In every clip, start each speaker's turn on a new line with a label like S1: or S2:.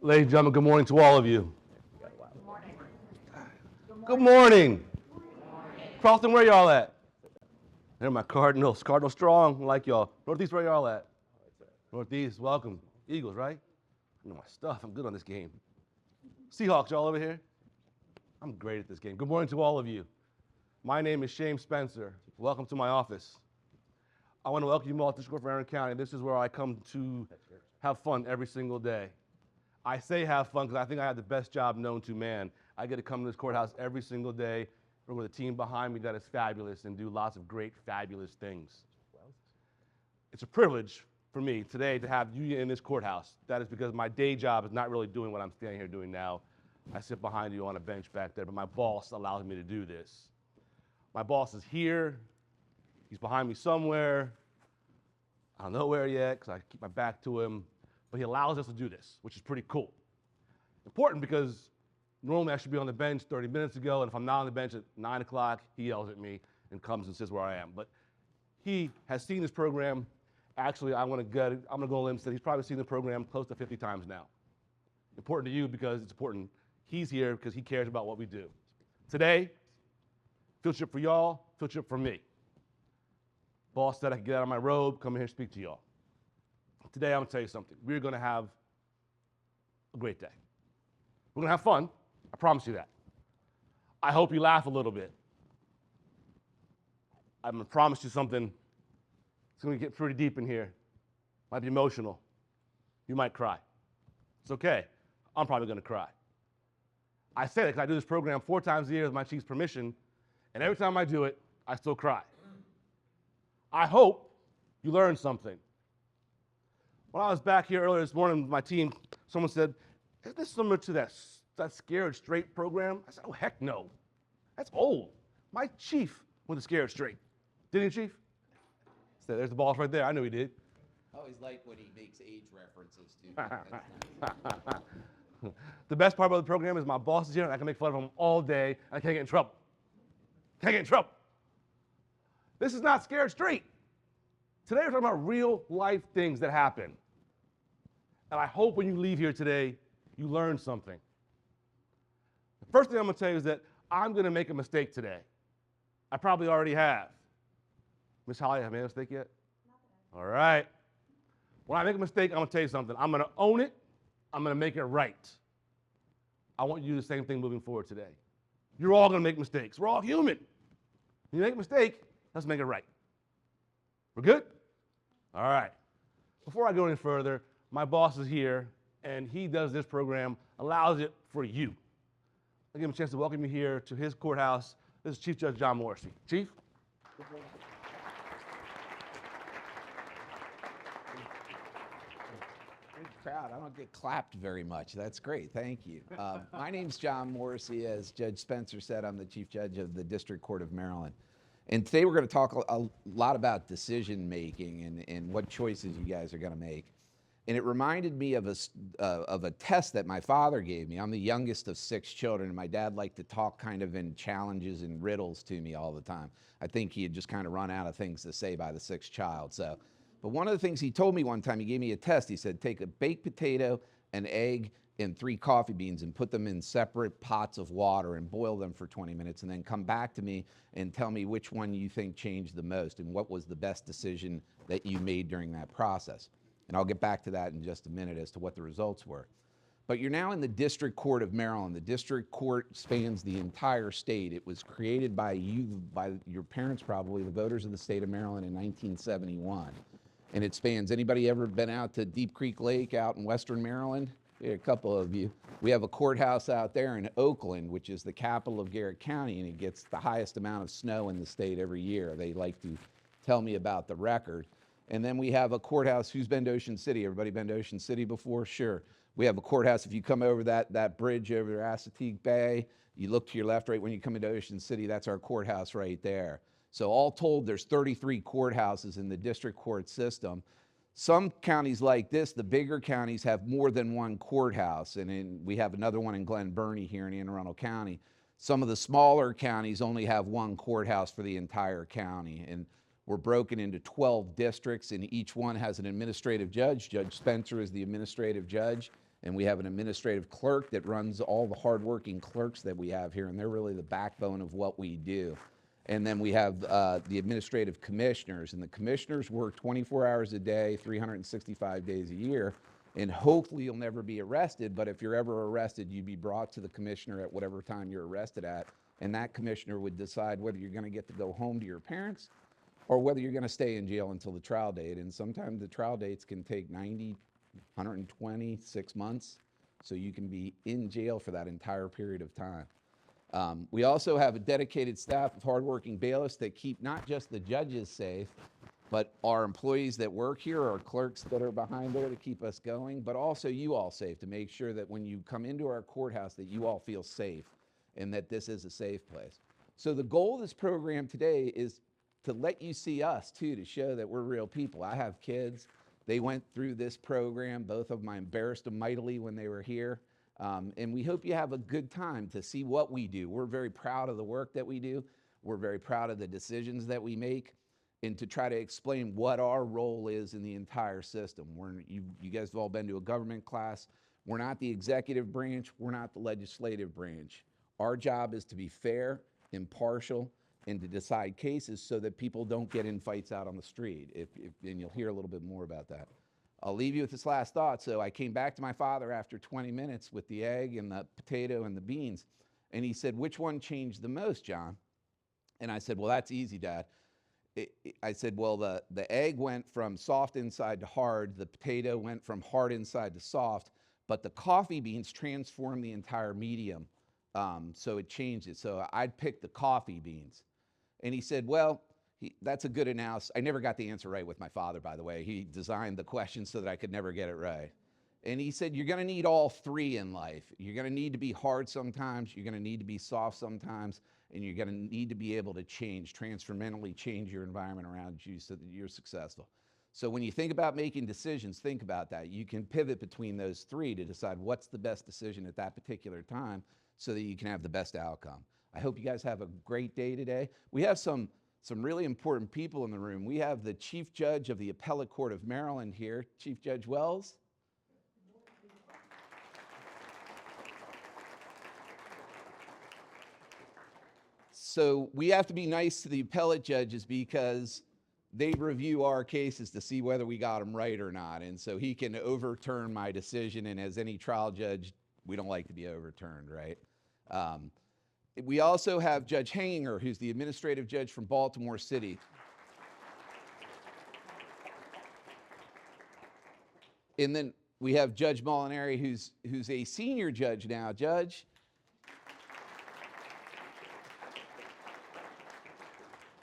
S1: Ladies and gentlemen, good morning to all of you.
S2: Good morning.
S1: Good morning. Charleston, where y'all at? They're my Cardinals. Cardinals strong, like y'all. Northeast, where y'all at? Northeast, welcome. Eagles, right? I know my stuff. I'm good on this game. Seahawks, y'all over here? I'm great at this game. Good morning to all of you. My name is Shane Spencer. Welcome to my office. I want to welcome you all to District Court for Anne Arundel County. This is where I come to have fun every single day. I say have fun because I think I have the best job known to man. I get to come to this courthouse every single day, work with a team behind me that is fabulous and do lots of great, fabulous things. It's a privilege for me today to have you in this courthouse. That is because my day job is not really doing what I'm standing here doing now. I sit behind you on a bench back there, but my boss allows me to do this. My boss is here. He's behind me somewhere. I don't know where yet because I keep my back to him. But he allows us to do this, which is pretty cool. Important because normally I should be on the bench 30 minutes ago, and if I'm not on the bench at 9 o'clock, he yells at me and comes and sits where I am. But he has seen this program. Actually, I'm gonna go on a limb and say he's probably seen the program close to 50 times now. Important to you because it's important. He's here because he cares about what we do. Today, field trip for y'all, field trip for me. Boss said I could get out of my robe, come in here and speak to y'all. Today, I'm gonna tell you something. We're gonna have a great day. We're gonna have fun, I promise you that. I hope you laugh a little bit. I'm gonna promise you something. It's gonna get pretty deep in here. Might be emotional. You might cry. It's okay. I'm probably gonna cry. I say that because I do this program 4 times a year with my chief's permission, and every time I do it, I still cry. I hope you learned something. When I was back here earlier this morning with my team, someone said, isn't this similar to that Scared Straight program? I said, oh, heck no. That's old. My chief went to Scared Straight. Didn't he, Chief? So there's the boss right there. I knew he did.
S3: I always like when he makes age references, too.
S1: The best part about the program is my boss is here, and I can make fun of him all day, and I can't get in trouble. Can't get in trouble. This is not Scared Straight. Today we're talking about real life things that happen. And I hope when you leave here today, you learn something. The first thing I'm gonna tell you is that I'm gonna make a mistake today. I probably already have. Miss Holly, have I made a mistake yet? All right. When I make a mistake, I'm gonna tell you something. I'm gonna own it. I'm gonna make it right. I want you to do the same thing moving forward today. You're all gonna make mistakes. We're all human. When you make a mistake, let's make it right. We're good? All right. Before I go any further, my boss is here, and he does this program, allows it for you. I'll give him a chance to welcome you here to his courthouse. This is Chief Judge John Morrissey. Chief?
S3: Crowd. I don't get clapped very much. That's great. Thank you. My name's John Morrissey. As Judge Spencer said, I'm the Chief Judge of the District Court of Maryland. And today we're going to talk a lot about decision making and what choices you guys are going to make. And it reminded me of a test that my father gave me. I'm the youngest of 6 children, and my dad liked to talk kind of in challenges and riddles to me all the time. I think he had just kind of run out of things to say by the 6th child. But one of the things he told me one time, he gave me a test. He said, take a baked potato, an egg, and 3 coffee beans and put them in separate pots of water and boil them for 20 minutes and then come back to me and tell me which one you think changed the most and what was the best decision that you made during that process. And I'll get back to that in just a minute as to what the results were. But you're now in the District Court of Maryland. The District Court spans the entire state. It was created by you, by your parents probably, the voters of the state of Maryland in 1971. And it spans, anybody ever been out to Deep Creek Lake out in Western Maryland? A couple of you. We have a courthouse out there in Oakland, which is the capital of Garrett County, and it gets the highest amount of snow in the state every year. They like to tell me about the record. And then we have a courthouse. Who's been to Ocean City? Everybody been to Ocean City before? Sure. We have a courthouse. If you come over that bridge over Assateague Bay, you look to your left, right when you come into Ocean City, that's our courthouse right there. So all told, there's 33 courthouses in the district court system. Some counties like this, the bigger counties, have more than one courthouse, and we have another one in Glen Burnie here in Anne Arundel County. Some of the smaller counties only have one courthouse for the entire county, and we're broken into 12 districts, and each one has an administrative judge. Judge Spencer is the administrative judge, And we have an administrative clerk that runs all the hardworking clerks that we have here, and they're really the backbone of what we do. And then we have the administrative commissioners, and the commissioners work 24 hours a day, 365 days a year, and hopefully you'll never be arrested, but if you're ever arrested, you'd be brought to the commissioner at whatever time you're arrested at, and that commissioner would decide whether you're going to get to go home to your parents or whether you're going to stay in jail until the trial date. And sometimes the trial dates can take 90, 120, 6 months, so you can be in jail for that entire period of time. We also have a dedicated staff of hardworking bailiffs that keep not just the judges safe, but our employees that work here, our clerks that are behind there to keep us going, but also you all safe, to make sure that when you come into our courthouse that you all feel safe and that this is a safe place. So the goal of this program today is to let you see us too, to show that we're real people. I have kids. They went through this program. Both of them, I embarrassed them mightily when they were here. And we hope you have a good time to see what we do. We're very proud of the work that we do. We're very proud of the decisions that we make, and to try to explain what our role is in the entire system. You guys have all been to a government class. We're not the executive branch. We're not the legislative branch. Our job is to be fair, impartial, and to decide cases so that people don't get in fights out on the street. And you'll hear a little bit more about that. I'll leave you with this last thought. So I came back to my father after 20 minutes with the egg and the potato and the beans. And he said, "Which one changed the most, John?" And I said, "Well, that's easy, Dad." I said, "Well, the egg went from soft inside to hard. The potato went from hard inside to soft. But the coffee beans transformed the entire medium. So it changed it. So I'd pick the coffee beans." And he said, "Well, that's a good analysis." I never got the answer right with my father, by the way. He designed the question so that I could never get it right. And he said, "You're going to need all three in life. You're going to need to be hard sometimes, you're going to need to be soft sometimes, and you're going to need to be able to transformationally change your environment around you so that you're successful." So when you think about making decisions, think about that. You can pivot between those three to decide what's the best decision at that particular time so that you can have the best outcome. I hope you guys have a great day today. We have some really important people in the room. We have the Chief Judge of the Appellate Court of Maryland here, Chief Judge Wells. So we have to be nice to the appellate judges because they review our cases to see whether we got them right or not. And so he can overturn my decision, and as any trial judge, we don't like to be overturned, right? We also have Judge Hanginger, who's the administrative judge from Baltimore City. And then we have Judge Molinari, who's a senior judge now. Judge?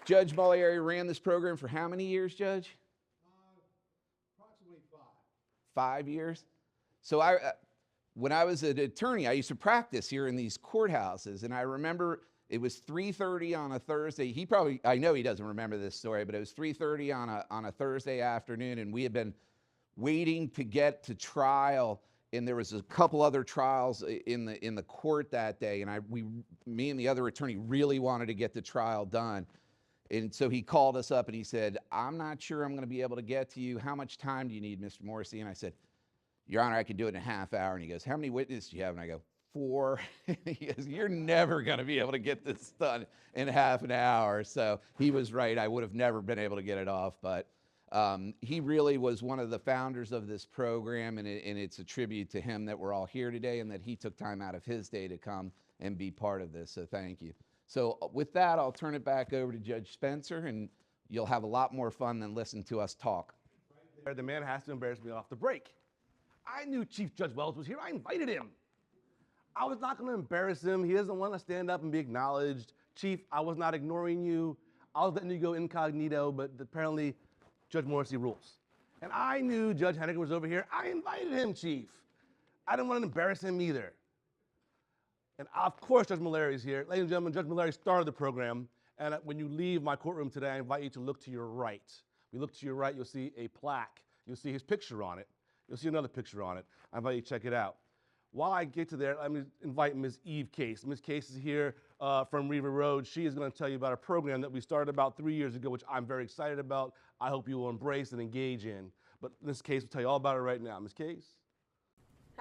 S3: Judge Molinari ran this program for how many years, Judge?
S2: Approximately 5.
S3: 5 years? So when I was an attorney, I used to practice here in these courthouses, and I remember it was 3:30 on a Thursday. I know he doesn't remember this story, but it was 3:30 on a Thursday afternoon, and we had been waiting to get to trial, and there was a couple other trials in the court that day, and me and the other attorney really wanted to get the trial done. And so he called us up and he said, "I'm not sure I'm going to be able to get to you. How much time do you need, Mr. Morrissey?" And I said, "Your Honor, I can do it in a half hour." And he goes, "How many witnesses do you have?" And I go, 4. He goes, "You're never going to be able to get this done in half an hour." So he was right. I would have never been able to get it off. But he really was one of the founders of this program, and it's a tribute to him that we're all here today and that he took time out of his day to come and be part of this. So thank you. So with that, I'll turn it back over to Judge Spencer, and you'll have a lot more fun than listen to us talk.
S1: The man has to embarrass me off the break. I knew Chief Judge Wells was here. I invited him. I was not going to embarrass him. He doesn't want to stand up and be acknowledged. Chief, I was not ignoring you. I was letting you go incognito, but apparently Judge Morrissey rules. And I knew Judge Hennigan was over here. I invited him, Chief. I didn't want to embarrass him either. And of course, Judge Malari is here. Ladies and gentlemen, Judge Malari started the program. And when you leave my courtroom today, I invite you to look to your right. If you look to your right, you'll see a plaque. You'll see his picture on it. You'll see another picture on it. I invite you to check it out. While I get to there, let me invite Ms. Eve Case. Ms. Case is here from Riva Road. She is going to tell you about a program that we started about 3 years ago, which I'm very excited about. I hope you will embrace and engage in. But Ms. Case will tell you all about it right now. Ms. Case?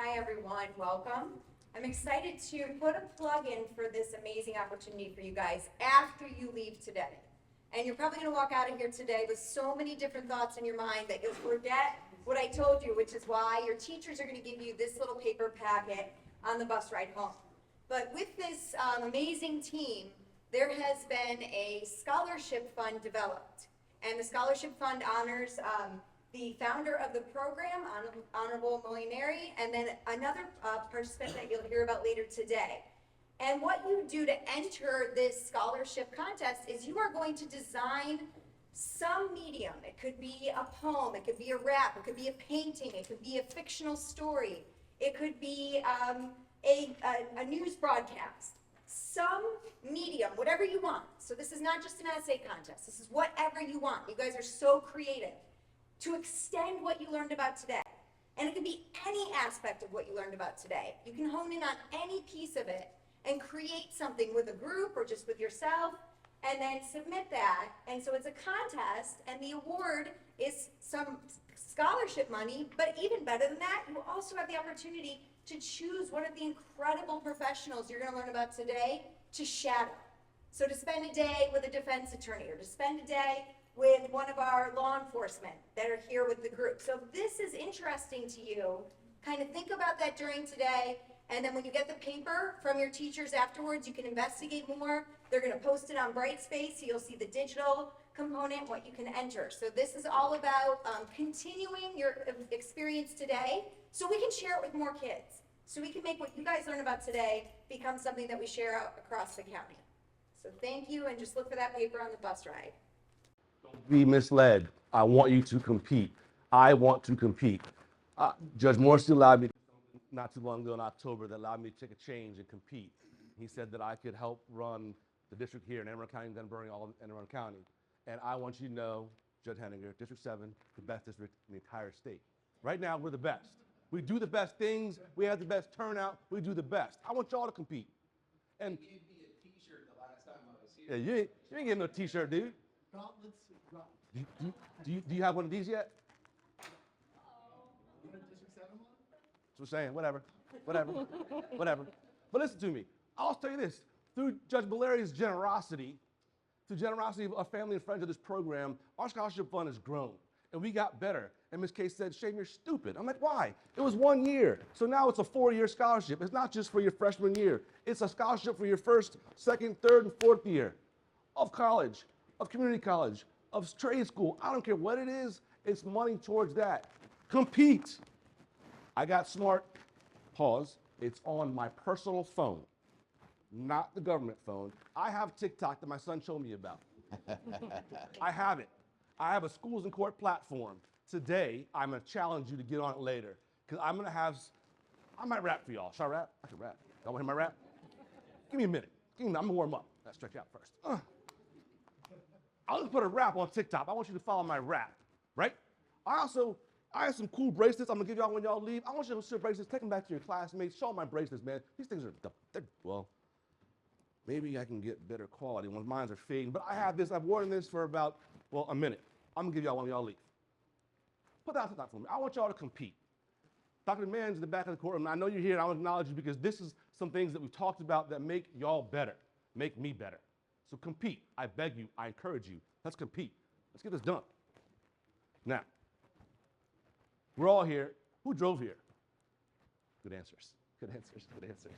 S2: Hi everyone, welcome. I'm excited to put a plug in for this amazing opportunity for you guys after you leave today. And you're probably gonna walk out of here today with so many different thoughts in your mind that you'll forget what I told you, which is why your teachers are gonna give you this little paper packet on the bus ride home. But with this amazing team, there has been a scholarship fund developed. And the scholarship fund honors the founder of the program, Honorable Molinari, and then another participant that you'll hear about later today. And what you do to enter this scholarship contest is you are going to design some medium. It could be a poem, it could be a rap, it could be a painting, it could be a fictional story, it could be a news broadcast. Some medium, whatever you want. So this is not just an essay contest. This is whatever you want. You guys are so creative to extend what you learned about today. And it could be any aspect of what you learned about today. You can hone in on any piece of it and create something with a group or just with yourself and then submit that. And so it's a contest and the award is some scholarship money, but even better than that, you also have the opportunity to choose one of the incredible professionals you're gonna learn about today to shadow. So to spend a day with a defense attorney or to spend a day with one of our law enforcement that are here with the group. So if this is interesting to you, kind of think about that during today, and then when you get the paper from your teachers afterwards, you can investigate more. They're gonna post it on Brightspace, so you'll see the digital component, what you can enter. So this is all about continuing your experience today, so we can share it with more kids. So we can make what you guys learn about today become something that we share out across the county. So thank you, and just look for that paper on the bus ride.
S1: Don't be misled. I want you to compete. I want to compete. Judge Morrissey allowed me not too long ago in October that allowed me to take a change and compete. He said that I could help run the district here in Anne Arundel County, Denver, all of Anne Arundel County. And I want you to know, Judge Henninger, District 7, the best district in the entire state. Right now, we're the best. We do the best things. We have the best turnout. We do the best. I want y'all to compete. And
S3: You gave me a t-shirt the last time I was here.
S1: yeah, you ain't getting no t-shirt, dude. Do you have one of these yet? That's what I'm saying. Whatever. But listen to me. I'll tell you this. Through Judge Valeri's generosity, through generosity of our family and friends of this program, our scholarship fund has grown. And we got better. And Ms. Case said, Shane, you're stupid. I'm like, why? It was 1 year. So now it's a 4-year scholarship. It's not just for your freshman year. It's a scholarship for your first, second, third, and fourth year of college, of community college, of trade school. I don't care what it is. It's money towards that. Compete. I got smart. Pause. It's on my personal phone, not the government phone. I have TikTok that my son showed me about. I have it. I have a schools in court platform. Today, I'm gonna challenge you to get on it later. Because I might rap for y'all. Should I rap? I can rap. Y'all wanna hear my rap? Give me a minute. I'm gonna warm up. Let's stretch out first. I'll just put a rap on TikTok. I want you to follow my rap, right? I have some cool bracelets I'm gonna give y'all when y'all leave. I want you to share bracelets, take them back to your classmates, show them my bracelets, man. These things are, well, maybe I can get better quality ones. Mine are fading, but I have this, I've worn this for about, well, a minute. I'm gonna give y'all one when y'all leave. Put that on TikTok for me. I want y'all to compete. Dr. Mann's in the back of the courtroom. I know you're here and I want to acknowledge you because this is some things that we've talked about that make y'all better, make me better. So compete. I beg you, I encourage you. Let's compete. Let's get this done. Now, we're all here. Who drove here? Good answers. Good answers. Good answers.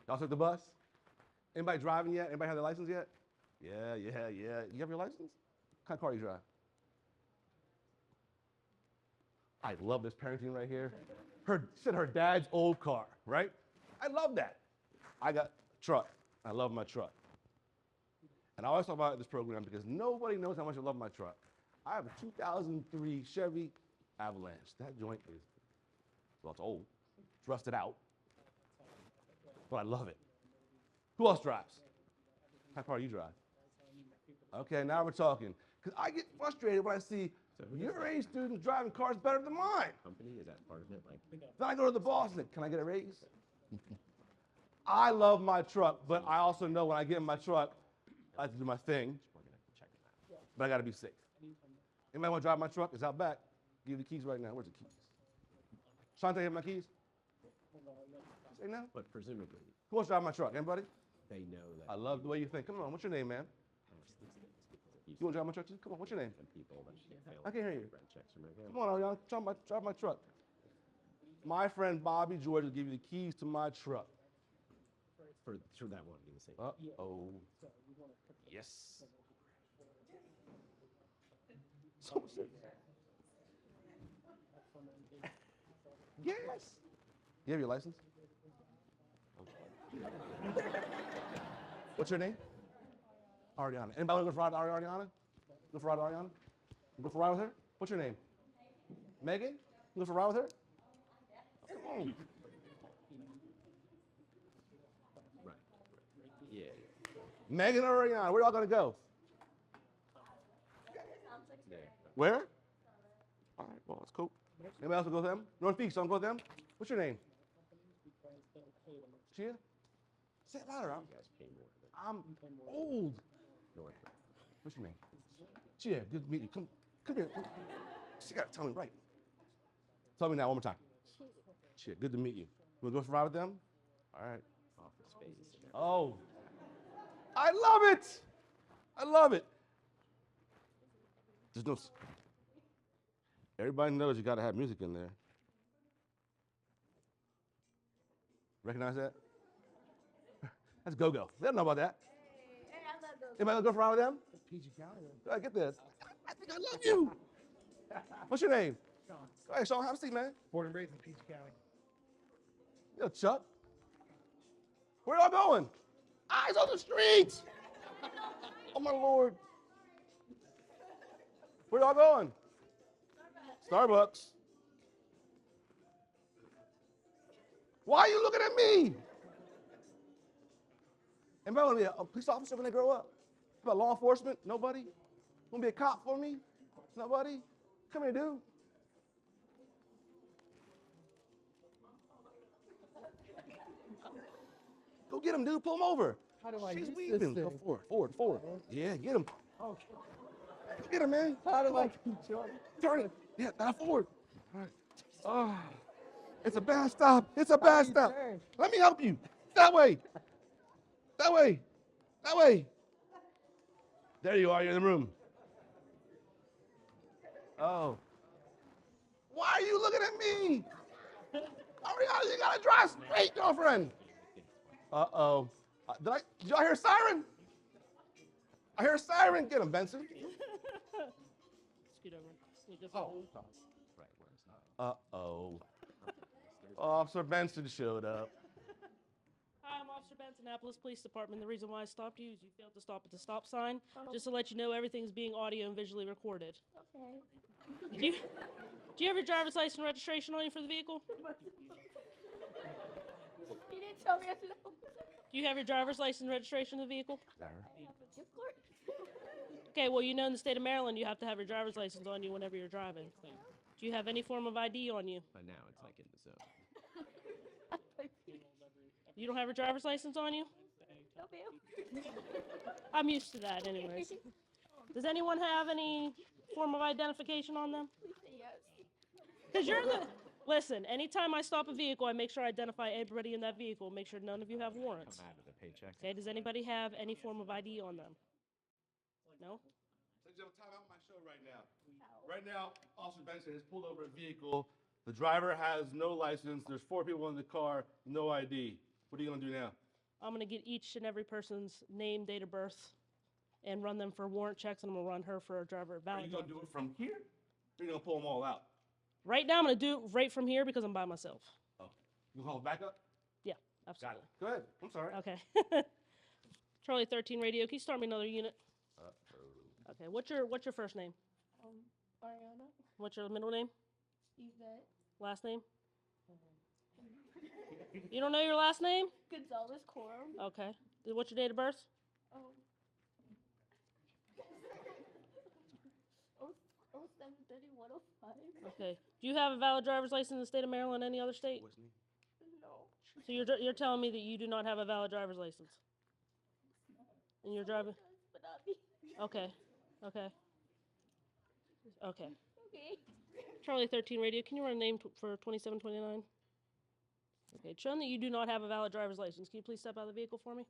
S1: Y'all took the bus? Anybody driving yet? Anybody have their license yet? Yeah. You have your license? What kind of car do you drive? I love this parenting right here. She said her dad's old car, right? I love that. I got a truck. I love my truck. And I always talk about this program because nobody knows how much I love my truck. I have a 2003 Chevy Avalanche. That joint is, well, it's old. It's rusted out. But I love it. Who else drives? How far do you drive? Okay, now we're talking. Because I get frustrated when I see your age students driving cars better than mine.
S4: Company, is that part of it? Like,
S1: Then I go to the boss and say, can I get a raise? I love my truck, but I also know when I get in my truck, I have to do my thing,
S4: we're gonna check it out.
S1: but I gotta be safe. Anybody wanna drive my truck? It's out back. Give you the keys right now. Where's the keys? Shante, have my keys? They know?
S4: But presumably,
S1: Who wants to drive my truck? Anybody?
S4: they know that.
S1: I love the way you think. Come on, what's your name, man? You want to drive my truck too? Come on, what's your name?
S4: And people that fail
S1: I can't hear you.
S4: background checks from their
S1: Come on, Ariana, drive my truck. My friend Bobby George will give you the keys to my truck.
S4: for that one being the same.
S1: Uh-oh. Yes. So serious. Yes. You have your license? What's your name? Ariana. Anybody want to go for a ride, Ariana? Go for a ride, Ariana? You go for a ride with her? What's your name? Megan? You go for a ride with her? Come on.
S4: Right. Yeah.
S1: Megan or Ariana, where y'all gonna go?
S4: Yeah.
S1: Where? All right, well, that's cool. Anybody else want to go with them? Northeast, want to go with them? What's your name? Chia? Say it louder.
S4: You guys pay more than
S1: I'm old.
S4: North.
S1: What's your name? Chia, good to meet you. Come here. She got to tell me right. Tell me now one more time. Chia, good to meet you. You want to go for a ride with them? All right.
S4: Office space.
S1: Oh, I love it. I love it. There's no. Everybody knows you got to have music in there. Recognize that? That's go-go. They don't know about that. Anybody gonna go for a ride with them?
S5: PG County.
S1: I get this. I think I love you. What's your name?
S5: Sean.
S1: Hey, Sean, have a seat, man.
S5: Born and raised in PG County.
S1: Yo, Chuck. Where y'all going? Eyes on the street. Oh, my Lord. Where y'all going? Starbucks. Why are you looking at me? Anybody want to be a police officer when they grow up? About law enforcement? Nobody? Want to be a cop for me? Nobody? Come here, dude. Go get him, dude. Pull him over.
S5: How do I
S1: She's
S5: use
S1: weaving.
S5: this
S1: Go
S5: thing?
S1: forward. Yeah, get him.
S5: Okay.
S1: Get him, man.
S5: How do I control it?
S1: Turn it. Yeah, now forward. All right. Oh, it's a bad stop. It's a bad stop.
S5: turn?
S1: Let me help you. That way. That way. That way. There you are. You're in the room. Oh. Why are you looking at me? Ariana, you gotta drive straight, girlfriend. Uh-oh. Did y'all hear a siren? I hear a siren. Get him, Benson.
S6: Scoot over.
S1: Oh.
S4: Right. Where it's not.
S1: Uh-oh. Officer Benson showed up.
S6: Hi, I'm Officer Benson, Annapolis Police Department. The reason why I stopped you is you failed to stop at the stop sign. Just to let you know, everything's being audio and visually recorded.
S7: Okay.
S6: Do you have your driver's license and registration on you for the vehicle?
S7: You didn't tell me I know.
S6: Do you have your driver's license and registration of the vehicle?
S7: Of course.
S6: Okay, well, you know in the state of Maryland, you have to have your driver's license on you whenever you're driving. Do you have any form of ID on you?
S4: But now it's like in the zone.
S6: You don't have your driver's license on you?
S7: No, ma'am.
S6: I'm used to that anyways. Does anyone have any form of identification on them?
S7: Please say yes.
S6: Because you're the... Listen, anytime I stop a vehicle, I make sure I identify everybody in that vehicle, make sure none of you have warrants.
S4: Come out of the paycheck.
S6: Okay, does anybody have any form of ID on them? No?
S1: Ladies and gentlemen, time out my show right now. Right now, Officer Benson has pulled over a vehicle. The driver has no license. There's 4 people in the car, no ID. What are you gonna do now?
S6: I'm gonna get each and every person's name, date of birth, and run them for warrant checks, and I'm gonna run her for a driver
S1: Are
S6: valid.
S1: you gonna do it from here? Or are you gonna pull them all out?
S6: Right now, I'm gonna do it right from here because I'm by myself.
S1: Oh, you gonna call it back up?
S6: Yeah,
S1: Got
S6: absolutely.
S1: it. Go ahead. I'm sorry.
S6: Okay. Charlie 13 Radio, can you start me another unit?
S1: Uh-oh.
S6: Okay, what's your first name?
S7: Ariana.
S6: What's your middle name?
S7: Yvette.
S6: Last name? You don't know your last name?
S7: Gonzalez Corum.
S6: Okay. What's your date of birth?
S7: Oh. 7/30/105.
S6: Okay. Do you have a valid driver's license in the state of Maryland, any other state?
S1: What's his name?
S7: No.
S6: So you're telling me that you do not have a valid driver's license? And you're driving?
S7: But not me.
S6: Okay. Okay. Okay.
S7: Okay.
S6: Charlie 13 Radio, can you run a name for 2729? Okay, it's shown that you do not have a valid driver's license. Can you please step out of the vehicle for me?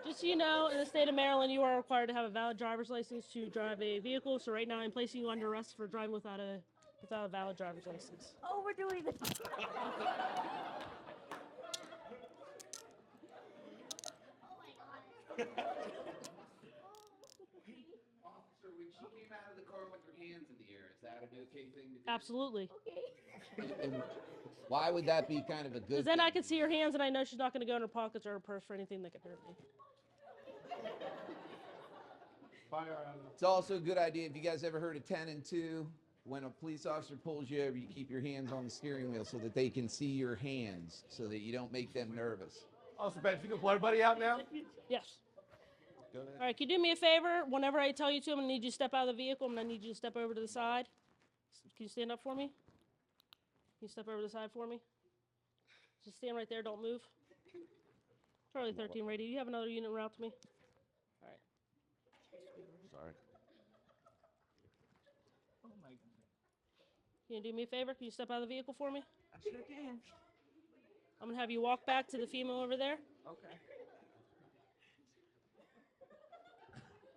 S6: Just so you know, in the state of Maryland, you are required to have a valid driver's license to drive a vehicle. So right now, I'm placing you under arrest for driving without a valid driver's license.
S7: Oh, we're doing this.
S3: Officer, when she came out of the car with her hands in the air, is that an okay thing to do?
S6: Absolutely.
S3: And why would that be kind of a good
S6: Because then I
S3: thing?
S6: can see her hands, and I know she's not going to go in her pockets or her purse for anything that could hurt me.
S3: It's also a good idea, if you guys ever heard of 10 and 2, when a police officer pulls you over, you keep your hands on the steering wheel so that they can see your hands, so that you don't make them nervous.
S1: Officer Benson, you can pull everybody out now?
S6: Yes.
S1: Go ahead.
S6: All right, can you do me a favor? Whenever I tell you to, I'm going to need you to step out of the vehicle. I'm going to need you to step over to the side. Can you stand up for me? Can you step over to the side for me? Just stand right there. Don't move. Charlie 13 radio. You have another unit en route to me? All right.
S1: Sorry.
S5: Oh my God.
S6: Can you do me a favor? Can you step out of the vehicle for me?
S5: I sure can.
S6: I'm going to have you walk back to the female over there.
S5: Okay.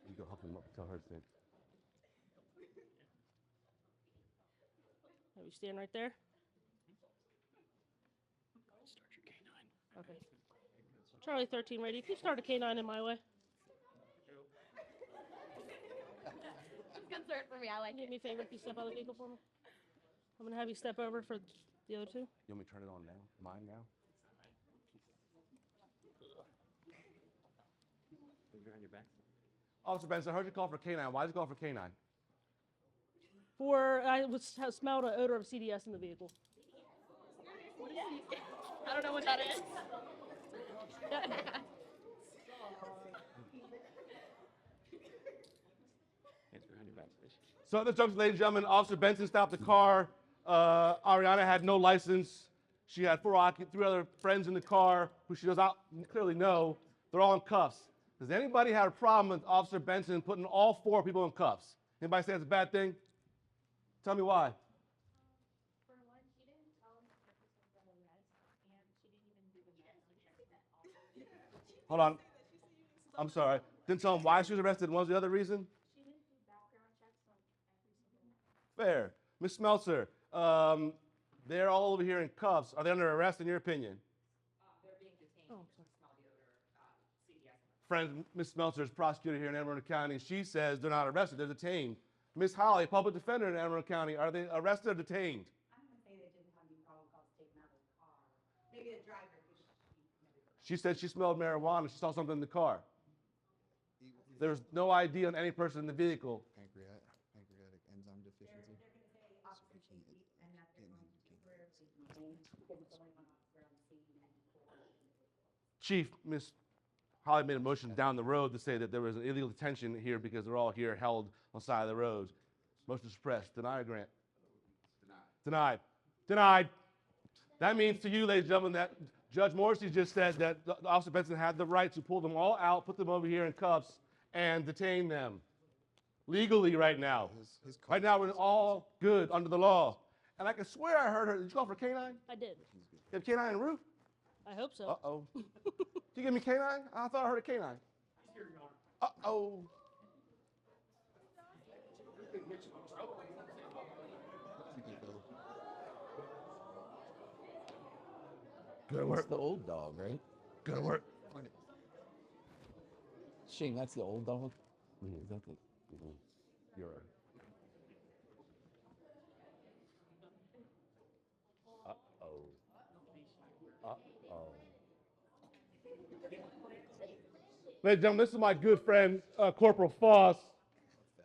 S1: You go help him up. Tell her to sit.
S6: Have you stand right there?
S4: Start your K9.
S6: Okay. Charlie 13 radio. Can you start a K9 in my way?
S7: It's concerned for me. I like
S6: Can you do
S7: it.
S6: me a favor? Can you step out of the vehicle for me? I'm going to have you step over for the other two.
S1: You want me to turn it on now? Mine now?
S4: Put your on your back.
S1: Officer Benson, I heard you call for K9. Why did you call for K9?
S6: I smelled an odor of CDS in the vehicle.
S7: What is he? I don't know what that is.
S4: Hands behind your back, please.
S1: So at this junction, ladies and gentlemen, Officer Benson stopped the car. Ariana had no license. She had three other friends in the car who she does not clearly know. They're all in cuffs. Does anybody have a problem with Officer Benson putting all 4 people in cuffs? Anybody say it's a bad thing? Tell me why.
S7: For one, she didn't tell him the purpose of the arrest, and she didn't even do the background check.
S1: Hold on. I'm sorry. Didn't tell him why she was arrested. What was the other reason?
S7: She didn't do background checks on every single one.
S1: Fair. Ms. Smeltzer, they're all over here in cuffs. Are they under arrest in your opinion?
S8: They're being detained.
S6: Oh,
S8: because of smell the odor, CDS.
S1: Friend, Ms. Smeltzer is prosecutor here in Anne Arundel County. She says they're not arrested, they're detained. Ms. Holly, public defender in Anne Arundel County, are they arrested or detained?
S8: I'm gonna say they didn't have any probable cause taken out of the car. Maybe the driver could be.
S1: She said she smelled marijuana. She saw something in the car. There was no ID on any person in the vehicle.
S9: Pancreatic enzyme deficiency.
S8: They're gonna say officer safety and that they're going to temporarily detain because it's only one officer on the scene and 4 individuals.
S1: Chief, Ms. Holly made a motion down the road to say that there was an illegal detention here because they're all here held on the side of the road. Motion suppressed. Deny or grant? Denied. Denied. That means to you, ladies and gentlemen, that Judge Morrissey just said that Officer Benson had the right to pull them all out, put them over here in cuffs, and detain them legally right now. Right now, we're all good under the law. And I can swear I heard her. Did you call for K9?
S6: I did.
S1: You have K9 en route?
S6: I hope so.
S1: Uh-oh. Did you give me K9? I thought I heard a K9. Uh-oh. Good
S3: That's the old dog, right?
S1: Good work.
S3: Shane, that's the old dog?
S1: Is that the... You're right. Uh-oh. Uh-oh. Ladies and gentlemen, this is my good friend, Corporal Foss.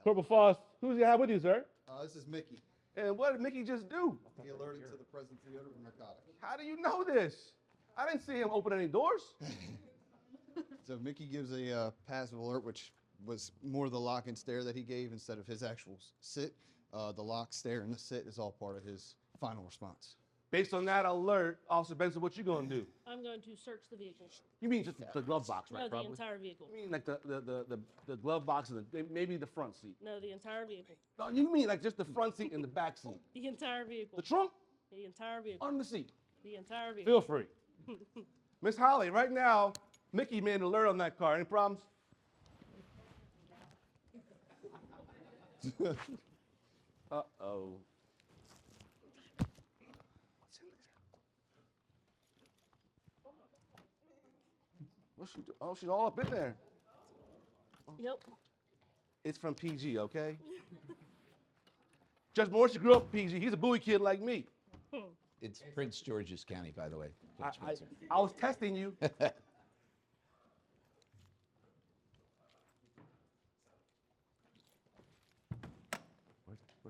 S1: Corporal Foss, who's you have with you, sir?
S9: This is Mickey.
S1: And what did Mickey just do?
S9: He alerted to the presence of the odor of narcotics.
S1: How do you know this? I didn't see him open any doors.
S9: So Mickey gives a passive alert, which was more the lock and stare that he gave instead of his actual sit. The lock, stare, and the sit is all part of his final response.
S1: Based on that alert, Officer Benson, what you gonna do?
S6: I'm going to search the vehicle.
S1: You mean just the glove box, right?
S6: No, the
S1: Probably.
S6: entire vehicle.
S1: You mean like the glove box and maybe the front seat?
S6: No, the entire vehicle.
S1: No, you mean like just the front seat and the back seat?
S6: The entire vehicle.
S1: The trunk?
S6: The entire vehicle.
S1: On the seat.
S6: The entire vehicle.
S1: Feel free. Miss Holly, right now, Mickey made an alert on that car. Any problems? Uh-oh. What's in there? What's she do? Oh, she's all up in there.
S6: Yep.
S1: It's from PG, okay? Judge Morris grew up PG. He's a Bowie kid like me.
S3: It's Prince George's County, by the way. Judge Spencer.
S1: I was testing you. Where's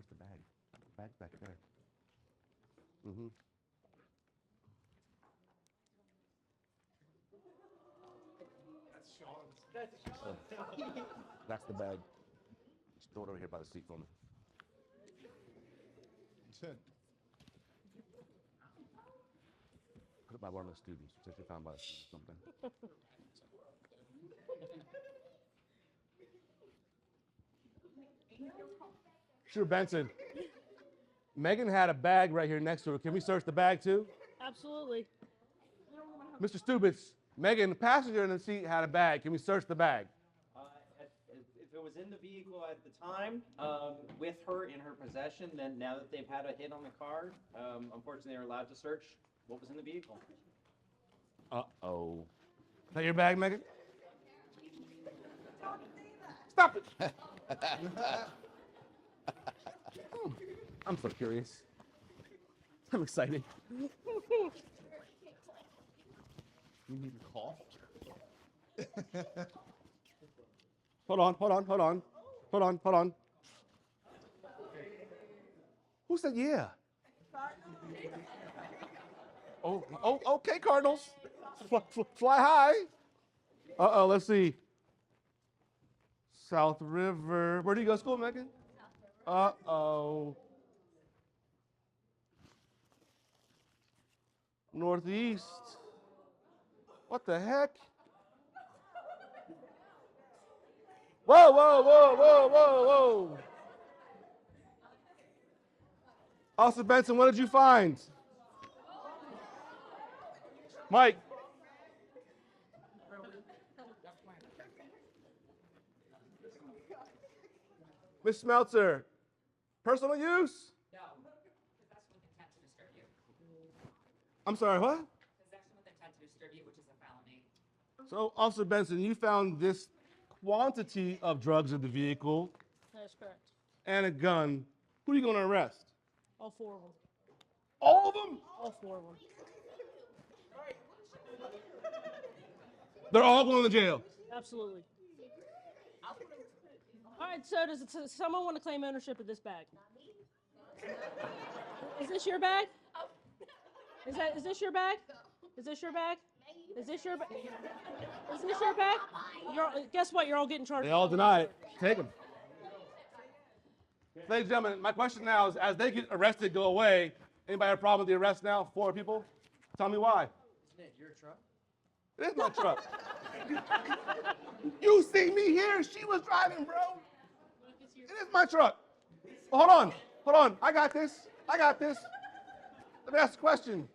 S1: the bag? Bag's back there. Mm-hmm. That's the bag. Just throw it over here by the seat for me. Put it by one of the students. Potentially found by a student or something. Sure, Benson. Megan had a bag right here next to her. Can we search the bag too?
S6: Absolutely.
S1: Mr. Stubitz, Megan, the passenger in the seat, had a bag. Can we search the bag?
S10: If it was in the vehicle at the time, with her in her possession, then now that they've had a hit on the car, unfortunately they're allowed to search what was in the vehicle.
S1: Uh-oh. Is that your bag, Megan? Stop it! I'm so curious. I'm excited. You need to call? Hold on. Who said yeah? Oh, okay, Cardinals. Fly high. Uh-oh, let's see. South River. Where do you go to school, Megan? Uh-oh. Northeast. What the heck? Whoa. Officer Benson, what did you find? Mike. Ms. Smeltzer, personal use?
S11: No, possession with intent to distribute.
S1: I'm sorry, what?
S11: Possession with intent to distribute, which is a felony.
S1: So, Officer Benson, you found this quantity of drugs in the vehicle
S6: That is correct.
S1: and a gun. Who are you going to arrest?
S6: All four of them.
S1: All of them?
S6: All four of them.
S1: They're all going to jail.
S6: Absolutely. All right, so does someone want to claim ownership of this bag? Is this your bag? Is this your bag? Is this your bag? Is this your bag? Is this your bag? Guess what? You're all getting charged.
S1: They all deny it. Take them. Ladies and gentlemen, my question now is, as they get arrested, go away, anybody have a problem with the arrest now? 4 people? Tell me why.
S10: Isn't it your truck?
S1: It is my truck. You see me here. She was driving, bro. It is my truck. Well, hold on. I got this. Let me ask a question.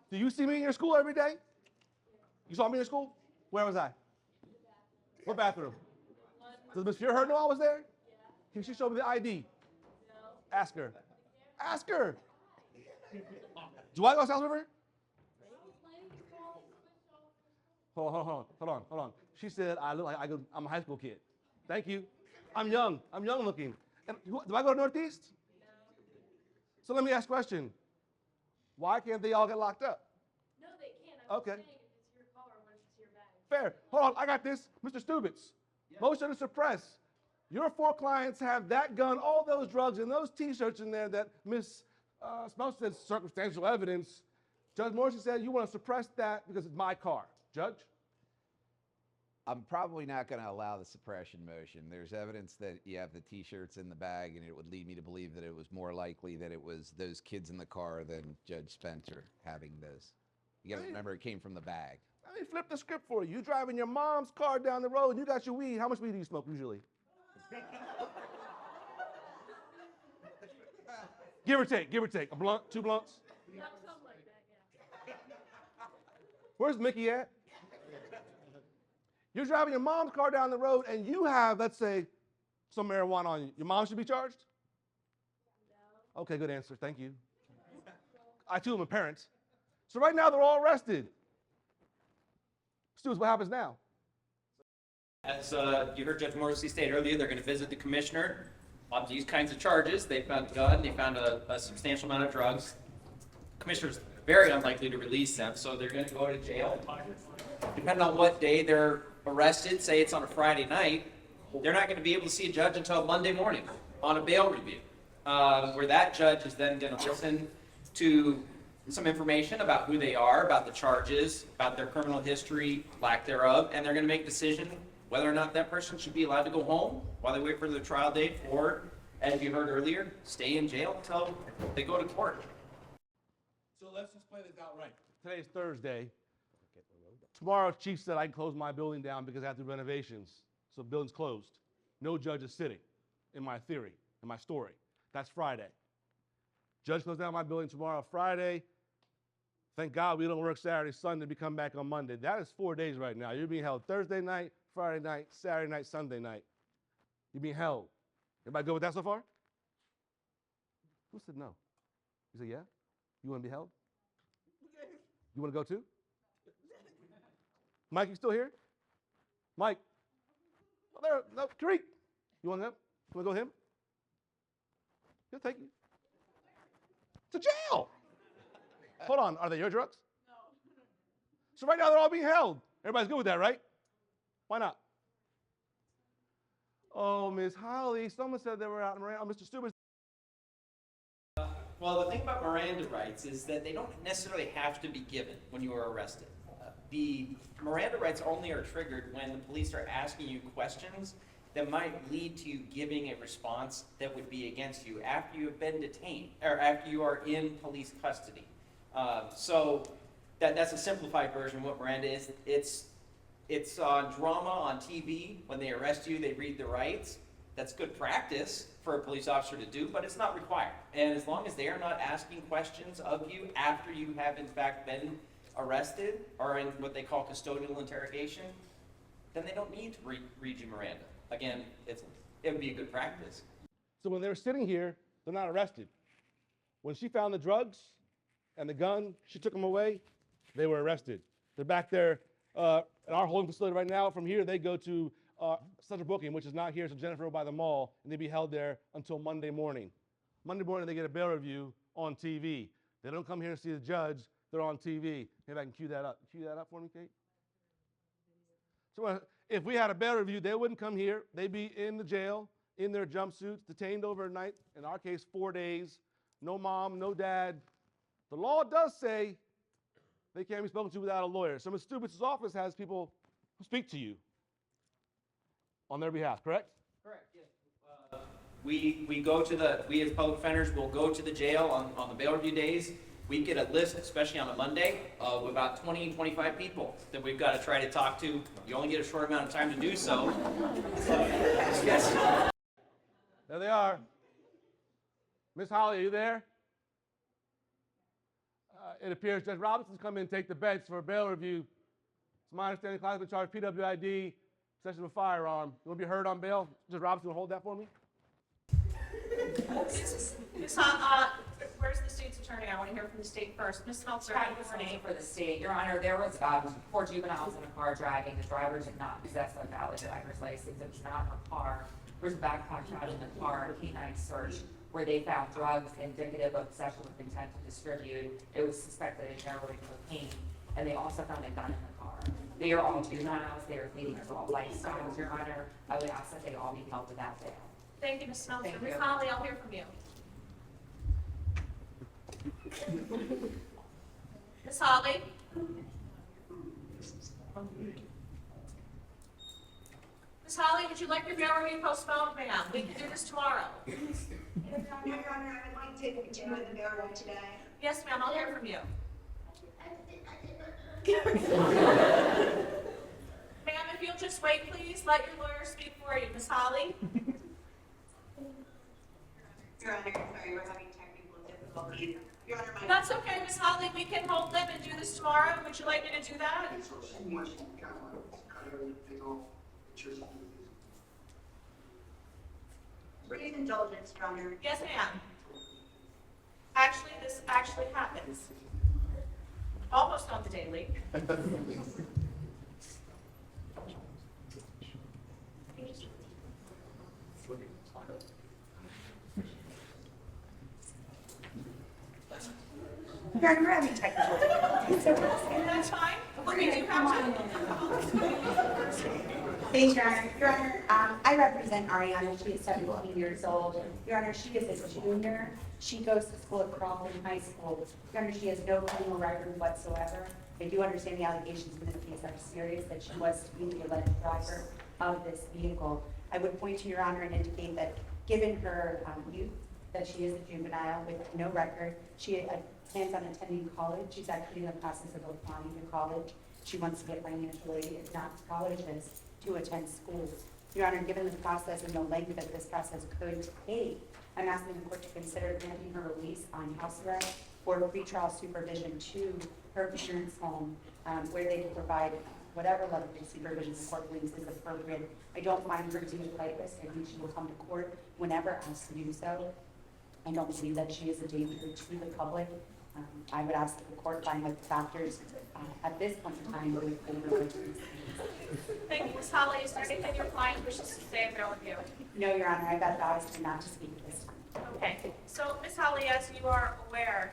S1: Do you see me in your school every day? You saw me in school? Where was I? What bathroom? Does Miss Fuhrer know I was there? Can she show me the ID? Ask her. Do I go to South River? Hold on. She said I look like I'm a high school kid. Thank you. I'm young looking. And do I go to Northeast? So let me ask a question. Why can't they all get locked up?
S7: No, they can't. I'm
S1: Okay.
S7: just saying if it's your car once it's your bag.
S1: Fair. Hold on, I got this. Mr. Stubitz. Motion to suppress. Your 4 clients have that gun, all those drugs, and those T-shirts in there that Ms. Smeltzer said circumstantial evidence. Judge Morrissey said you want to suppress that because it's my car. Judge?
S3: I'm probably not going to allow the suppression motion. There's evidence that you have the T-shirts in the bag, and it would lead me to believe that it was more likely that it was those kids in the car than Judge Spencer having those. You got to remember, it came from the bag.
S1: Let me flip the script for you. You driving your mom's car down the road, and you got your weed. How much weed do you smoke usually? Give or take. A blunt, 2 blunts?
S6: Something like that, yeah.
S1: Where's Mickey at? You're driving your mom's car down the road, and you have, let's say, some marijuana on you. Your mom should be charged? No. Okay, good answer. Thank you. I too am a parent. So right now they're all arrested. Students, what happens now?
S10: As you heard Judge Morrissey state earlier, they're going to visit the commissioner on these kinds of charges. They found a gun, they found a substantial amount of drugs. Commissioner's very unlikely to release them, so they're going to go to jail. Depending on what day they're arrested, say it's on a Friday night, they're not going to be able to see a judge until Monday morning on a bail review, where that judge is then going to listen to some information about who they are, about the charges, about their criminal history, lack thereof, and they're going to make a decision whether or not that person should be allowed to go home while they wait for their trial date, or, as you heard earlier, stay in jail until they go to court.
S1: So let's just play this out right. Today's Thursday. Tomorrow, Chief said I can close my building down because I have to do renovations. So the building's closed. No judge is sitting, in my theory, in my story. That's Friday. Judge closed down my building tomorrow, Friday. Thank God we don't work Saturday, Sunday, we come back on Monday. That is 4 days right now. You're being held Thursday night, Friday night, Saturday night, Sunday night. You're being held. Everybody good with that so far? Who said no? You said yeah? You want to be held? You want to go too? Mike, you still here? Mike? Oh, there, no, Tariq. You want him? You want to go with him? He'll take you. To jail. Hold on, are they your drugs? No. So right now they're all being held. Everybody's good with that, right? Why not? Oh, Miss Holly, someone said they were out in Miranda. Mr. Stubers.
S10: Well, the thing about Miranda rights is that they don't necessarily have to be given when you are arrested. The Miranda rights only are triggered when the police are asking you questions that might lead to you giving a response that would be against you after you have been detained, or after you are in police custody. So that's a simplified version of what Miranda is. It's drama on TV. When they arrest you, they read the rights. That's good practice for a police officer to do, but it's not required. And as long as they are not asking questions of you after you have in fact been arrested or in what they call custodial interrogation, then they don't need to read you Miranda. Again, it would be a good practice.
S1: So when they were sitting here, they're not arrested. When she found the drugs and the gun, she took them away, they were arrested. They're back there at our holding facility right now. From here, they go to Central Booking, which is not here, so Jennifer by the mall, and they'd be held there until Monday morning. Monday morning, they get a bail review on TV. They don't come here and see the judge, they're on TV. Maybe I can cue that up. Cue that up for me, Kate? So if we had a bail review, they wouldn't come here. They'd be in the jail, in their jumpsuits, detained overnight, in our case, 4 days. No mom, no dad. The law does say they can't be spoken to without a lawyer. So Ms. Stubis' office has people who speak to you on their behalf, correct?
S10: Correct, yes. We as public defenders will go to the jail on the bail review days. We get a list, especially on a Monday, of about 20, 25 people that we've got to try to talk to. You only get a short amount of time to do so. Yes.
S1: There they are. Miss Holly, are you there? It appears Judge Robinson's come in and take the bench for a bail review. It's my understanding the client's been charged PWID, possession of a firearm. You want to be heard on bail? Judge Robinson will hold that for me?
S11: Where's the state's attorney? I want to hear from the state first. Ms. Meltzer,
S8: I was name for the state. Your Honor, there was 4 juveniles in a car driving. The driver did not possess a valid driver's license. It was not a car. There was a backpack found in the car, a canine search, where they found drugs indicative of possession with intent to distribute. It was suspected of heroin cocaine, and they also found a gun in the car. They are all juveniles. They are leading adult lifestyles, Your Honor. I would ask that they all be held without bail.
S11: thank you, Ms. Meltzer.
S8: Thank
S11: Ms.
S8: you.
S11: Holly, I'll hear from you. Ms. Holly? Ms. Holly, would you like your bail review postponed, ma'am? We can do this tomorrow.
S2: Your Honor, I would like to continue with the bail review today.
S11: Yes, ma'am, I'll hear from you. Ma'am, if you'll just wait, please, let your lawyer speak for you. Ms. Holly?
S2: Your Honor, sorry, we're having technical difficulties. Your Honor, my.
S11: That's okay, Ms. Holly, we can hold them and do this tomorrow. Would you like me to do that?
S2: Brief indulgence, Your Honor.
S11: Yes, ma'am. Actually, this actually happens. Almost on the daily.
S2: Your Honor, we're having technical difficulties.
S11: That's fine. We do have to.
S12: Thanks, Your Honor. Your Honor, I represent Ariana. She is 17 years old. Your Honor, she is a junior. She goes to school at Crawford High School. Your Honor, she has no criminal record whatsoever. I do understand the allegations in this case are serious, that she was to be the alleged driver of this vehicle. I would point to Your Honor and indicate that given her youth, that she is a juvenile with no record. She plans on attending college. She's actually in the process of applying to college. She wants to get financial aid, if not colleges, to attend school. Your Honor, given the process and the length that this process could take, I'm asking the court to consider granting her release on house arrest or pretrial supervision to her parents' home, where they can provide whatever level of supervision the court believes is appropriate. I don't find her to be a flight risk. I think she will come to court whenever asked to do so. I don't believe that she is a danger to the public. I would ask that the court find that the factors at this point in time would favor.
S11: Thank you, Ms. Holly. Is there anything your client wishes to say in bail review?
S12: No, Your Honor, I got advised not to speak at this time.
S11: Okay. So, Ms. Holly, as you are aware,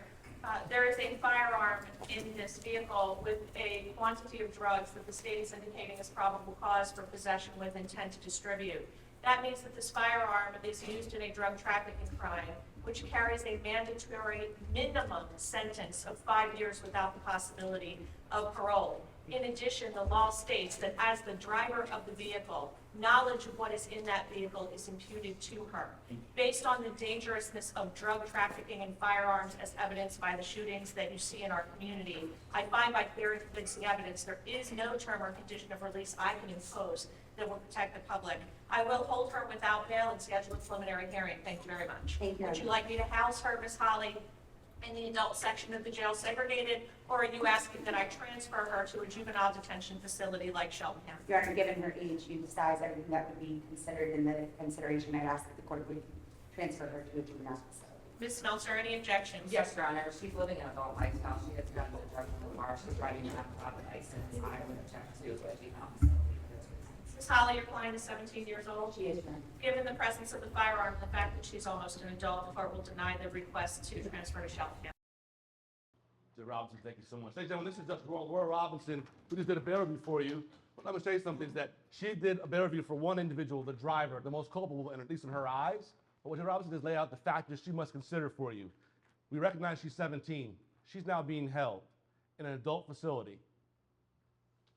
S11: there is a firearm in this vehicle with a quantity of drugs that the state is indicating is probable cause for possession with intent to distribute. That means that this firearm is used in a drug trafficking crime, which carries a mandatory minimum sentence of 5 years without the possibility of parole. In addition, the law states that as the driver of the vehicle, knowledge of what is in that vehicle is imputed to her. Based on the dangerousness of drug trafficking and firearms as evidenced by the shootings that you see in our community, I find by clear and convincing evidence there is no term or condition of release I can impose that will protect the public. I will hold her without bail and schedule a preliminary hearing. Thank you very much.
S12: Thank you.
S11: Would you like me to house her, Ms. Holly, in the adult section of the jail segregated, or are you asking that I transfer her to a juvenile detention facility like Shelton?
S12: Your Honor, given her age, you decide everything that would be considered in the consideration. I'd ask that the court would transfer her to a juvenile facility.
S11: Ms. Smeltzer, any objections?
S8: Yes, Your Honor, she's living in an adult lifestyle, she gets guns and drugs in the car, she's riding an alcohol license, I would object to a juvenile facility.
S11: Ms. Holly, your client is 17 years old.
S12: She is, Your Honor.
S11: Given the presence of the firearm and the fact that she's almost an adult, the court will deny the request to transfer to Shelton.
S1: Mr. Robinson, thank you so much. Ladies and gentlemen, this is Justice Laura Robinson, who just did a bail review for you. But let me tell you something, is that she did a bail review for one individual, the driver, the most culpable, and at least in her eyes. But what Judge Robinson did is lay out the factors she must consider for you. We recognize she's 17. She's now being held in an adult facility,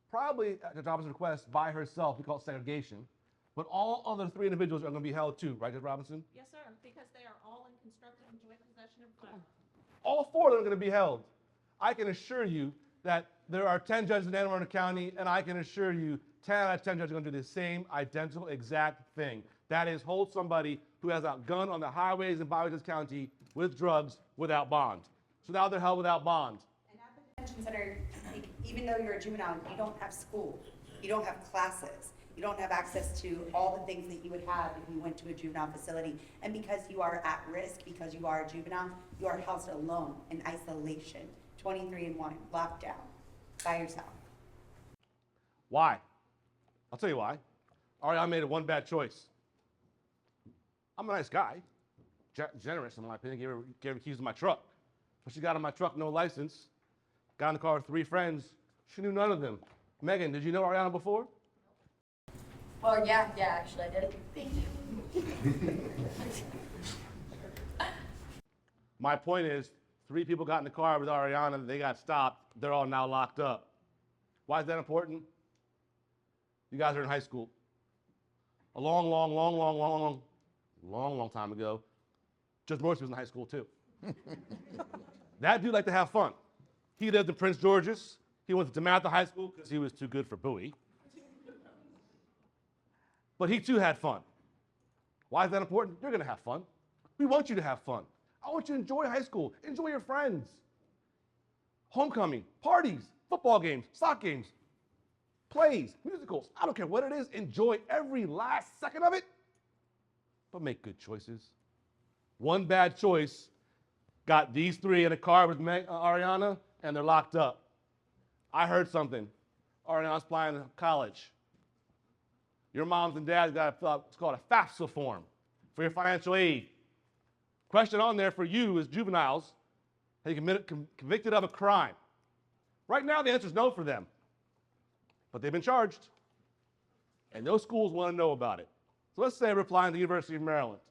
S1: probably at Judge Robinson's request by herself. We call it segregation. But all other three individuals are going to be held too, right, Judge Robinson?
S11: Yes, sir, because they are all in constructive and joint possession of firearms.
S1: All four of them are going to be held. I can assure you that there are 10 judges in Anne Arundel County, and I can assure you 10 out of 10 judges are going to do the same identical exact thing. That is, hold somebody who has a gun on the highways and byways of this county with drugs without bond. So now they're held without bond.
S12: And apprehensions that are, even though you're a juvenile, you don't have school, you don't have classes, you don't have access to all the things that you would have if you went to a juvenile facility. And because you are at risk, because you are a juvenile, you are housed alone in isolation, 23-1, locked down by yourself.
S1: Why? I'll tell you why. Ariana made one bad choice. I'm a nice guy, generous in my opinion, gave her keys to my truck. But she got in my truck, no license, got in the car with 3 friends. She knew none of them. Megan, did you know Ariana before?
S2: Well, yeah, actually I did. Thank you.
S1: My point is, 3 people got in the car with Ariana, they got stopped, they're all now locked up. Why is that important? You guys are in high school. a long time ago, Judge Morrissey was in high school too. That dude liked to have fun. He lived in Prince George's. He went to DeMatha High School because he was too good for Bowie. But he too had fun. Why is that important? You're gonna have fun. We want you to have fun. I want you to enjoy high school, enjoy your friends. Homecoming, parties, football games, soccer games, plays, musicals, I don't care what it is, enjoy every last second of it, but make good choices. One bad choice got these three in a car with Ariana, and they're locked up. I heard something. Ariana's applying to college. Your moms and dads got to fill out, it's called a FAFSA form for your financial aid. Question on there for you as juveniles, have you convicted of a crime? Right now, the answer is no for them. But they've been charged. And those schools want to know about it. So let's say we're applying to the University of Maryland.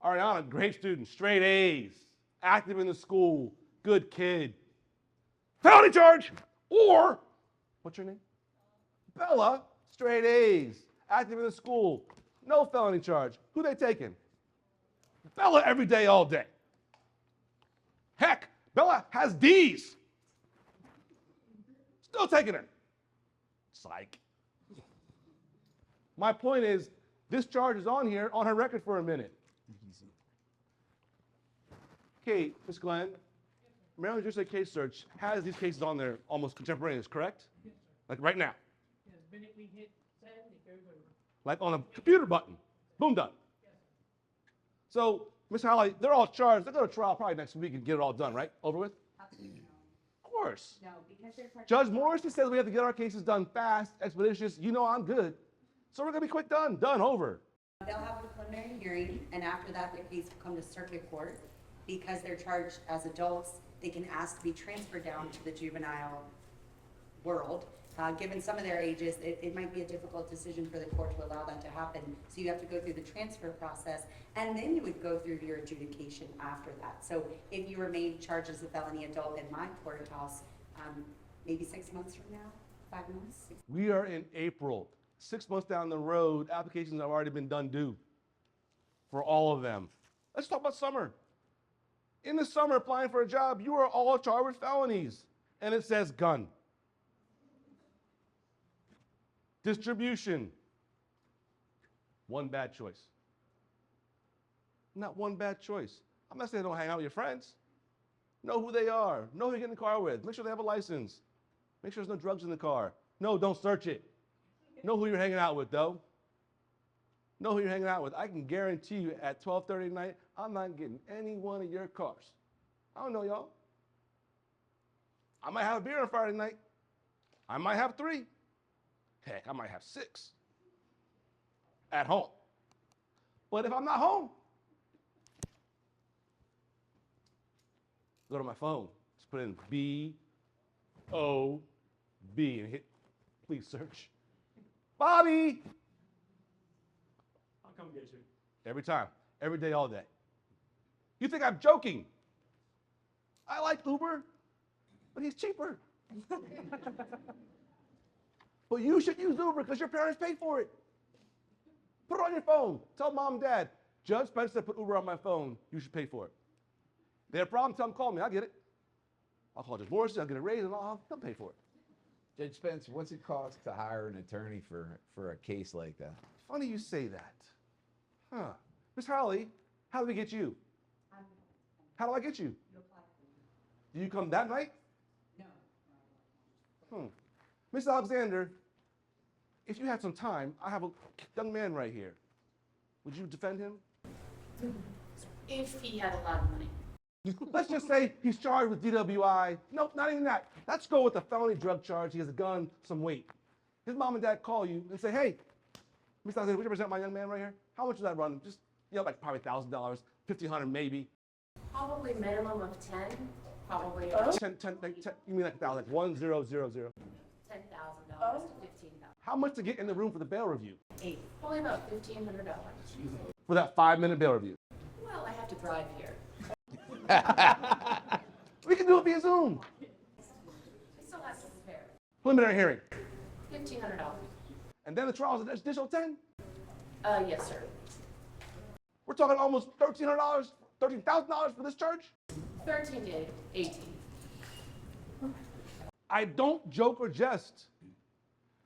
S1: Ariana, great student, straight A's, active in the school, good kid. Felony charge! Or, what's your name? Bella, straight A's, active in the school, no felony charge. Who they taking? Bella every day, all day. Heck, Bella has D's. Still taking her. Psych. My point is, this charge is on here, on her record for a minute. Okay, Ms. Glenn, Maryland Judicial Case Search has these cases on there almost contemporaneous, correct?
S5: Yes, sir.
S1: Like right now.
S5: Yeah, the minute we hit send, it goes over.
S1: Like on a computer button. Boom, done.
S5: Yes, sir.
S1: So, Ms. Holly, they're all charged. They'll go to trial probably next week and get it all done, right? Over with?
S12: Absolutely no.
S1: Of course.
S12: No, because they're charged.
S1: Judge Morrissey says we have to get our cases done fast, expeditious. You know I'm good. So we're going to be quick done, over.
S12: They'll have a preliminary hearing, and after that, their case will come to circuit court. Because they're charged as adults, they can ask to be transferred down to the juvenile world. Given some of their ages, it might be a difficult decision for the court to allow that to happen. So you have to go through the transfer process, and then you would go through your adjudication after that. So if you remain charged as a felony adult in my courthouse, maybe 6 months from now, 5 months.
S1: We are in April. 6 months down the road, applications have already been done due for all of them. Let's talk about summer. In the summer, applying for a job, you are all charged with felonies. And it says gun. Distribution. One bad choice. Not one bad choice. I'm not saying don't hang out with your friends. Know who they are. Know who you get in the car with. Make sure they have a license. Make sure there's no drugs in the car. No, don't search it. Know who you're hanging out with, though. Know who you're hanging out with. I can guarantee you at 12:30 at night, I'm not getting any one of your cars. I don't know, y'all. I might have a beer on Friday night. I might have 3. Heck, I might have 6 at home. But if I'm not home, go to my phone. Just put in B-O-B and hit please search. Bobby!
S4: I'll come get you.
S1: Every time, every day, all day. You think I'm joking? I like Uber, but he's cheaper. But you should use Uber because your parents paid for it. Put it on your phone. Tell mom and dad, Judge Spencer said put Uber on my phone. You should pay for it. They have a problem, tell them call me. I'll get it. I'll call Judge Morrissey, I'll get a raise, and they'll pay for it.
S3: Judge Spence, what's it cost to hire an attorney for a case like that?
S1: Funny you say that. Huh. Miss Holly, how do we get you? How do I get you? Do you come that night? No. Miss Alexander, if you had some time, I have a young man right here. Would you defend him?
S7: If he had a lot of money.
S1: Let's just say he's charged with DWI. Nope, not even that. Let's go with a felony drug charge. He has a gun, some weight. His mom and dad call you and say, hey, Miss Alexander, would you represent my young man right here? How much does that run? Just, like probably $1,000, $1,500 maybe.
S7: Probably minimum of 10, probably
S1: 10, you mean like 1,000, like 1000.
S7: $10,000 to $15,000.
S1: How much to get in the room for the bail review?
S7: Probably about $1,500.
S1: For that 5-minute bail review?
S7: Well, I have to drive here.
S1: We can do it via Zoom.
S7: I still have to prepare.
S1: Preliminary hearing.
S7: $1,500.
S1: And then the trial's an additional 10?
S7: Yes, sir.
S1: We're talking almost $1,300, $13,000 for this charge?
S7: 13 to 18.
S1: I don't joke or jest.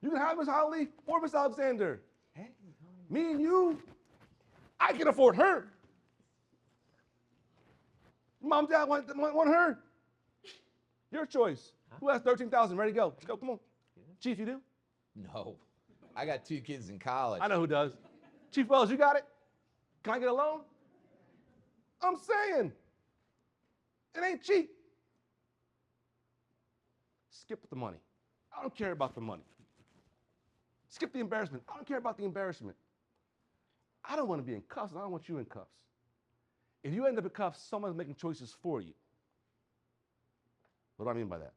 S1: You can have Miss Holly or Miss Alexander. Me and you, I can afford her. Mom, Dad want her. Your choice. Who has 13,000? Ready to go? Let's go. Come on. Chief, you do?
S3: No, I got 2 kids in college.
S1: I know who does. Chief Wells, you got it? Can I get a loan? I'm saying, it ain't cheap. Skip the money. I don't care about the money. Skip the embarrassment. I don't care about the embarrassment. I don't want to be in cuffs, and I don't want you in cuffs. If you end up in cuffs, someone's making choices for you. What do I mean by that?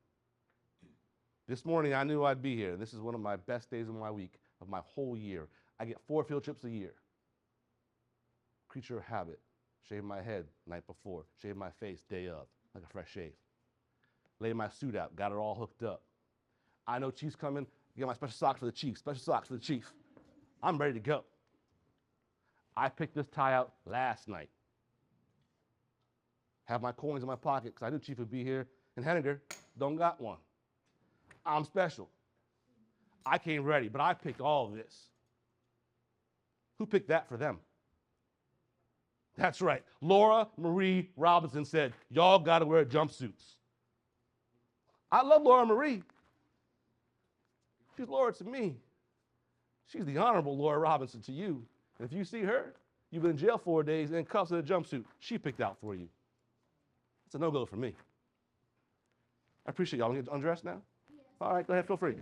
S1: This morning, I knew I'd be here, and this is one of my best days of my week, of my whole year. I get 4 field trips a year. Creature of habit. Shave my head night before. Shave my face day of, like a fresh shave. Lay my suit out, got it all hooked up. I know Chief's coming. Get my special socks for the Chief. Special socks for the Chief. I'm ready to go. I picked this tie out last night. Have my coins in my pocket because I knew Chief would be here. And Henniger don't got one. I'm special. I came ready, but I picked all of this. Who picked that for them? That's right. Laura Marie Robinson said, y'all got to wear jumpsuits. I love Laura Marie. She's Laura to me. She's the Honorable Laura Robinson to you. And if you see her, you've been in jail 4 days in cuffs and a jumpsuit she picked out for you. It's a no-go for me. I appreciate y'all. Get undressed now? Yes. All right, go ahead, feel free.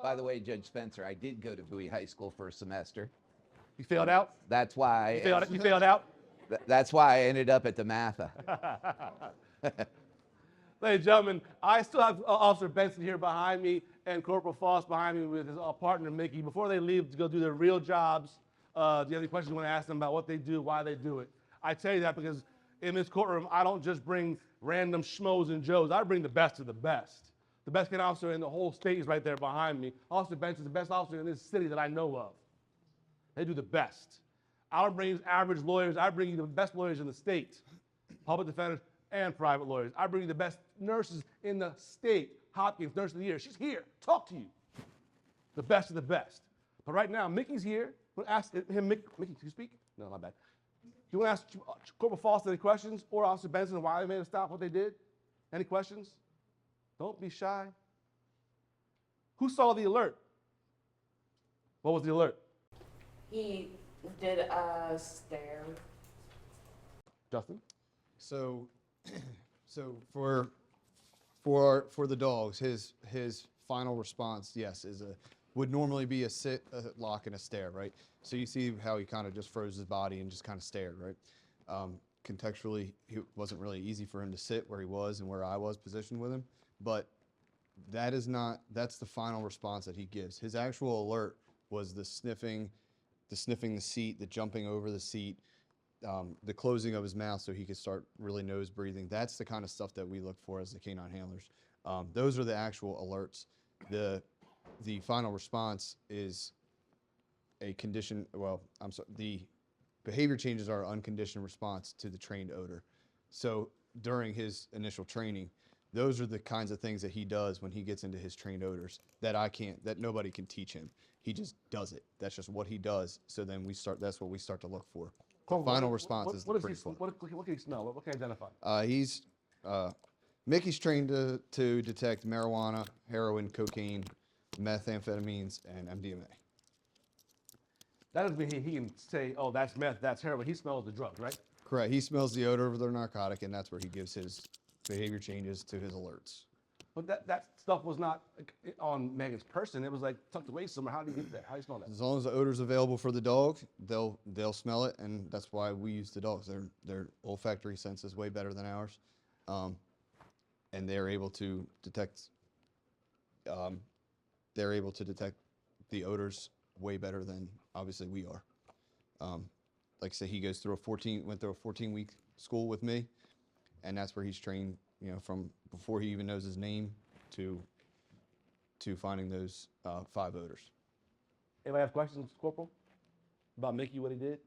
S3: By the way, Judge Spencer, I did go to Bowie High School for a semester.
S1: You failed out?
S3: That's why.
S1: You failed out?
S3: That's why I ended up at the Matha.
S1: Ladies and gentlemen, I still have Officer Benson here behind me and Corporal Foss behind me with his partner, Mickey. Before they leave to go do their real jobs, do you have any questions you want to ask them about what they do, why they do it? I tell you that because in this courtroom, I don't just bring random schmoes and joes. I bring the best of the best. The best kind of officer in the whole state is right there behind me. Officer Benson is the best officer in this city that I know of. They do the best. I don't bring you average lawyers. I bring you the best lawyers in the state, public defenders and private lawyers. I bring you the best nurses in the state. Hopkins, Nurse of the Year. She's here. Talk to you. The best of the best. But right now, Mickey's here. We'll ask him, Mickey, can you speak? No, my bad. You want to ask Corporal Foss any questions or Officer Benson why they made a stop, what they did? Any questions? Don't be shy. Who saw the alert? What was the alert?
S7: He did a stare.
S1: Justin?
S9: So for the dogs, his final response, yes, would normally be a sit, a lock, and a stare, right? So you see how he kind of just froze his body and just kind of stared, right? Contextually, it wasn't really easy for him to sit where he was and where I was positioned with him, but that's the final response that he gives. His actual alert was the sniffing the seat, the jumping over the seat, the closing of his mouth so he could start really nose breathing. That's the kind of stuff that we look for as the canine handlers. Those are the actual alerts. The final response is a condition, the behavior changes are unconditioned response to the trained odor. So during his initial training, those are the kinds of things that he does when he gets into his trained odors that nobody can teach him. He just does it. That's just what he does. So then that's what we start to look for. The final response is pretty cool.
S1: What can he smell? What can he identify?
S9: Mickey's trained to detect marijuana, heroin, cocaine, methamphetamines, and MDMA.
S1: That doesn't mean he can say, oh, that's meth, that's heroin. He smells the drugs, right?
S9: Correct. He smells the odor of their narcotic, and that's where he gives his behavior changes to his alerts.
S1: But that stuff was not on Megan's person. It was like tucked away somewhere. How did he get there? How do you smell that?
S9: As long as the odor's available for the dog, they'll smell it, and that's why we use the dogs. Their olfactory sense is way better than ours, and they're able to detect. They're able to detect the odors way better than obviously we are. Like I said, he went through a 14-week school with me, and that's where he's trained. From before he even knows his name to to finding those 5 odors.
S1: Anybody have questions, Corporal, about Mickey, what he did?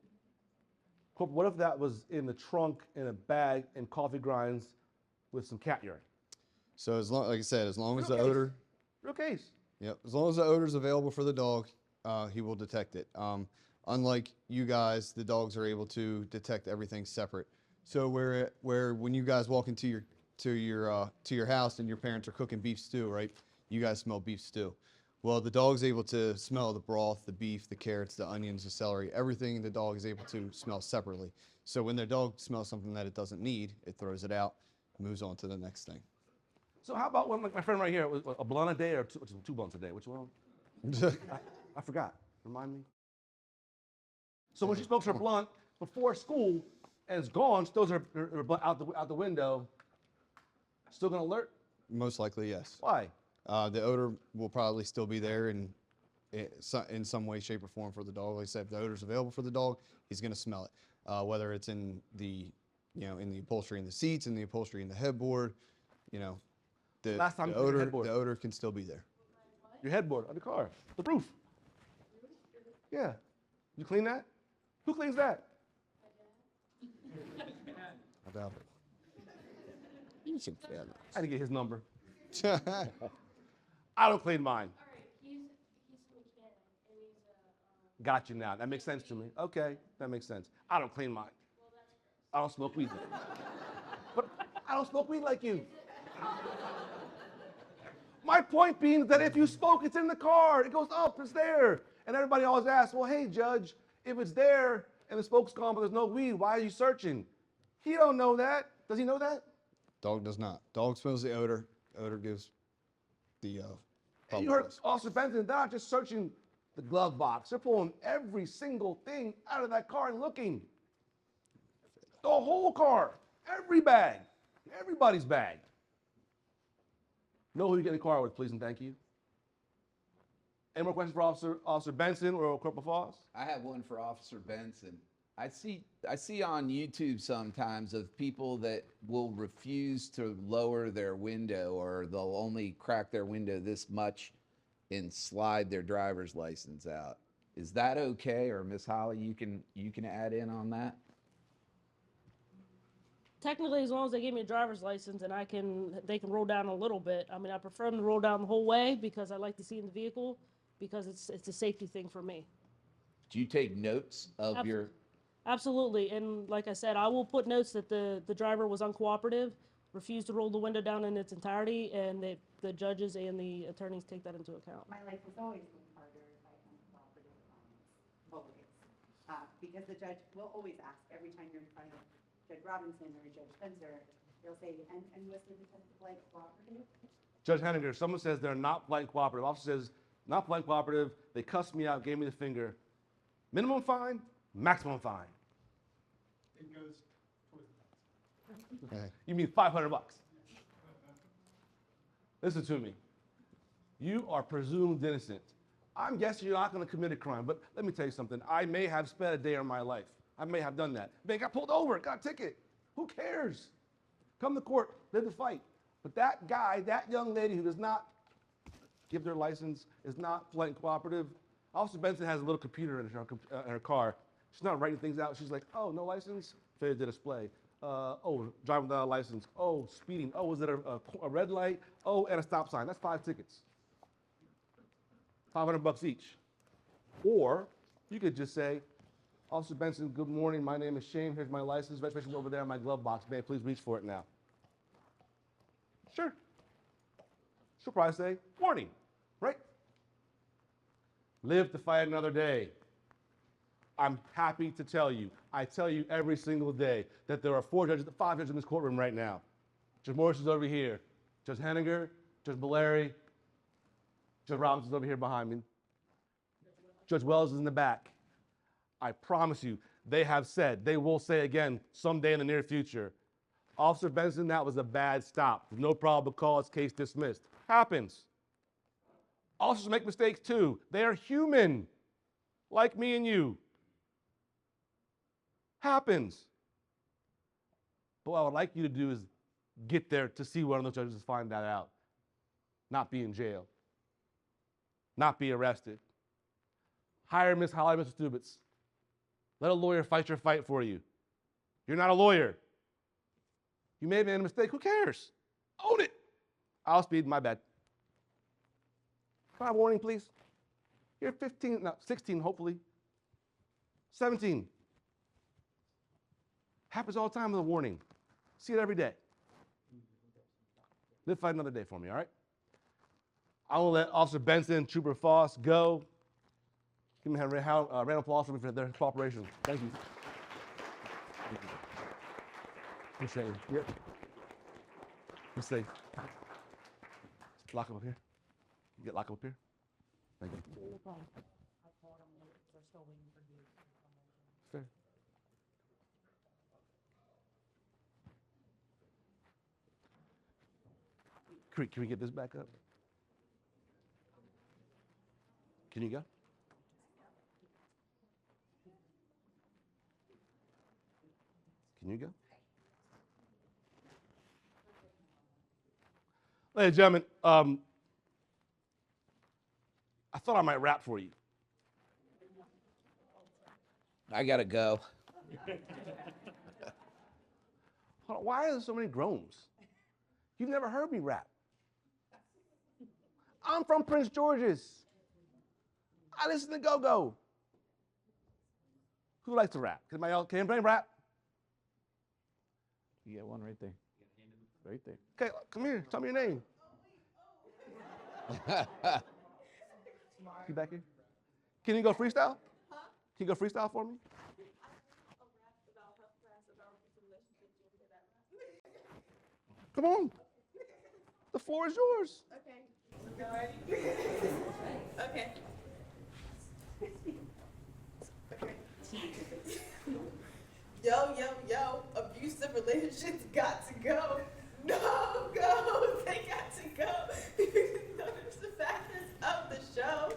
S1: Corporal, what if that was in the trunk in a bag and coffee grinds with some cat urine?
S9: So as long, like I said, as long as the
S1: Real case.
S9: odor,
S1: Real case.
S9: yep, as long as the odor is available for the dog, he will detect it. Unlike you guys, the dogs are able to detect everything separate. So where when you guys walk into your house and your parents are cooking beef stew, right? You guys smell beef stew. Well, the dog's able to smell the broth, the beef, the carrots, the onions, the celery, everything the dog is able to smell separately. So when their dog smells something that it doesn't need, it throws it out, moves on to the next thing.
S1: So how about when, like my friend right here, was a blunt a day or two blunts a day? Which one? I forgot. Remind me. So when she smokes her blunt before school and it's gone, she throws her blunt out the window, still gonna alert?
S9: Most likely, yes.
S1: Why?
S9: The odor will probably still be there in some way, shape, or form for the dog. Like I said, if the odor's available for the dog, he's going to smell it. Whether it's in the upholstery in the seats, in the upholstery in the headboard, the
S1: Last time you cleaned your headboard.
S9: the odor can still be there.
S1: Your headboard on the car, the roof. Yeah. You clean that? Who cleans that?
S9: I doubt it. You should fail
S1: I didn't get his number. I don't clean mine.
S7: All right, he's a mechanic, and he's
S1: Got you now. That makes sense to me. Okay, that makes sense. I don't clean mine. I don't smoke weed. But I don't smoke weed like you. My point being that if you smoke, it's in the car. It goes up, it's there. And everybody always asks, well, hey, Judge, if it's there and the smoke's gone but there's no weed, why are you searching? He don't know that. Does he know that?
S9: Dog does not. Dog smells the odor. Odor gives the
S1: And you heard Officer Benson, they're not just searching the glove box. They're pulling every single thing out of that car and looking. The whole car, every bag, everybody's bag. Know who you get in the car with, please and thank you. Any more questions for Officer Benson or Corporal Foss?
S3: I have one for Officer Benson. I see on YouTube sometimes of people that will refuse to lower their window, or they'll only crack their window this much and slide their driver's license out. Is that okay? Or Miss Holly, you can add in on that?
S6: Technically, as long as they give me a driver's license and they can roll down a little bit. I mean, I prefer them to roll down the whole way because I like to see in the vehicle because it's a safety thing for me.
S3: Do you take notes of your?
S6: Absolutely, and like I said, I will put notes that the driver was uncooperative, refused to roll the window down in its entirety, and the judges and the attorneys take that into account.
S12: My life has always been harder if I come cooperative, always. Because the judge will always ask every time you're in front of Judge Robinson or Judge Spencer, they'll say, and was the defendant polite cooperative?
S1: Judge Henninger, someone says they're not polite and cooperative. Officer says, not polite and cooperative. They cussed me out, gave me the finger. Minimum fine, maximum fine.
S13: It goes towards the tax.
S1: You mean $500? Listen to me. You are presumed innocent. I'm guessing you're not going to commit a crime, but let me tell you something. I may have spent a day in my life. I may have done that. Man, got pulled over, got a ticket. Who cares? Come to court, live the fight. But that guy, that young lady who does not give their license, is not polite and cooperative. Officer Benson has a little computer in her car. She's not writing things out. She's like, oh, no license? Failure to display. Oh, driving without a license. Oh, speeding. Oh, was it a red light? Oh, and a stop sign. That's 5 tickets. $500 each. Or you could just say, Officer Benson, good morning. My name is Shane. Here's my license. Registration's over there in my glove box. May I please reach for it now? Sure. She'll probably say, warning, right? Live to fight another day. I'm happy to tell you, I tell you every single day that there are 5 judges in this courtroom right now. Judge Morris is over here. Judge Henninger, Judge Valeri, Judge Robinson's over here behind me. Judge Wells is in the back. I promise you, they have said, they will say again someday in the near future, Officer Benson, that was a bad stop. No probable cause, case dismissed. Happens. Officers make mistakes too. They are human, like me and you. Happens. But what I would like you to do is get there to see one of those judges find that out, not be in jail. not be arrested. Hire Miss Holly, Mr. Stubitz. Let a lawyer fight your fight for you. You're not a lawyer. You may have made a mistake. Who cares? Own it. I'll speed. My bad. Can I have a warning, please? You're 15, no, 16, hopefully. 17. Happens all the time with a warning. See it every day. Live fight another day for me, all right? I will let Officer Benson, Trooper Foss go. Give me a round of applause for me for their cooperation. Thank you. Appreciate it. Yep. Be safe. Lock up here. You get locked up here. Thank you. Fair. Can we get this back up? Can you go? Can you go? Ladies and gentlemen, I thought I might rap for you.
S3: I gotta go.
S1: Hold on, why are there so many groans? You've never heard me rap. I'm from Prince George's. I listen to go-go. Who likes to rap? Can anybody rap?
S3: You get one right there. Right there.
S1: Okay, come here. Tell me your name. You back here? Can you go freestyle? Can you go freestyle for me? Come on. The floor is yours.
S11: Okay. Okay. Yo, abusive relationships got to go. No, go, they got to go. Notice the factors of the show.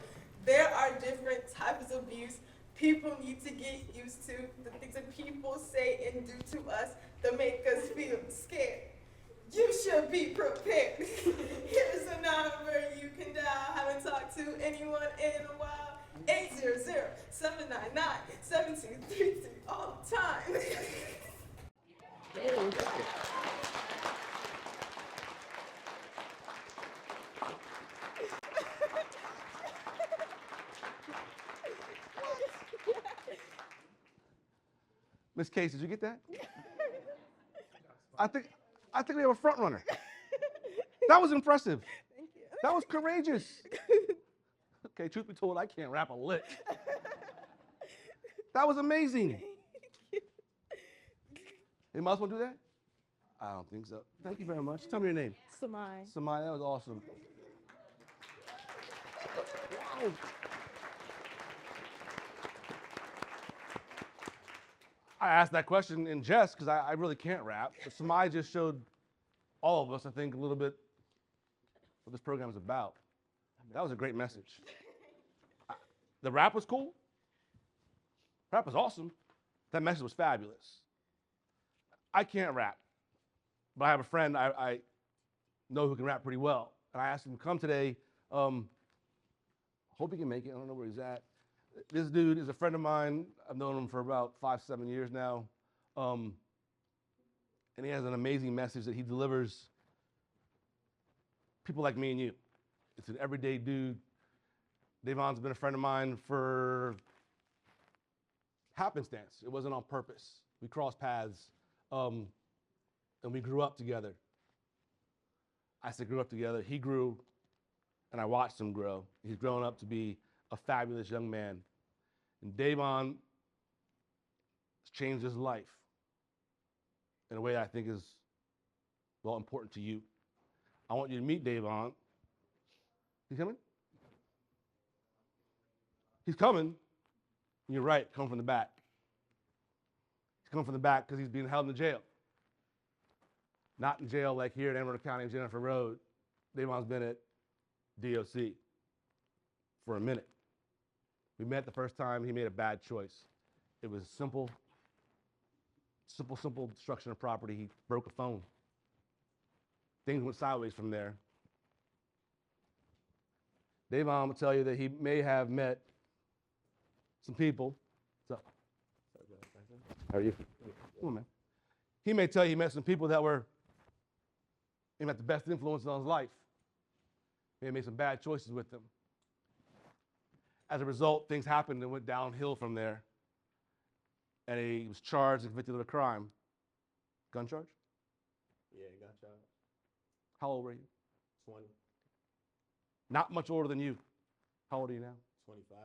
S11: There are different types of abuse people need to get used to. The things that people say and do to us that make us feel scared. You should be prepared. Here's a number you can dial. Haven't talked to anyone in a while. 800-799-7233 all the time.
S1: Miss Case, did you get that? I think we have a front runner. That was impressive.
S11: Thank you.
S1: That was courageous. Okay, truth be told, I can't rap a lick. That was amazing. Anybody else want to do that? I don't think so. Thank you very much. Tell me your name.
S6: Samai.
S1: Samaya, that was awesome. Wow. I asked that question in jest because I really can't rap. But Samai just showed all of us, I think, a little bit what this program is about. That was a great message. The rap was cool. Rap was awesome. That message was fabulous. I can't rap, but I have a friend I know who can rap pretty well. And I asked him to come today. Hope he can make it. I don't know where he's at. This dude is a friend of mine. I've known him for about 5-7 years now. And he has an amazing message that he delivers people like me and you. It's an everyday dude. Davon's been a friend of mine for happenstance. It wasn't on purpose. We crossed paths, and we grew up together. I said grew up together. He grew, and I watched him grow. He's grown up to be a fabulous young man. And Davon has changed his life in a way that I think is, well, important to you. I want you to meet Davon. He's coming? He's coming. You're right, coming from the back. He's coming from the back because he's being held in the jail. Not in jail like here at Anne Arundel County and Jennifer Road. Davon's been at DOC for a minute. We met the first time. He made a bad choice. It was simple destruction of property. He broke a phone. Things went sideways from there. Davon will tell you that he may have met some people. So, how are you? Come on, man. He may tell you he met some people that were maybe not the best influence on his life. He made some bad choices with them. As a result, things happened and went downhill from there. And he was charged and convicted of a crime. Gun charge?
S13: Yeah, gun charge.
S1: How old were you?
S13: 20,
S1: Not much older than you. How old are you now?
S13: 25.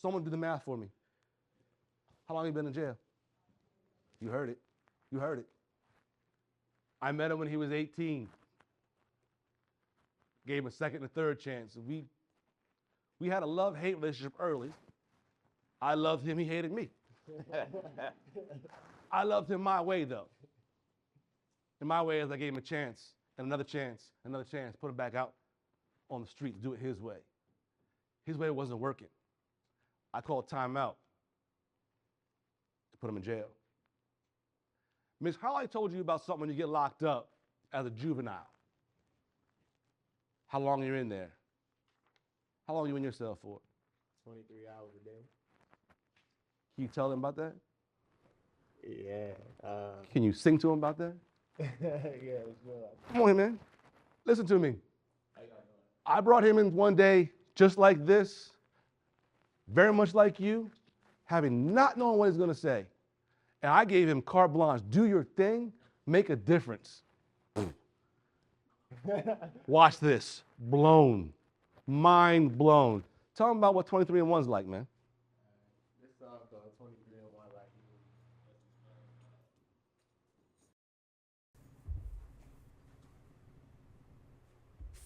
S1: Someone do the math for me. How long have you been in jail? You heard it. You heard it. I met him when he was 18. Gave him a second and a third chance. We had a love-hate relationship early. I loved him, he hated me. I loved him my way, though. And my way is I gave him a chance, and another chance, put him back out on the street to do it his way. His way wasn't working. I called timeout to put him in jail. Miss Harley told you about something when you get locked up as a juvenile. How long you're in there? How long are you in your cell for?
S13: 23 hours a day.
S1: Can you tell them about that?
S13: Yeah.
S1: Can you sing to him about that?
S13: Yeah, it's good.
S1: Come on, man. Listen to me. I brought him in one day just like this, very much like you, having not known what he's going to say. And I gave him carte blanche. Do your thing. Make a difference. Watch this. Blown. Mind blown. Tell him about what 23 and 1's like, man.
S13: This song called 23 and 1 like you.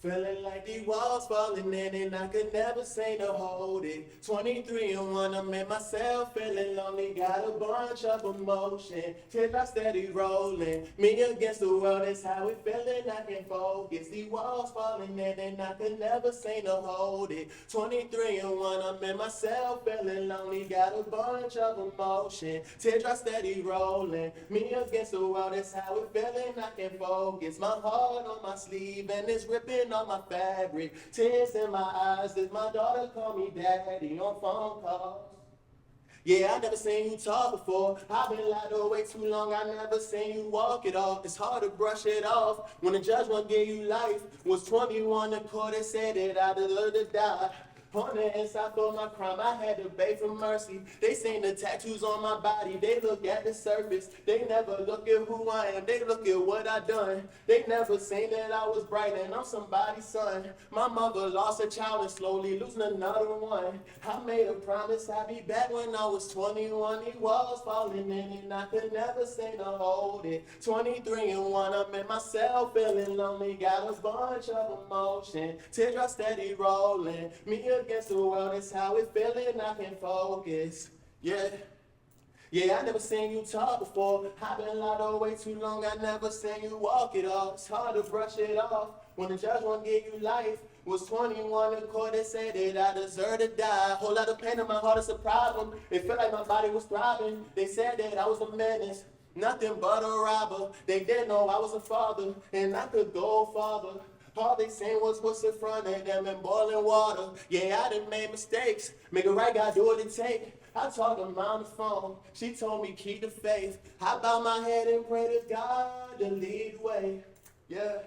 S13: Feeling like the walls falling in and I could never say no hold it. 23 and 1, I'm in myself, feeling lonely, got a bunch of emotion. Till I steady rolling, me against the world, that's how it feeling, I can focus. The walls falling in and I could never say no hold it. 23 and 1, I'm in myself, feeling lonely, got a bunch of emotion. Teardrops steady rolling, me against the world, that's how it feeling, I can focus. My heart on my sleeve and it's ripping on my fabric, tears in my eyes as my daughter call me daddy on phone calls. Yeah, I never seen you talk before. I've been locked away too long, I never seen you walk it off. It's hard to brush it off when the judge won't give you life. Was 21, the court had said that I deserved to die. On the inside for my crime, I had to beg for mercy. They seen the tattoos on my body, they look at the surface. They never look at who I am, they look at what I done. They never seen that I was bright and I'm somebody's son. My mother lost a child and slowly losing another one. I made a promise I'd be back when I was 21. The walls falling in and I could never say no hold it. 23 and 1, I'm in myself, feeling lonely, got a bunch of emotion. Teardrops steady rolling, me against the world, that's how it feeling, I can focus. Yeah, I never seen you talk before. I've been locked away too long, I never seen you walk it off. It's hard to brush it off when the judge won't give you life. Was 21, the court that said that I deserve to die. Whole lot of pain in my heart, it's a problem. It felt like my body was throbbing. They said that I was a menace, nothing but a robber. They didn't know I was a father, and I could go farther. All they seen was what's in front of them in boiling water. Yeah, I done made mistakes. Make it right, gotta do what it take. I talked to mom on the phone. She told me keep the faith. I bow my head and pray to God to lead the way. Yeah,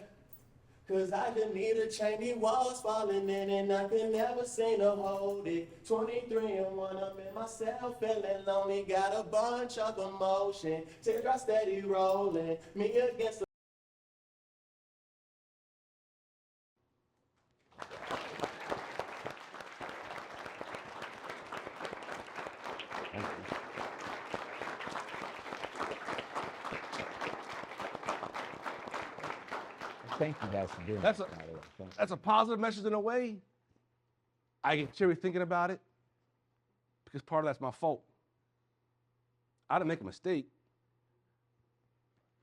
S13: cause I could need a change. The walls falling in and I could never seem to hold it. 23 and 1, I'm in myself, feeling lonely. Got a bunch of emotion. Teardrops steady rolling. Me against the
S3: Thank you guys for doing
S1: That's
S3: that,
S1: a-
S3: by the way. Thank you.
S1: That's a positive message in a way. I get cheery thinking about it because part of that's my fault. I didn't make a mistake.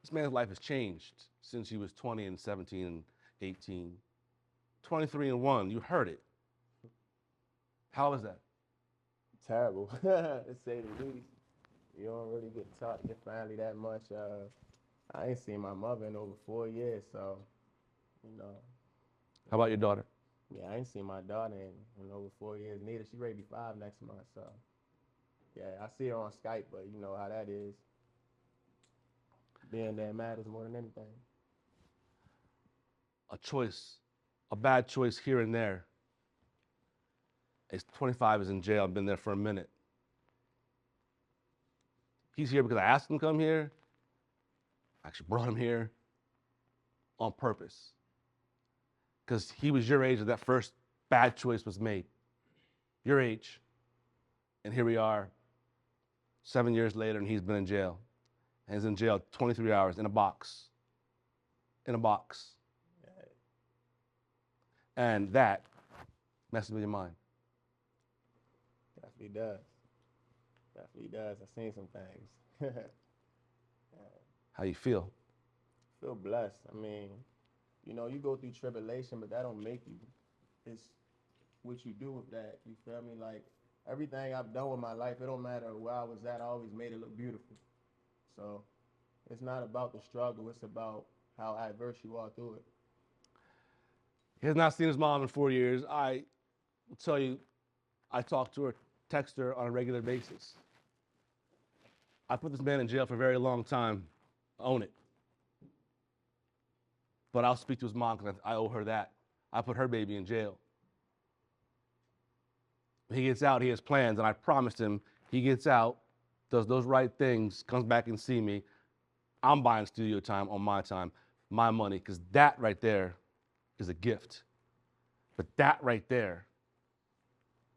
S1: This man's life has changed since he was 20 and 17 and 18. 23 and 1, you heard it. How was that?
S13: terrible, to say the least. You don't really get taught your family that much. I ain't seen my mother in over 4 years, so, you know.
S1: How about your daughter?
S13: Yeah, I ain't seen my daughter in over 4 years neither. She ready to be 5 next month, so yeah, I see her on Skype, but you know how that is. Being there matters more than anything.
S1: A choice, a bad choice here and there. He's 25, is in jail, been there for a minute. He's here because I asked him to come here. I actually brought him here on purpose. Because he was your age when that first bad choice was made. Your age. And here we are, 7 years later, and he's been in jail. And he's in jail 23 hours in a box. In a box. And that messes with your mind.
S13: Definitely does. Definitely does. I've seen some things.
S1: How you feel?
S13: Feel blessed. I mean, you know, you go through tribulation, but that don't make you. It's what you do with that. You feel me? Like, everything I've done with my life, it don't matter where I was at, I always made it look beautiful. So, it's not about the struggle, it's about how adverse you are through it.
S1: He has not seen his mom in 4 years. I will tell you, I talk to her, text her on a regular basis. I put this man in jail for a very long time. Own it. But I'll speak to his mom because I owe her that. I put her baby in jail. When he gets out, he has plans, and I promised him he gets out, does those right things, comes back and see me. I'm buying studio time on my time, my money, because that right there is a gift. But that right there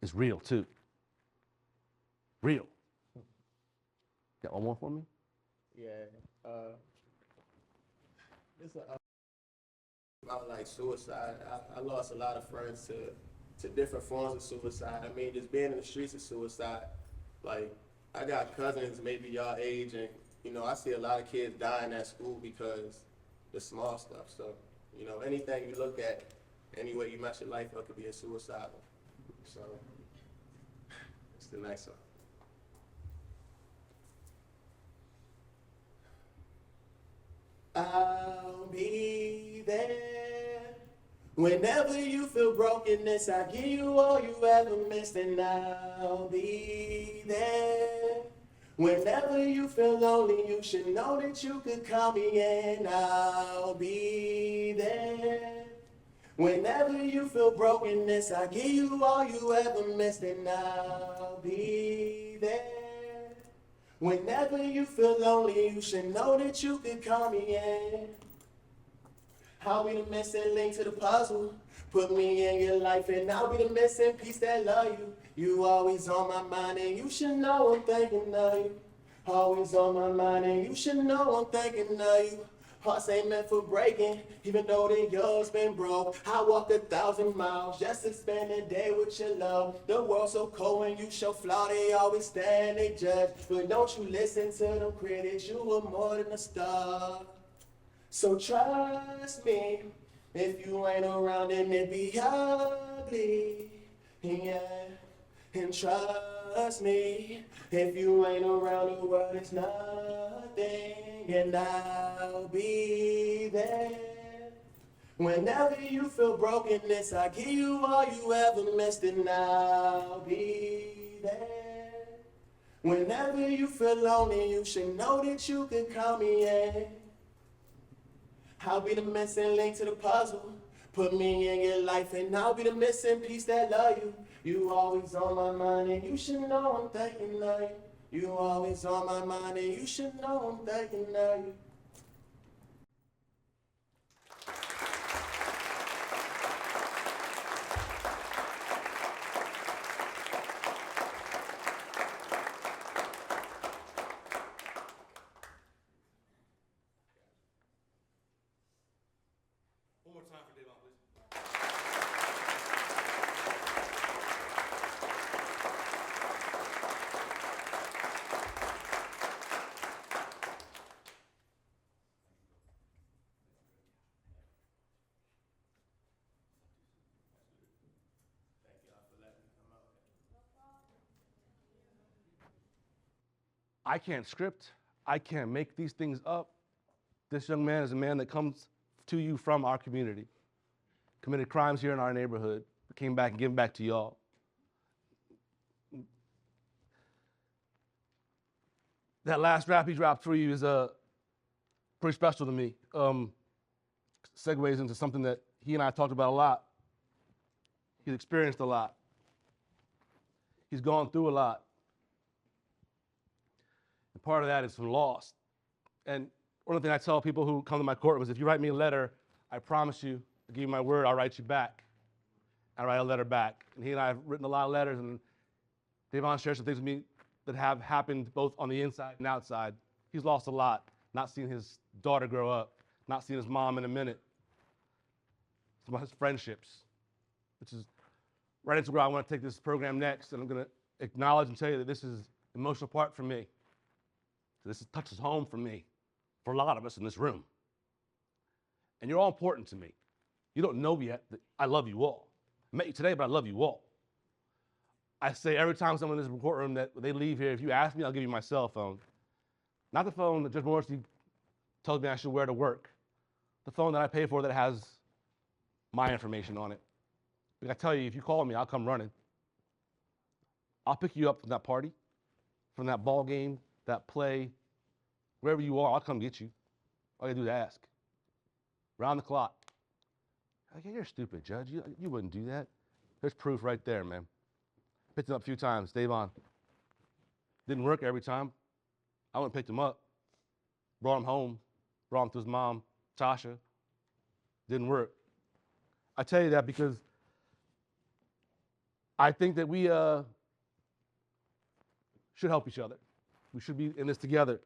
S1: is real too. Real. Got one more for me?
S13: Yeah. It's about like suicide. I lost a lot of friends to different forms of suicide. I mean, just being in the streets is suicide. Like, I got cousins maybe y'all age, and you know, I see a lot of kids dying at school because the small stuff. So, you know, anything you look at, any way you mess your life up could be a suicidal. So, it's the nice one. I'll be there whenever you feel brokenness. I give you all you ever missed, and I'll be there whenever you feel lonely. You should know that you could call me, and I'll be there whenever you feel brokenness. I give you all you ever missed, and I'll be there. Whenever you feel lonely, you should know that you can call me in. I'll be the missing link to the puzzle. Put me in your life and I'll be the missing piece that love you. You always on my mind and you should know I'm thinking of you. Always on my mind and you should know I'm thinking of you. Hearts ain't meant for breaking, even though that yours been broke. I walk 1,000 miles just to spend a day with your love. The world's so cold when you show flaw, they always stand, they judge. But don't you listen to them critics, you are more than a star. So trust me, if you ain't around then it be ugly, yeah. And trust me, if you ain't around the world it's nothing. And I'll be there whenever you feel brokenness. I give you all you ever missed, and I'll be there whenever you feel lonely. You should know that you can call me in. I'll be the missing link to the puzzle. Put me in your life and I'll be the missing piece that love you. You always on my mind and you should know I'm thinking of you. You always on my mind and you should know I'm thinking of you.
S1: One more time for Davon, please. I can't script. I can't make these things up. This young man is a man that comes to you from our community. committed crimes here in our neighborhood, came back and given back to y'all. That last rap he dropped for you is pretty special to me. Segues into something that he and I talked about a lot. He's experienced a lot. He's gone through a lot. And part of that is some loss. And one of the things I tell people who come to my courtroom is if you write me a letter, I promise you, I give you my word, I'll write you back. I write a letter back. And he and I have written a lot of letters, and Davon shares some things with me that have happened both on the inside and outside. He's lost a lot, not seeing his daughter grow up, not seeing his mom in a minute. It's about his friendships, which is right into where I want to take this program next, and I'm going to acknowledge and tell you that this is an emotional part for me. So this touches home for me, for a lot of us in this room. And you're all important to me. You don't know yet that I love you all. I met you today, but I love you all. I say every time someone in this courtroom that they leave here, if you ask me, I'll give you my cell phone. Not the phone that Judge Morrissey tells me I should wear to work. The phone that I pay for that has my information on it. But I tell you, if you call me, I'll come running. I'll pick you up from that party, from that ball game, that play, wherever you are, I'll come get you. All you do is ask. Round the clock. Like, you're stupid, Judge. You wouldn't do that. There's proof right there, man. Picked him up a few times, Davon. Didn't work every time. I went and picked him up, brought him home, brought him to his mom, Tasha. Didn't work. I tell you that because I think that we should help each other. We should be in this together.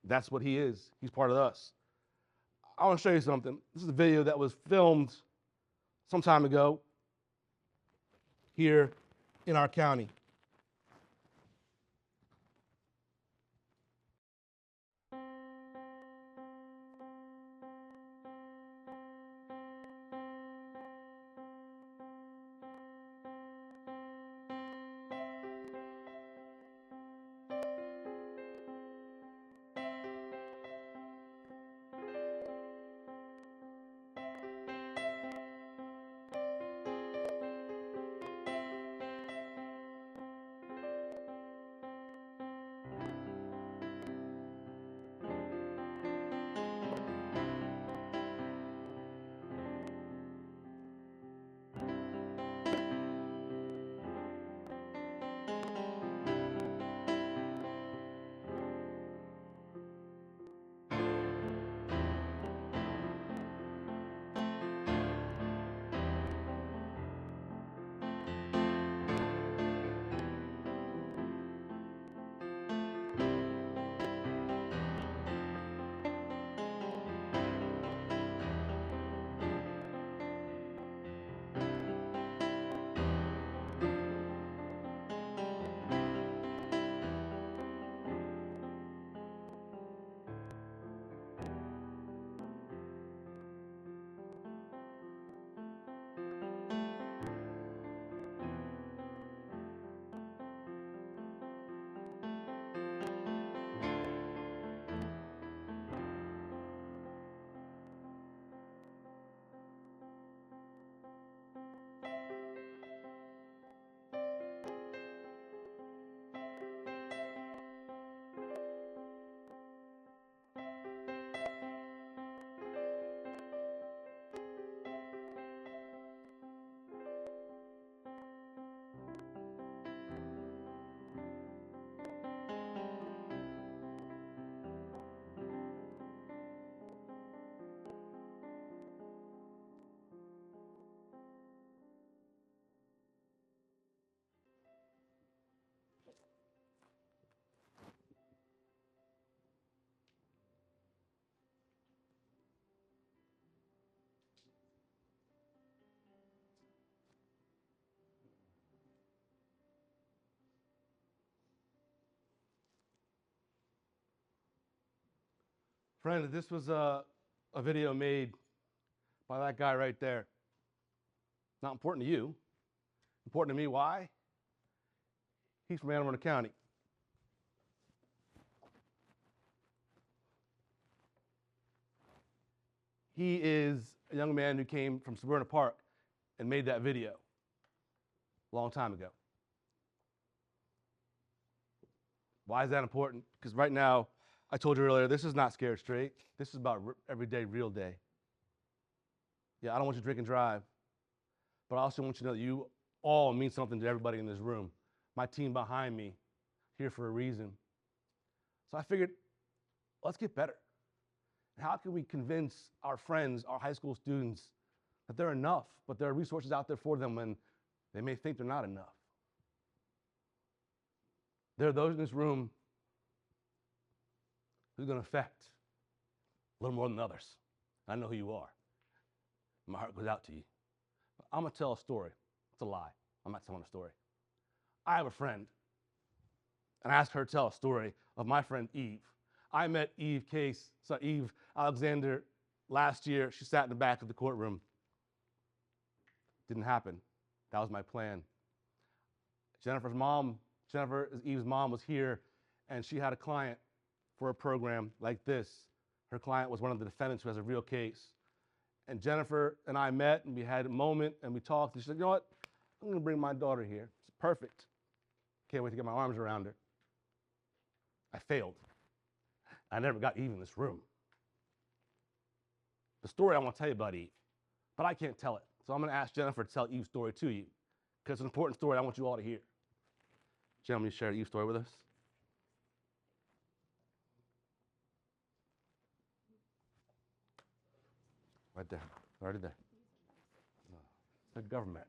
S1: That's what he is. He's part of us. I want to show you something. This is a video that was filmed some time ago here in our county. Friend, this was a video made by that guy right there. Not important to you. Important to me. Why? He's from Anne Arundel County. He is a young man who came from Suburban Park and made that video a long time ago. Why is that important? Because right now, I told you earlier, this is not Scared Straight. This is about everyday, real day. Yeah, I don't want you to drink and drive, but I also want you to know that you all mean something to everybody in this room. My team behind me, here for a reason. So I figured, let's get better. How can we convince our friends, our high school students, that they're enough, but there are resources out there for them when they may think they're not enough? There are those in this room who's going to affect a little more than others. I know who you are. My heart goes out to you. But I'm going to tell a story. It's a lie. I'm not telling a story. I have a friend, and I asked her to tell a story of my friend Eve. I met Eve Alexander last year. She sat in the back of the courtroom. Didn't happen. That was my plan. Jennifer, Eve's mom, was here, and she had a client for a program like this. Her client was one of the defendants who has a real case. And Jennifer and I met, and we had a moment, and we talked, and she said, you know what? I'm going to bring my daughter here. It's perfect. Can't wait to get my arms around her. I failed. I never got Eve in this room. The story I want to tell you about Eve, but I can't tell it. So I'm going to ask Jennifer to tell Eve's story to you, because it's an important story I want you all to hear. Jen, will you share Eve's story with us? Right there. Already there. The government.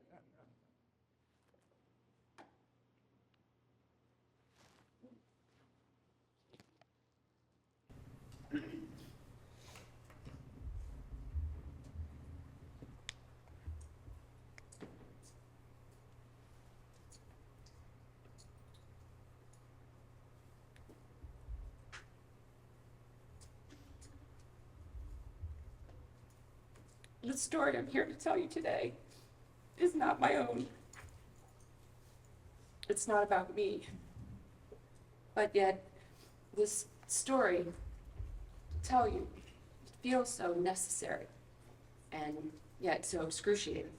S14: The story I'm here to tell you today is not my own. It's not about me. But yet, this story, to tell you, feels so necessary and yet so excruciating.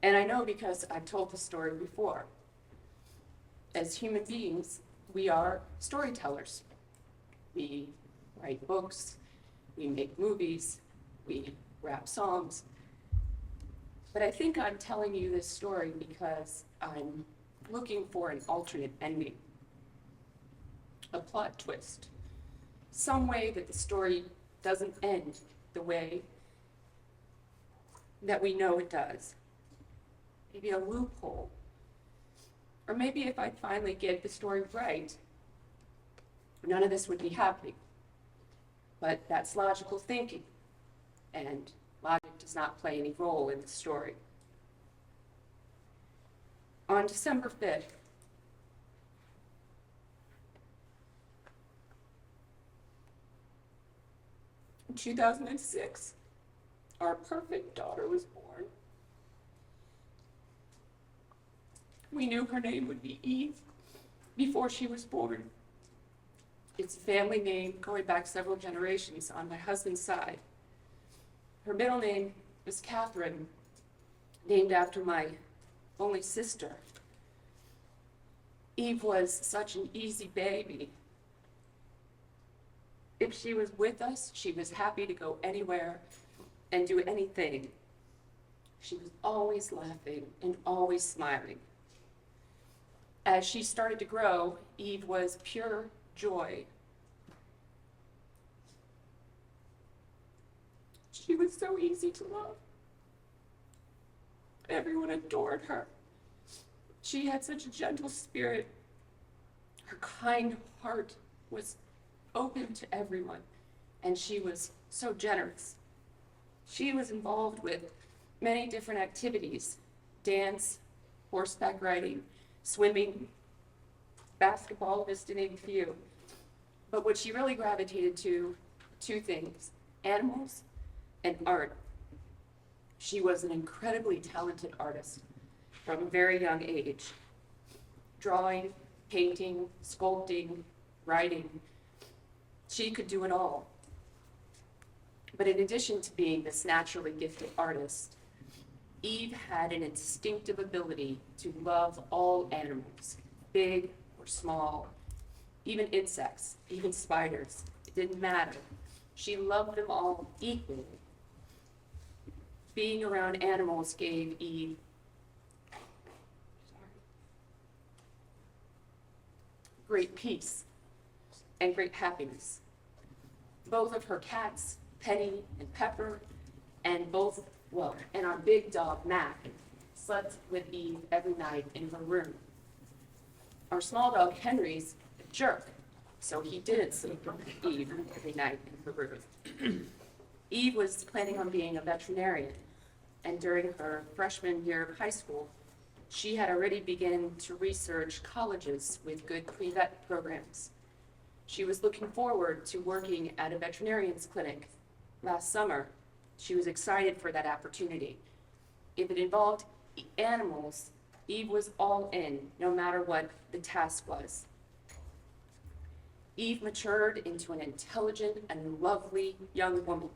S14: And I know because I've told the story before. As human beings, we are storytellers. We write books, we make movies, we rap songs. But I think I'm telling you this story because I'm looking for an alternate ending, a plot twist, some way that the story doesn't end the way that we know it does. Maybe a loophole. Or maybe if I finally get the story right, none of this would be happening. But that's logical thinking. And logic does not play any role in the story. On December 5th, in 2006, our perfect daughter was born. We knew her name would be Eve before she was born. It's a family name going back several generations on my husband's side. Her middle name is Catherine, named after my only sister. Eve was such an easy baby. If she was with us, she was happy to go anywhere and do anything. She was always laughing and always smiling. As she started to grow, Eve was pure joy. She was so easy to love. Everyone adored her. She had such a gentle spirit. Her kind heart was open to everyone, and she was so generous. She was involved with many different activities: dance, horseback riding, swimming, basketball, just to name a few. But what she really gravitated to, two things: animals and art. She was an incredibly talented artist from a very young age. Drawing, painting, sculpting, writing. She could do it all. But in addition to being this naturally gifted artist, Eve had an instinctive ability to love all animals, big or small, even insects, even spiders. It didn't matter. She loved them all equally. Being around animals gave Eve great peace and great happiness. Both of her cats, Penny and Pepper, and our big dog, Mac, slept with Eve every night in her room. Our small dog, Henry's a jerk, so he didn't sleep with Eve every night in her room. Eve was planning on being a veterinarian, and during her freshman year of high school, she had already begun to research colleges with good pre-vet programs. She was looking forward to working at a veterinarian's clinic. Last summer, she was excited for that opportunity. If it involved animals, Eve was all in, no matter what the task was. Eve matured into an intelligent and lovely young woman.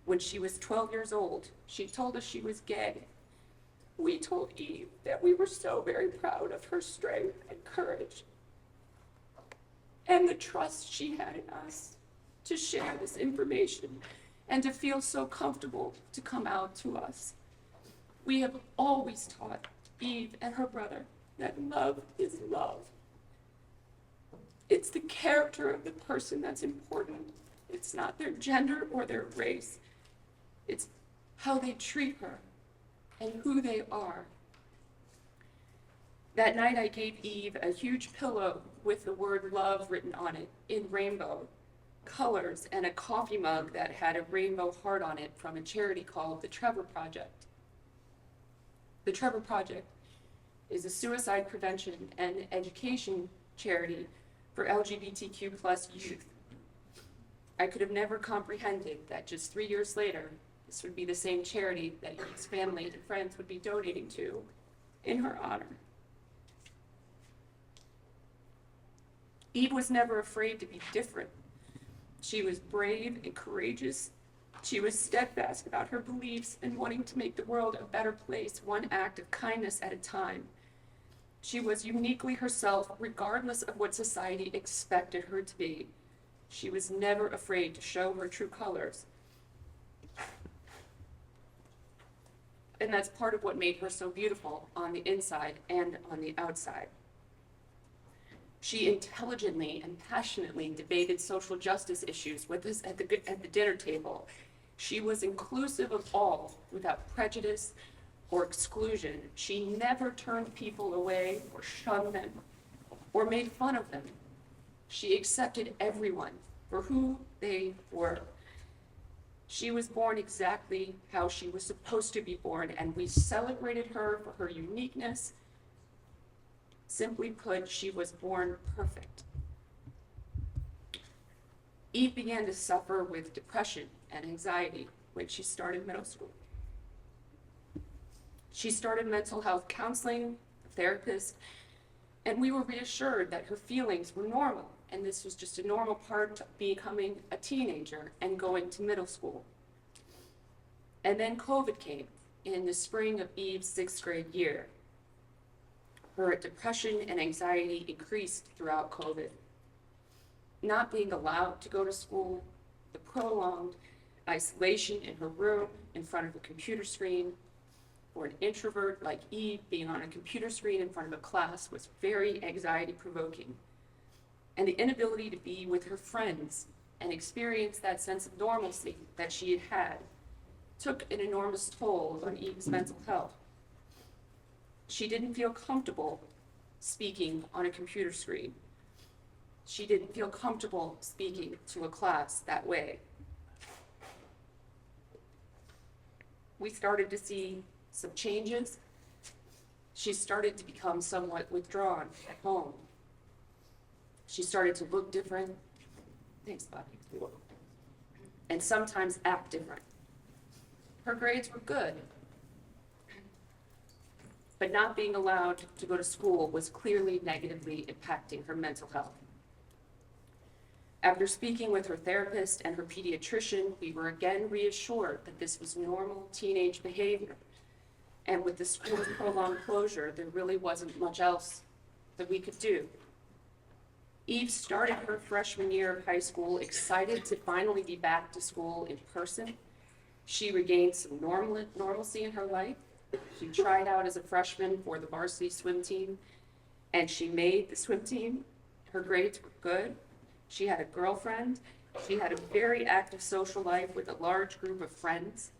S14: When she was 12 years old, she told us she was gay. We told Eve that we were so very proud of her strength and courage and the trust she had in us to share this information and to feel so comfortable to come out to us. We have always taught Eve and her brother that love is love. It's the character of the person that's important. It's not their gender or their race. It's how they treat her and who they are. That night I gave Eve a huge pillow with the word love written on it in rainbow colors and a coffee mug that had a rainbow heart on it from a charity called the Trevor Project. The Trevor Project is a suicide prevention and education charity for LGBTQ plus youth. I could have never comprehended that just 3 years later, this would be the same charity that Eve's family and friends would be donating to in her honor. Eve was never afraid to be different. She was brave and courageous. She was steadfast about her beliefs and wanting to make the world a better place, one act of kindness at a time. She was uniquely herself, regardless of what society expected her to be. She was never afraid to show her true colors. And that's part of what made her so beautiful on the inside and on the outside. She intelligently and passionately debated social justice issues with us at the dinner table. She was inclusive of all without prejudice or exclusion. She never turned people away or shunned them or made fun of them. She accepted everyone for who they were. She was born exactly how she was supposed to be born, and we celebrated her for her uniqueness. Simply put, she was born perfect. Eve began to suffer with depression and anxiety when she started middle school. She started mental health counseling, a therapist, and we were reassured that her feelings were normal, and this was just a normal part of becoming a teenager and going to middle school. And then COVID came in the spring of Eve's 6th grade year. Her depression and anxiety increased throughout COVID. Not being allowed to go to school, the prolonged isolation in her room in front of a computer screen. For an introvert like Eve, being on a computer screen in front of a class was very anxiety-provoking. And the inability to be with her friends and experience that sense of normalcy that she had had took an enormous toll on Eve's mental health. She didn't feel comfortable speaking on a computer screen. She didn't feel comfortable speaking to a class that way. We started to see some changes. She started to become somewhat withdrawn at home. She started to look different. Thanks, Bobby. And sometimes act different. Her grades were good, but not being allowed to go to school was clearly negatively impacting her mental health. After speaking with her therapist and her pediatrician, we were again reassured that this was normal teenage behavior. And with the school's prolonged closure, there really wasn't much else that we could do. Eve started her freshman year of high school excited to finally be back to school in person. She regained some normalcy in her life. She tried out as a freshman for the varsity swim team, and she made the swim team. Her grades were good. She had a girlfriend. She had a very active social life with a large group of friends.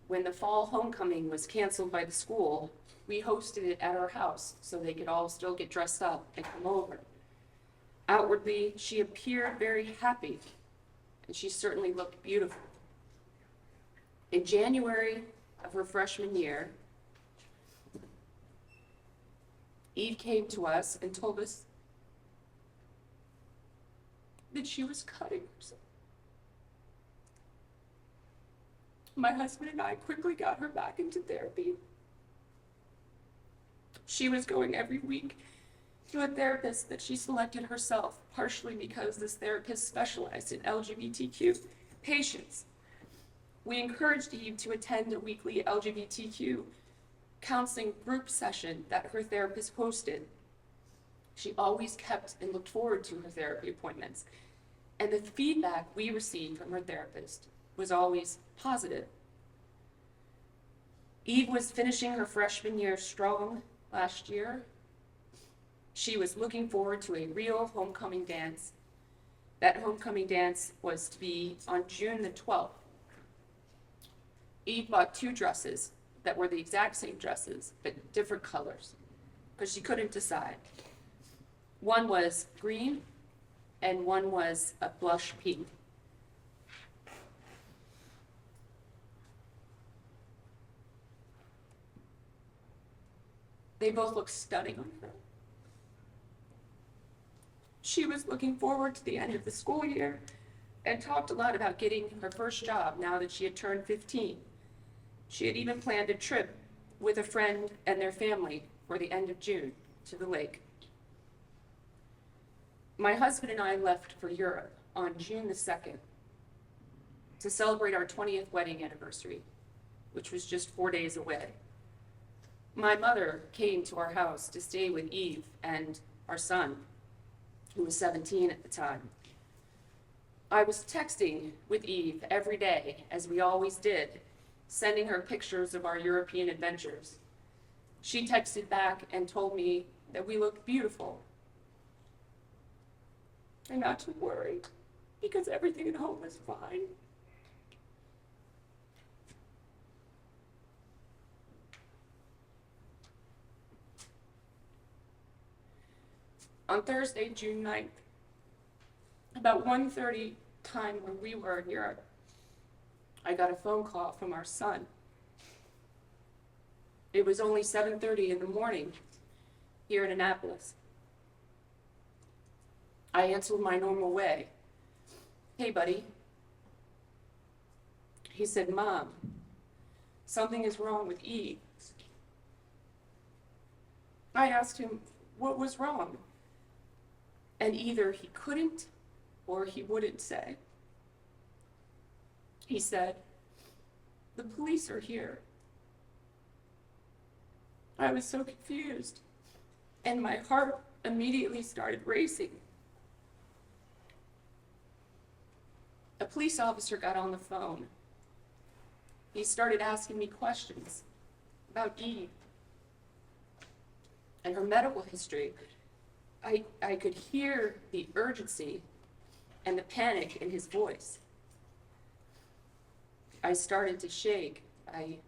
S14: When the fall homecoming was canceled by the school, we hosted it at our house so they could all still get dressed up and come over. Outwardly, she appeared very happy, and she certainly looked beautiful. In January of her freshman year, Eve came to us and told us that she was cutting herself. My husband and I quickly got her back into therapy. She was going every week to a therapist that she selected herself, partially because this therapist specialized in LGBTQ patients. We encouraged Eve to attend a weekly LGBTQ counseling group session that her therapist hosted. She always kept and looked forward to her therapy appointments, and the feedback we received from her therapist was always positive. Eve was finishing her freshman year strong last year. She was looking forward to a real homecoming dance. That homecoming dance was to be on June the 12th. Eve bought 2 dresses that were the exact same dresses, but different colors, because she couldn't decide. One was green, and one was a blush pink. They both looked stunning on her. She was looking forward to the end of the school year and talked a lot about getting her first job now that she had turned 15. She had even planned a trip with a friend and their family for the end of June to the lake. My husband and I left for Europe on June the 2nd to celebrate our 20th wedding anniversary, which was just 4 days away. My mother came to our house to stay with Eve and our son, who was 17 at the time. I was texting with Eve every day, as we always did, sending her pictures of our European adventures. She texted back and told me that we looked beautiful and not to worry, because everything at home was fine. On Thursday, June 9th, about 1:30 time when we were in Europe, I got a phone call from our son. It was only 7:30 in the morning here in Annapolis. I answered my normal way. "Hey, buddy." He said, "Mom, something is wrong with Eve." I asked him what was wrong, and either he couldn't or he wouldn't say. He said, "The police are here." I was so confused, and my heart immediately started racing. A police officer got on the phone. He started asking me questions about Eve and her medical history. I could hear the urgency and the panic in his voice. I started to shake. I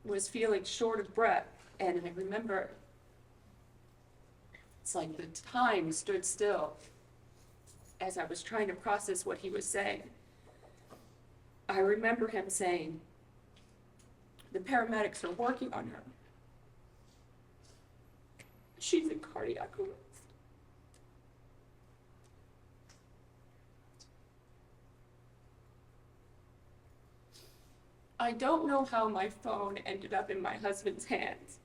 S14: was feeling short of breath, and I remember it's like the time stood still as I was trying to process what he was saying. I remember him saying, "The paramedics are working on her. She's in cardiac arrest." I don't know how my phone ended up in my husband's hands,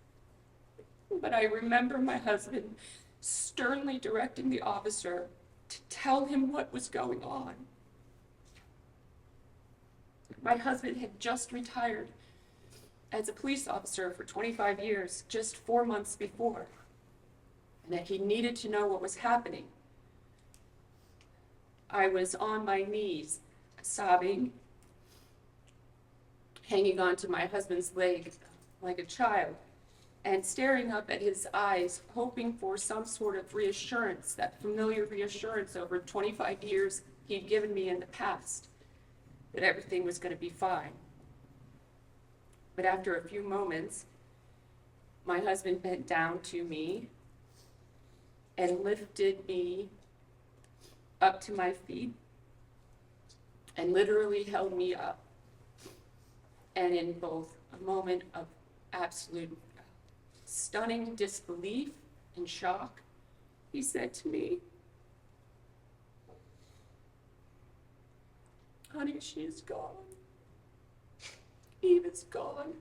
S14: but I remember my husband sternly directing the officer to tell him what was going on. My husband had just retired as a police officer for 25 years, just 4 months before, and that he needed to know what was happening. I was on my knees, sobbing, hanging onto my husband's leg like a child, and staring up at his eyes, hoping for some sort of reassurance, that familiar reassurance over 25 years he'd given me in the past, that everything was going to be fine. But after a few moments, my husband bent down to me and lifted me up to my feet and literally held me up. And in both a moment of absolute stunning disbelief and shock, he said to me, "Honey, she is gone. Eve is gone."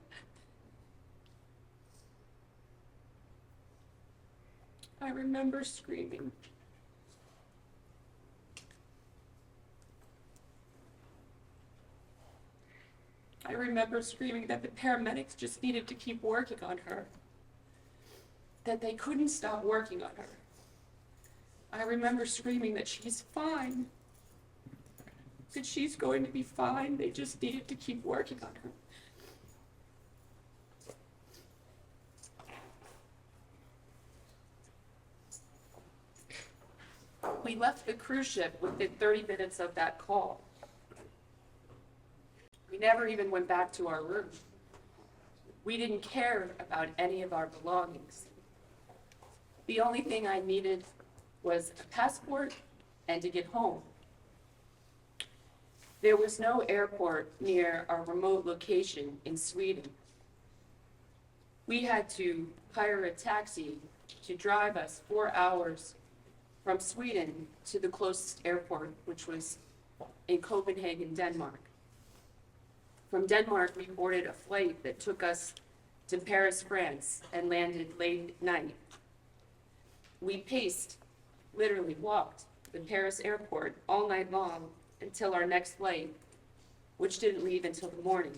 S14: I remember screaming. I remember screaming that the paramedics just needed to keep working on her, that they couldn't stop working on her. I remember screaming that she's fine, that she's going to be fine, they just needed to keep working on her. We left the cruise ship within 30 minutes of that call. We never even went back to our room. We didn't care about any of our belongings. The only thing I needed was a passport and to get home. There was no airport near our remote location in Sweden. We had to hire a taxi to drive us 4 hours from Sweden to the closest airport, which was in Copenhagen, Denmark. From Denmark, we boarded a flight that took us to Paris, France, and landed late at night. We paced, literally walked, the Paris airport all night long until our next flight, which didn't leave until the morning.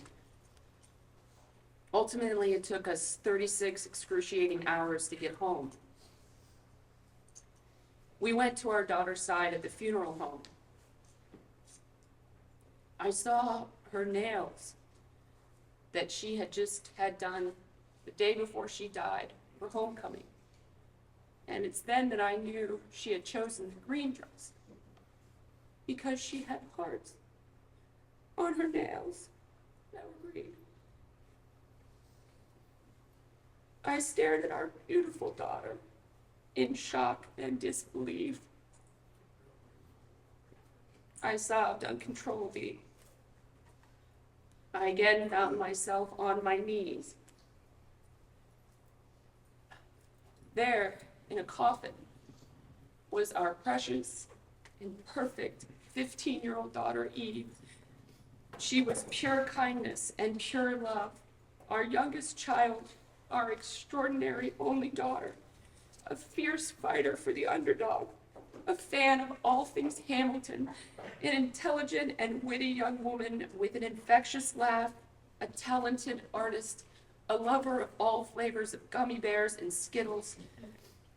S14: Ultimately, it took us 36 excruciating hours to get home. We went to our daughter's side at the funeral home. I saw her nails that she had just had done the day before she died for homecoming. And it's then that I knew she had chosen the green dress, because she had hearts on her nails that were green. I stared at our beautiful daughter in shock and disbelief. I sobbed uncontrollably. I again found myself on my knees. There, in a coffin, was our precious and perfect 15-year-old daughter, Eve. She was pure kindness and pure love, our youngest child, our extraordinary only daughter, a fierce fighter for the underdog, a fan of all things Hamilton, an intelligent and witty young woman with an infectious laugh, a talented artist, a lover of all flavors of gummy bears and Skittles,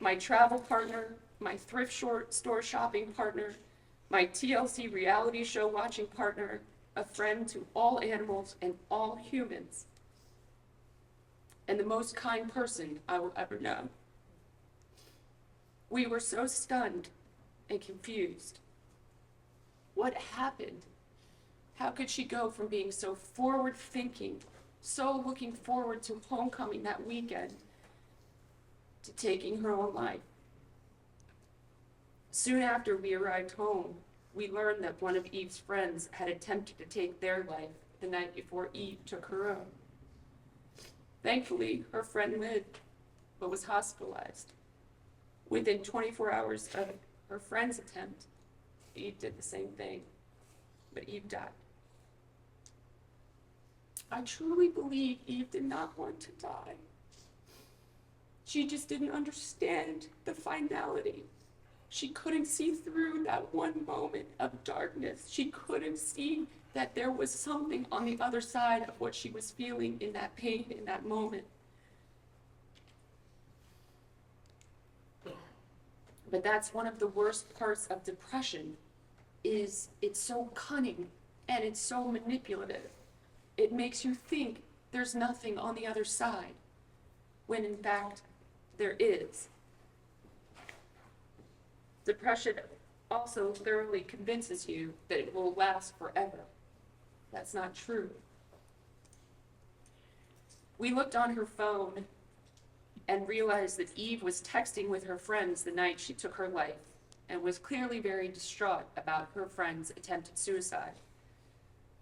S14: my travel partner, my thrift store shopping partner, my TLC reality show watching partner, a friend to all animals and all humans, and the most kind person I will ever know. We were so stunned and confused. What happened? How could she go from being so forward-thinking, so looking forward to homecoming that weekend, to taking her own life? Soon after we arrived home, we learned that one of Eve's friends had attempted to take their life the night before Eve took her own. Thankfully, her friend lived, but was hospitalized. Within 24 hours of her friend's attempt, Eve did the same thing, but Eve died. I truly believe Eve did not want to die. She just didn't understand the finality She couldn't see through that one moment of darkness. She couldn't see that there was something on the other side of what she was feeling in that pain, in that moment. But that's one of the worst parts of depression, is it's so cunning and it's so manipulative. It makes you think there's nothing on the other side, when in fact there is. Depression also thoroughly convinces you that it will last forever. That's not true. We looked on her phone and realized that Eve was texting with her friends the night she took her life and was clearly very distraught about her friend's attempted suicide.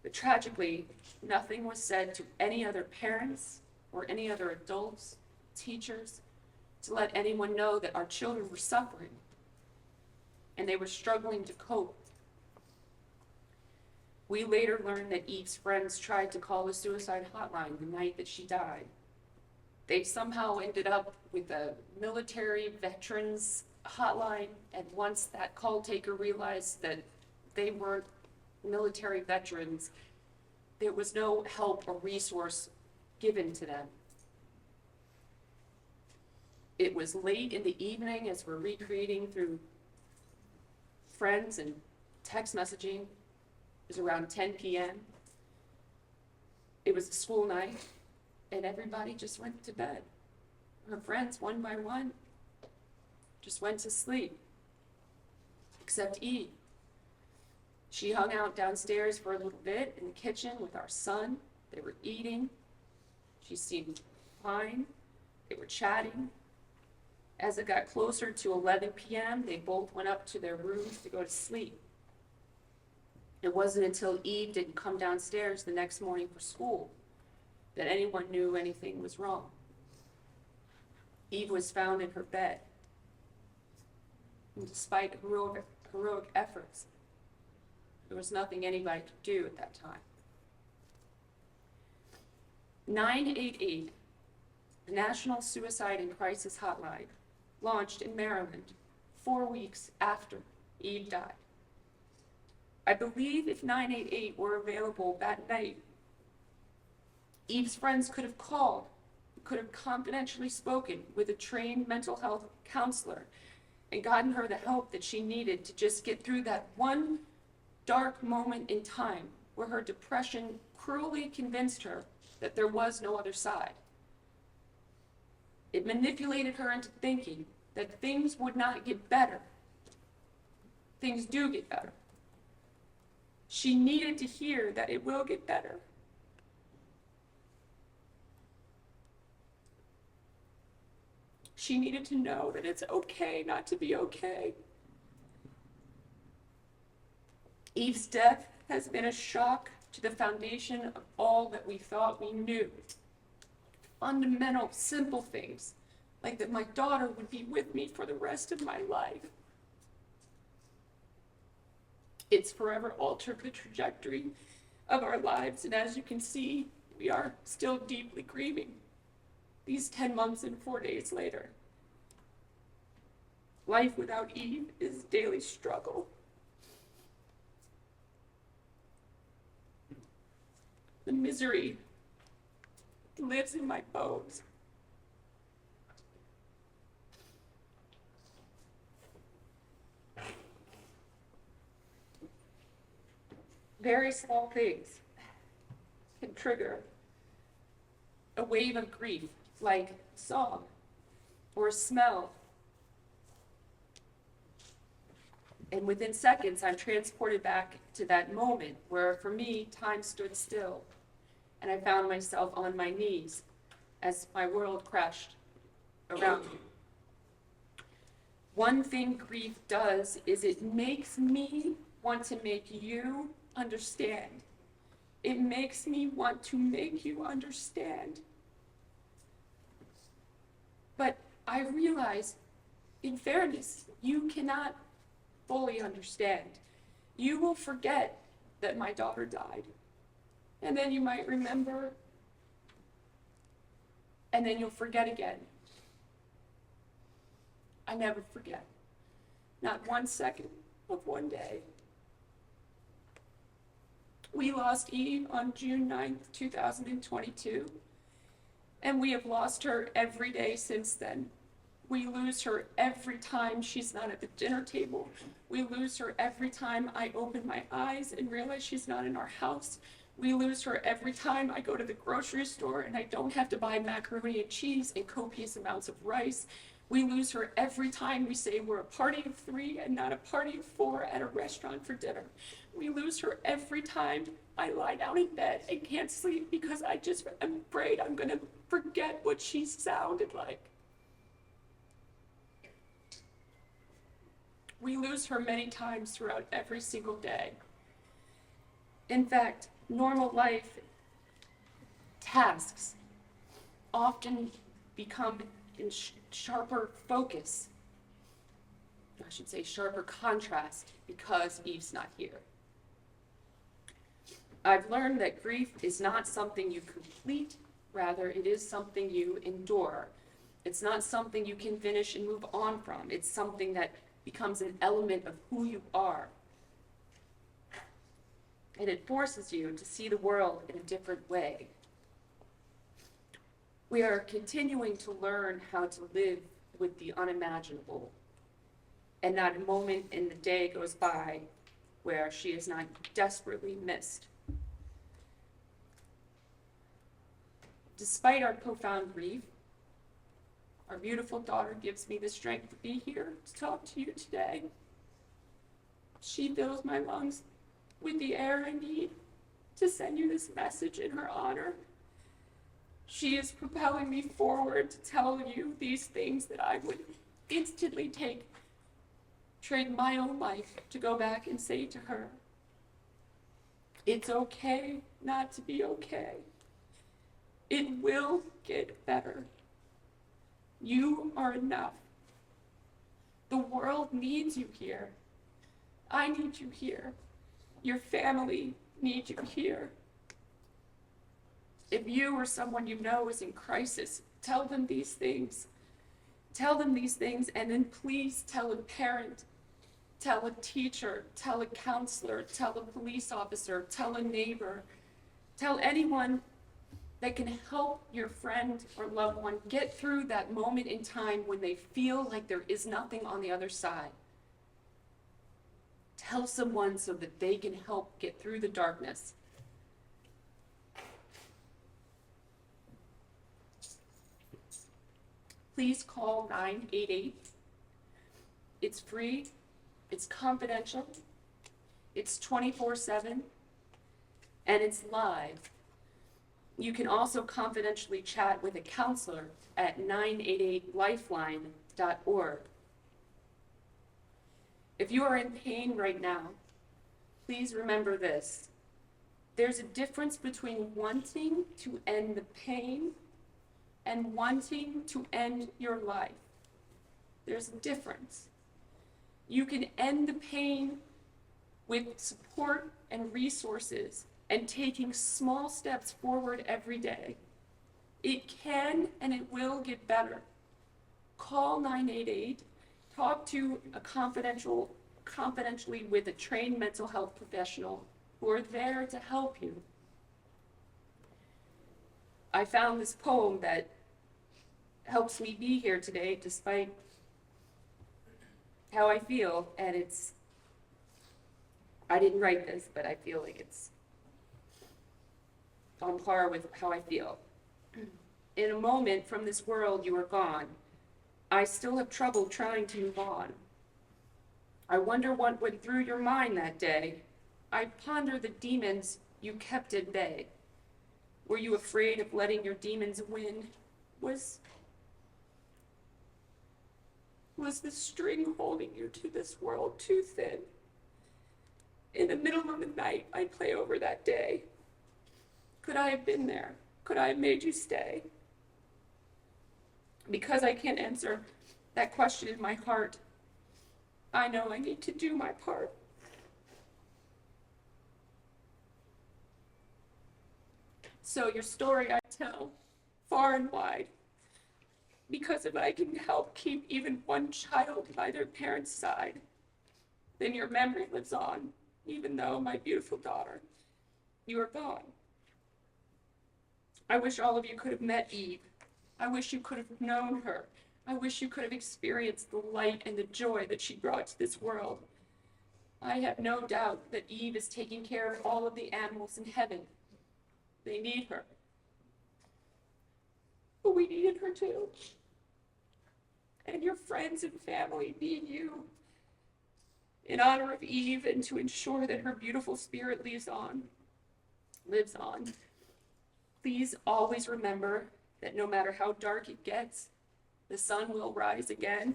S14: But tragically, nothing was said to any other parents or any other adults, teachers, to let anyone know that our children were suffering and they were struggling to cope. We later learned that Eve's friends tried to call the suicide hotline the night that she died. They somehow ended up with a military veterans hotline, and once that call taker realized that they weren't military veterans, there was no help or resource given to them. It was late in the evening as we're recreating through friends and text messaging. It was around 10 p.m. It was a school night, and everybody just went to bed. Her friends, one by one, just went to sleep, except Eve. She hung out downstairs for a little bit in the kitchen with our son. They were eating. She seemed fine. They were chatting. As it got closer to 11 p.m., they both went up to their rooms to go to sleep. It wasn't until Eve didn't come downstairs the next morning for school that anyone knew anything was wrong. Eve was found in her bed. And despite heroic efforts, there was nothing anybody could do at that time. 988, the National Suicide and Crisis Hotline, launched in Maryland 4 weeks after Eve died. I believe if 988 were available that night, Eve's friends could have called, could have confidentially spoken with a trained mental health counselor and gotten her the help that she needed to just get through that one dark moment in time where her depression cruelly convinced her that there was no other side. It manipulated her into thinking that things would not get better. Things do get better. She needed to hear that it will get better. She needed to know that it's okay not to be okay. Eve's death has been a shock to the foundation of all that we thought we knew. Fundamental, simple things, like that my daughter would be with me for the rest of my life. It's forever altered the trajectory of our lives, and as you can see, we are still deeply grieving these 10 months and 4 days later. Life without Eve is a daily struggle. The misery lives in my bones. Very small things can trigger a wave of grief, like a song or a smell. And within seconds, I'm transported back to that moment where, for me, time stood still, and I found myself on my knees as my world crashed around me. One thing grief does is it makes me want to make you understand. It makes me want to make you understand. But I realize, in fairness, you cannot fully understand. You will forget that my daughter died. And then you might remember, and then you'll forget again. I never forget. not 1 second of one day. We lost Eve on June 9th, 2022, and we have lost her every day since then. We lose her every time she's not at the dinner table. We lose her every time I open my eyes and realize she's not in our house. We lose her every time I go to the grocery store and I don't have to buy macaroni and cheese and copious amounts of rice. We lose her every time we say we're a party of 3 and not a party of 4 at a restaurant for dinner. We lose her every time I lie down in bed and can't sleep because I just am afraid I'm gonna forget what she sounded like. We lose her many times throughout every single day. In fact, normal life tasks often become in sharper focus. I should say sharper contrast because Eve's not here. I've learned that grief is not something you complete, rather it is something you endure. It's not something you can finish and move on from. It's something that becomes an element of who you are. And it forces you to see the world in a different way. We are continuing to learn how to live with the unimaginable. And not a moment in the day goes by where she is not desperately missed. Despite our profound grief, our beautiful daughter gives me the strength to be here to talk to you today. She fills my lungs with the air I need to send you this message in her honor. She is propelling me forward to tell you these things that I would instantly trade my own life to go back and say to her. It's okay not to be okay. It will get better. You are enough. The world needs you here. I need you here. Your family needs you here. If you or someone you know is in crisis, tell them these things. Tell them these things, and then please tell a parent, tell a teacher, tell a counselor, tell a police officer, tell a neighbor, tell anyone that can help your friend or loved one get through that moment in time when they feel like there is nothing on the other side. Tell someone so that they can help get through the darkness. Please call 988. It's free, it's confidential, it's 24/7, and it's live. You can also confidentially chat with a counselor at 988lifeline.org. If you are in pain right now, please remember this. There's a difference between wanting to end the pain and wanting to end your life. There's a difference. You can end the pain with support and resources and taking small steps forward every day. It can and it will get better. Call 988, talk to a confidentially with a trained mental health professional who are there to help you. I found this poem that helps me be here today despite how I feel, and I didn't write this, but I feel like it's on par with how I feel. In a moment from this world you are gone. I still have trouble trying to move on. I wonder what went through your mind that day. I ponder the demons you kept at bay. Were you afraid of letting your demons win? Was the string holding you to this world too thin? In the middle of the night, I'd play over that day. Could I have been there? Could I have made you stay? Because I can't answer that question in my heart, I know I need to do my part. So your story I tell far and wide. Because if I can help keep even one child by their parents' side, then your memory lives on, even though, my beautiful daughter, you are gone. I wish all of you could have met Eve. I wish you could have known her. I wish you could have experienced the light and the joy that she brought to this world. I have no doubt that Eve is taking care of all of the animals in heaven. They need her. But we needed her too. And your friends and family need you. In honor of Eve and to ensure that her beautiful spirit lives on, please always remember that no matter how dark it gets, the sun will rise again.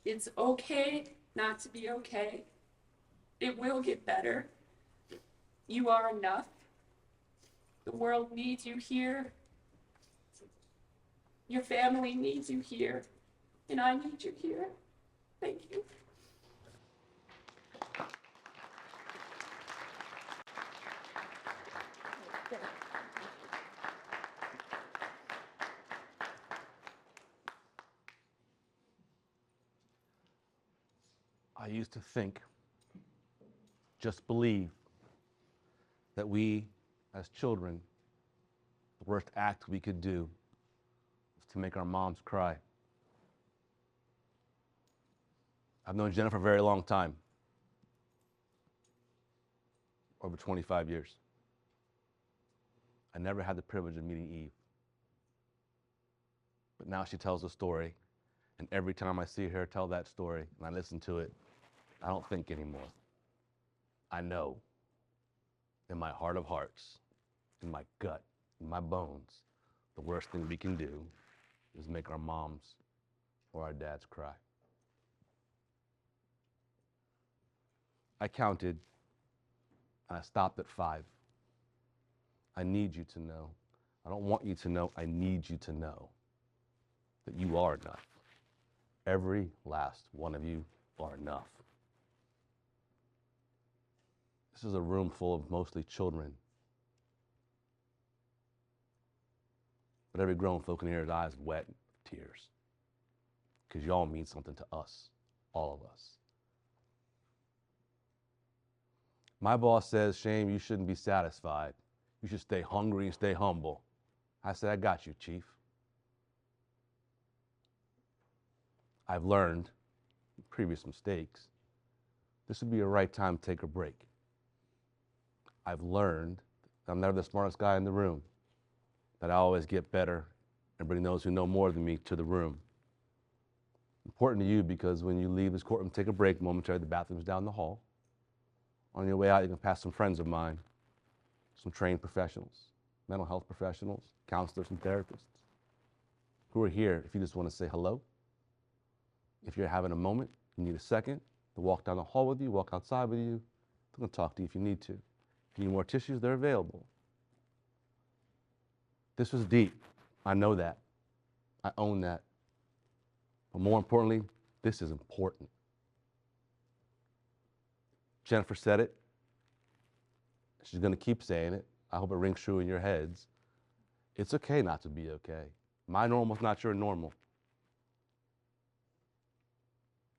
S14: It's okay not to be okay. It will get better. You are enough. The world needs you here. Your family needs you here. And I need you here. Thank you.
S1: I used to think, just believe, that we, as children, the worst act we could do was to make our moms cry. I've known Jennifer a very long time, over 25 years. I never had the privilege of meeting Eve. But now she tells a story, and every time I see her tell that story and I listen to it, I don't think anymore. I know in my heart of hearts, in my gut, in my bones, the worst thing we can do is make our moms or our dads cry. I counted, and I stopped at 5. I need you to know. I don't want you to know. I need you to know that you are enough. Every last one of you are enough. This is a room full of mostly children. But every grown folk in here's eyes wet with tears. Because y'all mean something to us, all of us. My boss says, Shane, you shouldn't be satisfied. You should stay hungry and stay humble. I said, I got you, Chief. I've learned from previous mistakes, this would be a right time to take a break. I've learned that I'm never the smartest guy in the room, that I always get better and bring those who know more than me to the room. Important to you because when you leave this courtroom, take a break momentarily, the bathroom's down the hall. On your way out, you can pass some friends of mine, some trained professionals, mental health professionals, counselors and therapists who are here if you just want to say hello. If you're having a moment, you need a second to walk down the hall with you, walk outside with you, they're going to talk to you if you need to. If you need more tissues, they're available. This was deep. I know that. I own that. But more importantly, this is important. Jennifer said it. She's going to keep saying it. I hope it rings true in your heads. It's okay not to be okay. My normal's not your normal.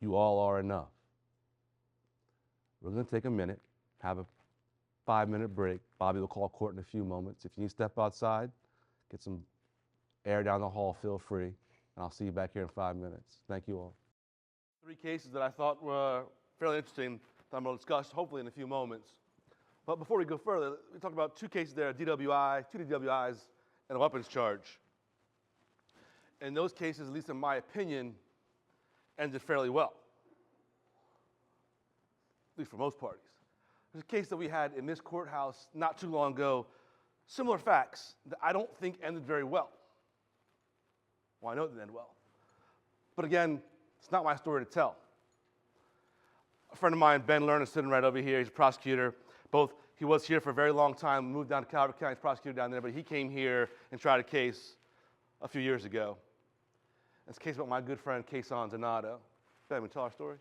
S1: You all are enough. We're going to take a minute, have a 5-minute break. Bobby will call court in a few moments. If you need to step outside, get some air down the hall, feel free. And I'll see you back here in 5 minutes. Thank you all. 3 cases that I thought were fairly interesting that I'm going to discuss hopefully in a few moments. But before we go further, we talk about 2 cases there, DWI, 2 DWIs, and a weapons charge. And those cases, at least in my opinion, ended fairly well, at least for most parties. There's a case that we had in this courthouse not too long ago, similar facts that I don't think ended very well. Well, I know it didn't end well. But again, it's not my story to tell. A friend of mine, Ben Lerner, is sitting right over here. He's a prosecutor. He was here for a very long time, moved down to Calvert County, he's prosecutor down there, but he came here and tried a case a few years ago. It's a case about my good friend, Kason Donato. Ben, tell our story.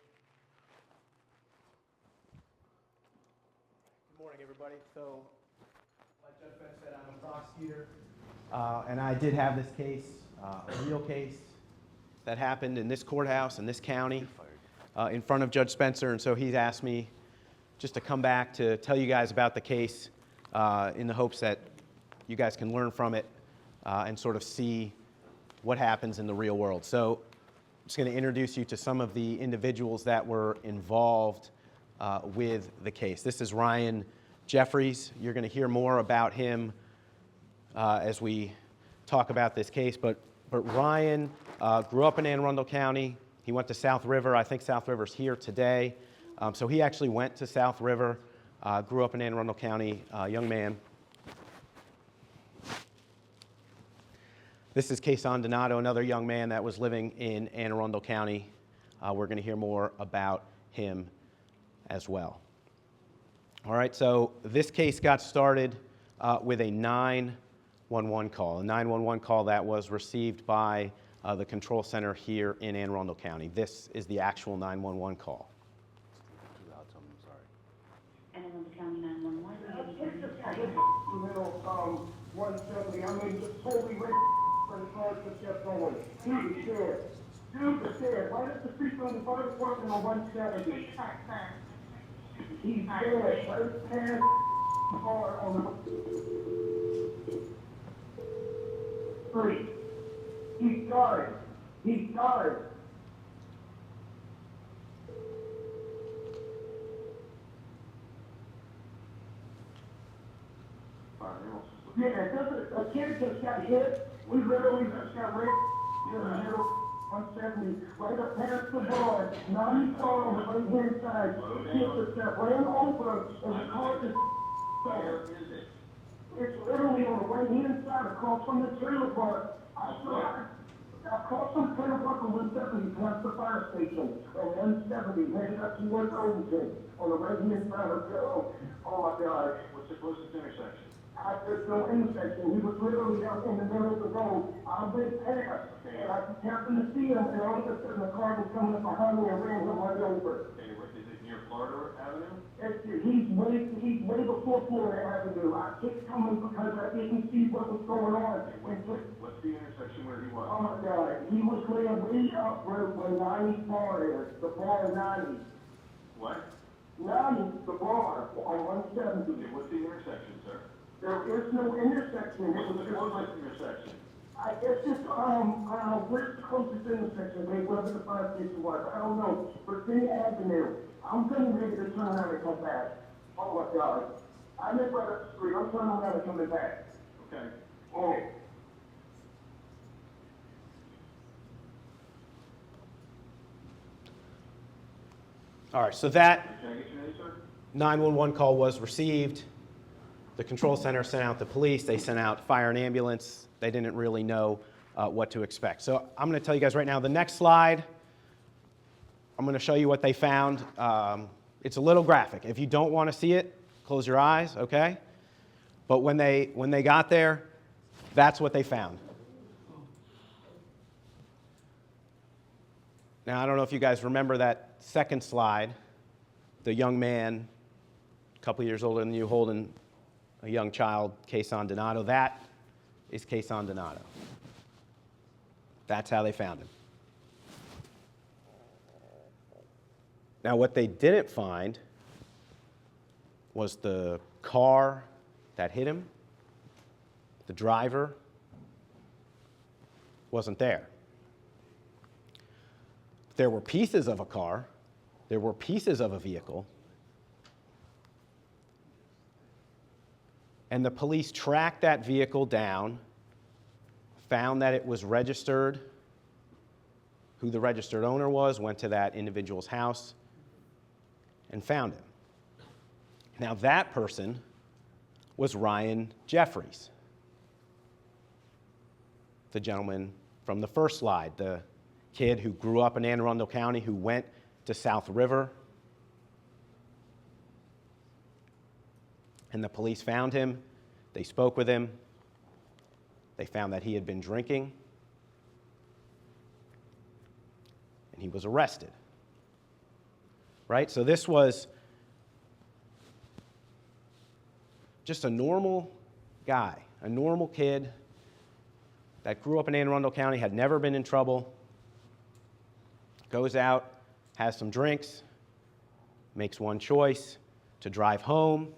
S15: Good morning, everybody. So, like Judge Ben said, I'm a prosecutor, and I did have this case a real case that happened in this courthouse in this county in front of Judge Spencer, and so he's asked me just to come back to tell you guys about the case in the hopes that you guys can learn from it and sort of see what happens in the real world. So I'm just going to introduce you to some of the individuals that were involved with the case. This is Ryan Jeffries. You're going to hear more about him as we talk about this case, but Ryan grew up in Anne Arundel County. He went to South River. I think South River's here today. So he actually went to South River, grew up in Anne Arundel County, young man. This is Cason Donato, another young man that was living in Anne Arundel County. We're going to hear more about him as well. All right, so this case got started with a 911 call, a 911 call that was received by the control center here in Anne Arundel County. This is the actual 911 call.
S12: Anne Arundel County 911.
S16: Little 170. I mean, just totally ready for the cars that kept going. Dude, scared. Dude, the scared. Right up the street from the fire department on 170. He's dead. First hand hard on the street. He's died. He's died. Yeah, a kid just got hit. We literally just got raped in the middle 170, right up past the bar, 90 on the right hand side. Kid just got ran over and the car just fell. It's literally on the right hand side across from the trailer park. Across from trailer park on 170 past the fire station. On 170, headed up towards Overton on the right hand side of the oh my God. What's the closest intersection? There's no intersection. He was literally out in the middle of the road. I went past, and I happened to see him, and all of a sudden the car was coming up behind me and ran him right over.
S17: Okay, is it near Florida Avenue?
S16: He's way before Florida Avenue. I kept coming because I didn't see what was going on.
S17: What's the intersection where he was?
S16: Oh my God, he was laying way up road where 90 bar is, the bar 90.
S17: What?
S16: 90, the bar on 170.
S17: Okay, what's the intersection, sir?
S16: There is no intersection.
S17: What's the closest intersection?
S16: It's just, where's the closest intersection? Maybe wherever the fire station was. I don't know. Virginia Avenue. I'm getting ready to turn around and come back. Oh my God. I live right up the street. I'm turning around and coming back.
S17: Okay.
S16: Oh.
S15: All right, so that
S17: Can I get your name, sir?
S15: 911 call was received. The control center sent out the police. They sent out fire and ambulance. They didn't really know what to expect. So I'm going to tell you guys right now, the next slide, I'm going to show you what they found. It's a little graphic. If you don't want to see it, close your eyes, okay? But when they got there, that's what they found. Now, I don't know if you guys remember that second slide, the young man, a couple years older than you, holding a young child, Cason Donato. That is Cason Donato. That's how they found him. Now, what they didn't find was the car that hit him. The driver wasn't there. There were pieces of a car. There were pieces of a vehicle. And the police tracked that vehicle down, found that it was registered, who the registered owner was, went to that individual's house, and found him. Now, that person was Ryan Jeffries, the gentleman from the first slide, the kid who grew up in Anne Arundel County, who went to South River. And the police found him. They spoke with him. They found that he had been drinking. And he was arrested. Right? So this was just a normal guy, a normal kid that grew up in Anne Arundel County, had never been in trouble, goes out, has some drinks, makes one choice to drive home,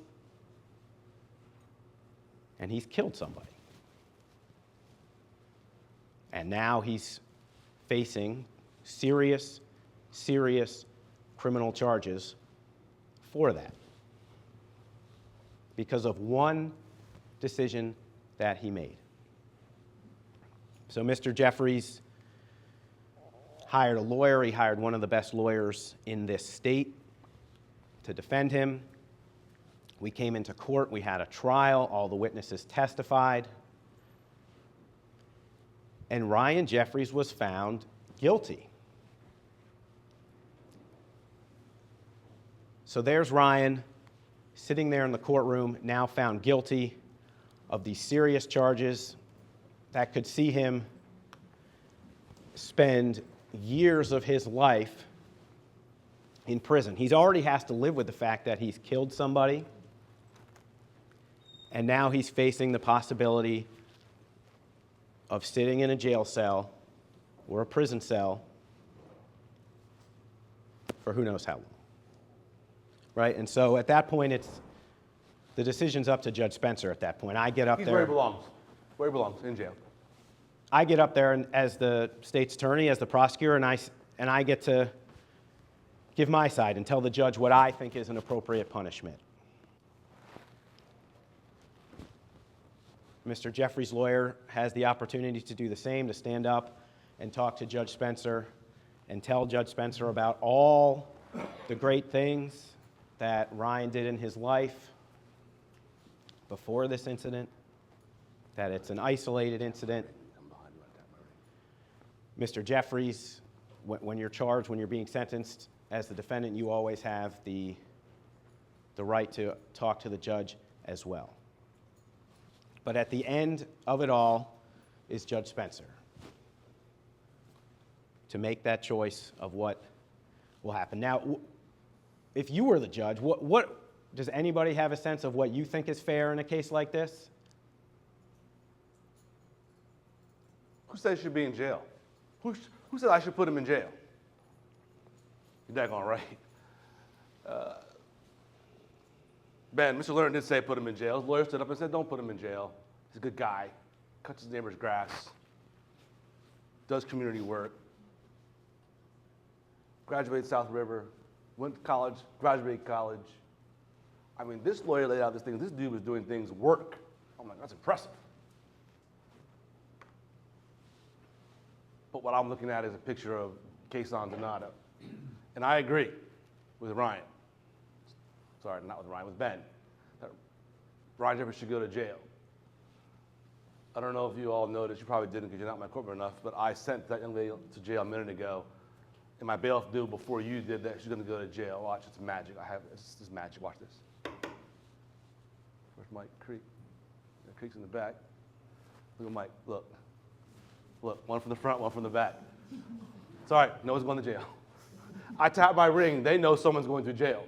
S15: and he's killed somebody. And now he's facing serious, serious criminal charges for that because of one decision that he made. So Mr. Jeffries hired a lawyer. He hired one of the best lawyers in this state to defend him. We came into court. We had a trial. All the witnesses testified. And Ryan Jeffries was found guilty. So there's Ryan sitting there in the courtroom, now found guilty of these serious charges that could see him spend years of his life in prison. He already has to live with the fact that he's killed somebody, and now he's facing the possibility of sitting in a jail cell or a prison cell for who knows how long. Right? And so at that point, the decision's up to Judge Spencer at that point. I get up
S1: He's
S15: there.
S1: where he belongs. Where he belongs, in jail.
S15: I get up there as the state's attorney, as the prosecutor, and I get to give my side and tell the judge what I think is an appropriate punishment. Mr. Jeffries' lawyer has the opportunity to do the same, to stand up and talk to Judge Spencer and tell Judge Spencer about all the great things that Ryan did in his life before this incident, that it's an isolated incident. Mr. Jeffries, when you're charged, when you're being sentenced as the defendant, you always have the right to talk to the judge as well. But at the end of it all is Judge Spencer to make that choice of what will happen. Now, if you were the judge, what does anybody have a sense of what you think is fair in a case like this?
S1: Who said he should be in jail? Who said I should put him in jail? You're daggone right. Ben, Mr. Lerner did say put him in jail. His lawyer stood up and said, don't put him in jail. He's a good guy, cuts his neighbor's grass, does community work, graduated South River, went to college, graduated college. I mean, this lawyer laid out this thing. This dude was doing things work. I'm like, that's impressive. But what I'm looking at is a picture of Quezon Donato. And I agree with Ryan. Sorry, not with Ryan, with Ben. That Ryan Jeffries should go to jail. I don't know if you all noticed, you probably didn't because you're not in my courtroom enough, but I sent that young lady to jail a minute ago. And my bailiff knew before you did that she's going to go to jail. Watch, it's magic. It's magic. Watch this. Where's Mike Creek? Creek's in the back. Look at Mike. Look. Look, one from the front, one from the back. It's all right. No one's going to jail. I tap my ring. They know someone's going to jail.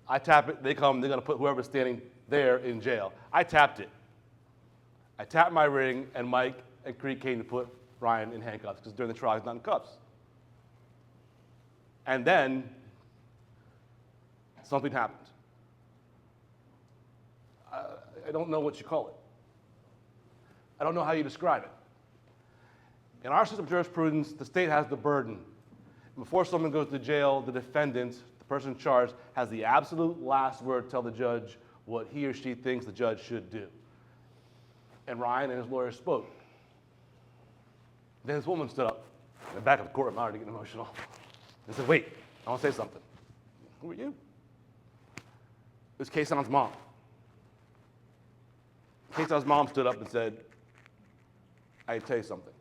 S1: I tap it. They come. They're going to put whoever's standing there in jail. I tapped it. I tapped my ring, and Mike and Creek came to put Ryan in handcuffs because during the trial he's not in cuffs. And then something happened. I don't know what you call it. I don't know how you describe it. In our system of jurisprudence, the state has the burden. Before someone goes to jail, the defendant, the person charged, has the absolute last word to tell the judge what he or she thinks the judge should do. And Ryan and his lawyer spoke. Then this woman stood up in the back of the courtroom. I'm already getting emotional. And said, wait, I want to say something. Who are you? It was Quezon's mom. Quezon's mom stood up and said, I need to tell you something.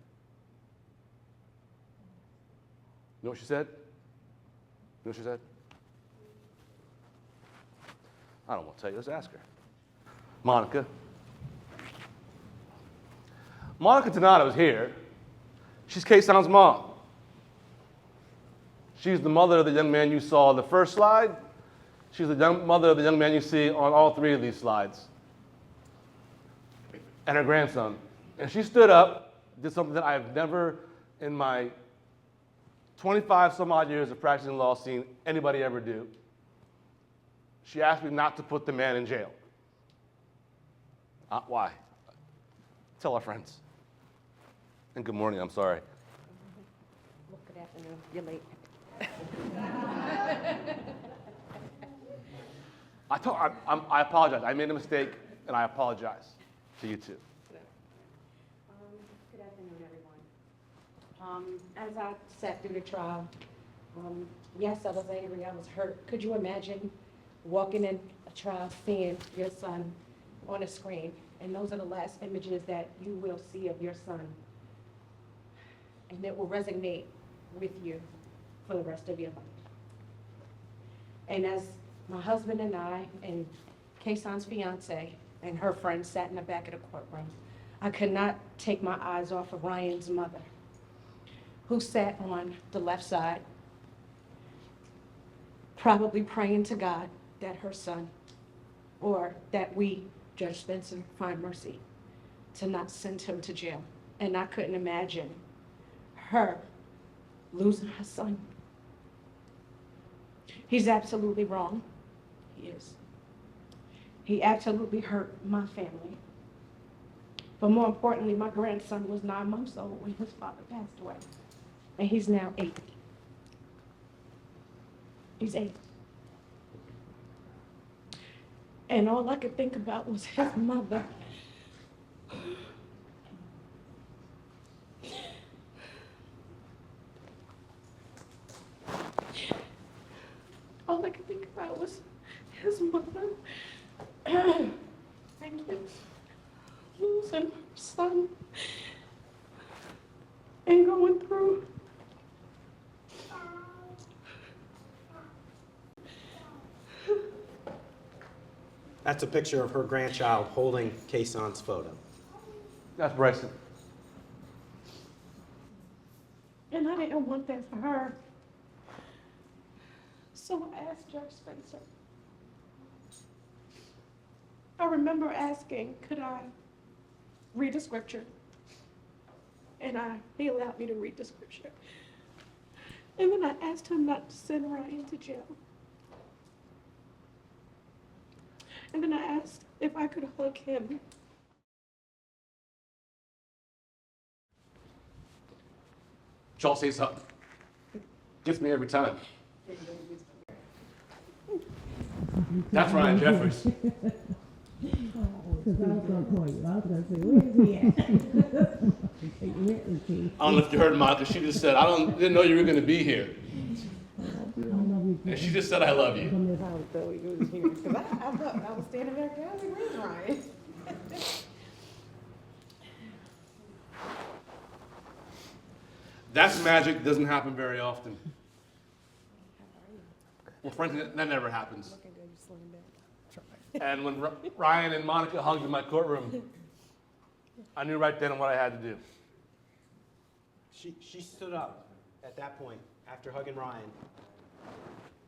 S1: You know what she said? You know what she said? I don't want to tell you. Let's ask her. Monica. Monica Donato is here. She's Quezon's mom. She's the mother of the young man you saw on the first slide. She's the mother of the young man you see on all three of these slides. And her grandson. And she stood up did something that I've never, in my 25 some odd years of practicing law, seen anybody ever do. She asked me not to put the man in jail. Why? Tell our friends. And good morning, I'm sorry.
S18: Good afternoon, you're late.
S1: I apologize. I made a mistake, and I apologize to you too.
S18: Good afternoon, everyone. As I sat through the trial, yes, I was angry, I was hurt. Could you imagine walking in a trial, seeing your son on a screen, and those are the last images that you will see of your son, and it will resonate with you for the rest of your life. And as my husband and I, and Kayson's fiance, and her friend sat in the back of the courtroom, I could not take my eyes off of Ryan's mother, who sat on the left side, probably praying to God that her son, or that we, Judge Spencer, find mercy to not send him to jail. And I couldn't imagine her losing her son. He's absolutely wrong. He is. He absolutely hurt my family. But more importantly, my grandson was 9 months old when his father passed away. And he's now 8. He's 8. And all I could think about was his mother. All I could think about was his mother. Thank you. Losing her son and going through.
S15: That's a picture of her grandchild holding Kayson's photo.
S1: That's Bryson.
S18: And I didn't want that for her. So I asked Judge Spencer. I remember asking, could I read a scripture? And he allowed me to read the scripture. And then I asked him not to send Ryan to jail. And then I asked if I could hug him.
S1: Y'all say something. Gets me every time. That's Ryan Jeffers.
S5: I was gonna call you. I was gonna say, where is he at?
S1: I don't know if you heard Monica. She just said, didn't know you were going to be here. And she just said, I love you.
S5: I was standing there, I was like, where's Ryan?
S1: That's magic. Doesn't happen very often. Well, frankly, that never happens. And when Ryan and Monica hugged in my courtroom, I knew right then what I had to do.
S15: She stood up at that point after hugging Ryan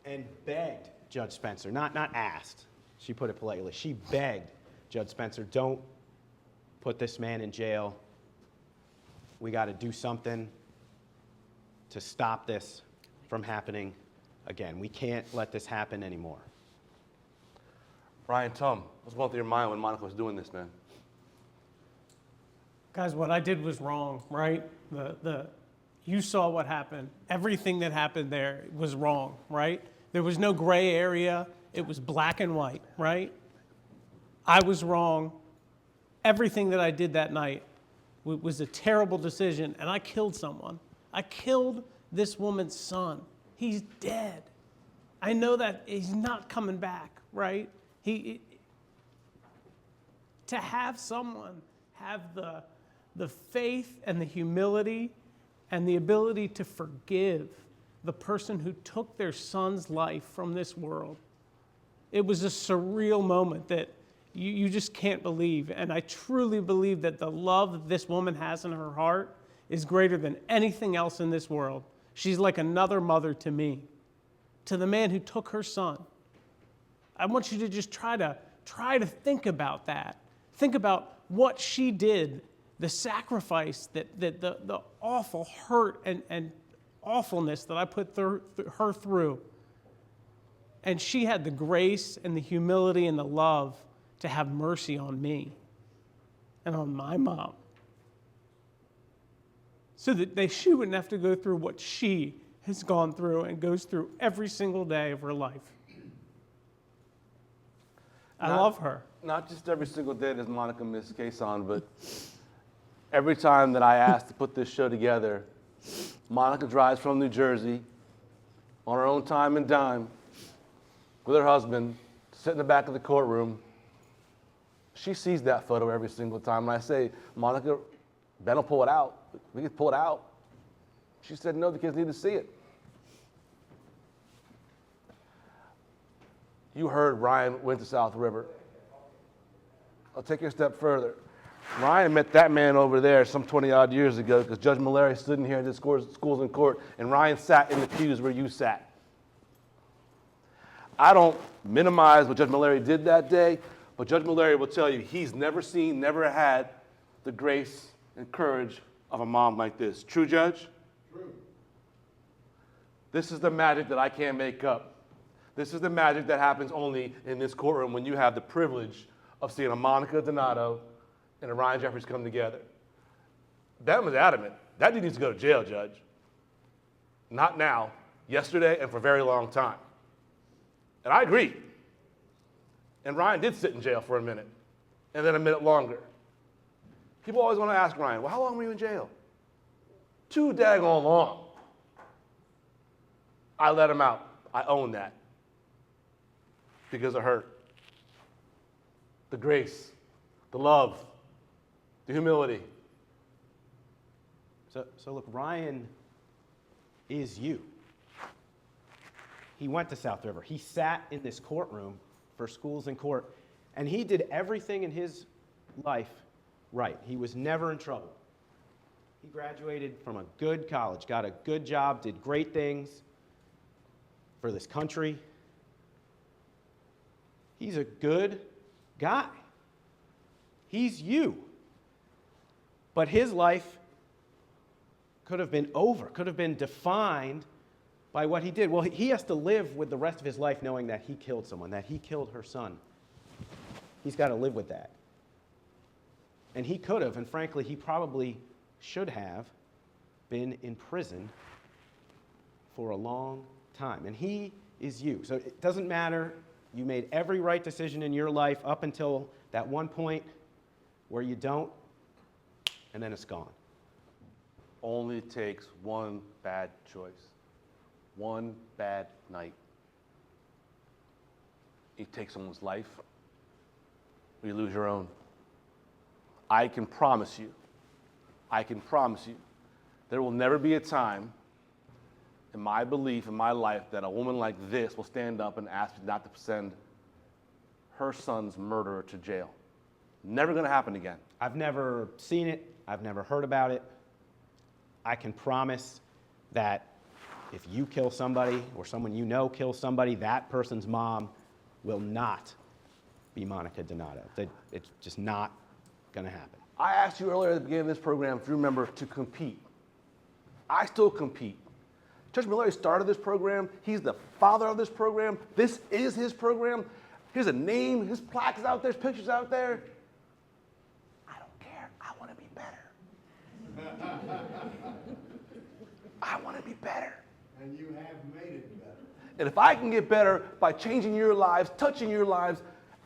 S15: and begged Judge Spencer, not asked, she put it politely, she begged Judge Spencer, don't put this man in jail. We got to do something to stop this from happening again. We can't let this happen anymore.
S1: Ryan, Tom, what's going through your mind when Monica was doing this, man?
S5: Guys, what I did was wrong, right? You saw what happened. Everything that happened there was wrong, right? There was no gray area. It was black and white, right? I was wrong. Everything that I did that night was a terrible decision, and I killed someone. I killed this woman's son. He's dead. I know that he's not coming back, right? To have someone have the faith and the humility and the ability to forgive the person who took their son's life from this world. It was a surreal moment that you just can't believe. And I truly believe that the love that this woman has in her heart is greater than anything else in this world. She's like another mother to me, to the man who took her son. I want you to just try to think about that. Think about what she did the sacrifice, the awful hurt and awfulness that I put her through. And she had the grace and the humility and the love to have mercy on me and on my mom, so that she wouldn't have to go through what she has gone through and goes through every single day of her life. I love her.
S1: Not just every single day does Monica miss Kason, but every time that I ask to put this show together, Monica drives from New Jersey on her own time and dime with her husband, sit in the back of the courtroom. She sees that photo every single time. And I say, Monica, Ben will pull it out. We can pull it out. She said, no, the kids need to see it. You heard Ryan went to South River. I'll take you a step further. Ryan met that man over there some 20-odd years ago because Judge Mallory stood in here and did schools in court, and Ryan sat in the pews where you sat. I don't minimize what Judge Mallory did that day, but Judge Mallory will tell you he's never seen, never had the grace and courage of a mom like this. True, Judge? True. This is the magic that I can't make up. This is the magic that happens only in this courtroom when you have the privilege of seeing a Monica Donato and a Ryan Jeffries come together. Ben was adamant. That dude needs to go to jail, Judge. Not now, yesterday, and for a very long time. And I agree. And Ryan did sit in jail for a minute, and then a minute longer. People always want to ask Ryan, well, how long were you in jail? Too daggone long. I let him out. I own that. Because of her. The grace, the love, the humility.
S15: So look, Ryan is you. He went to South River. He sat in this courtroom for schools in court, and he did everything in his life right. He was never in trouble. He graduated from a good college, got a good job, did great things for this country. He's a good guy. He's you. But his life could have been over, could have been defined by what he did. Well, he has to live with the rest of his life knowing that he killed someone, that he killed her son. He's got to live with that. And he could have, and frankly, he probably should have been in prison for a long time. And he is you. So it doesn't matter. You made every right decision in your life up until that one point where you don't, and then it's gone.
S1: Only takes one bad choice, one bad night. You take someone's life, or you lose your own. I can promise you, there will never be a time in my belief, in my life, that a woman like this will stand up and ask me not to send her son's murderer to jail. Never gonna happen again.
S15: I've never seen it. I've never heard about it. I can promise that if you kill somebody or someone you know kills somebody, that person's mom will not be Monica Donato. It's just not gonna happen.
S1: I asked you earlier at the beginning of this program, if you remember, to compete. I still compete. Judge Mallory started this program. He's the father of this program. This is his program. Here's a name, his plaque is out there, his picture's out there. I don't care. I want to be better. I want to be better.
S19: And you have made it better.
S1: And if I can get better by changing your lives, touching your lives,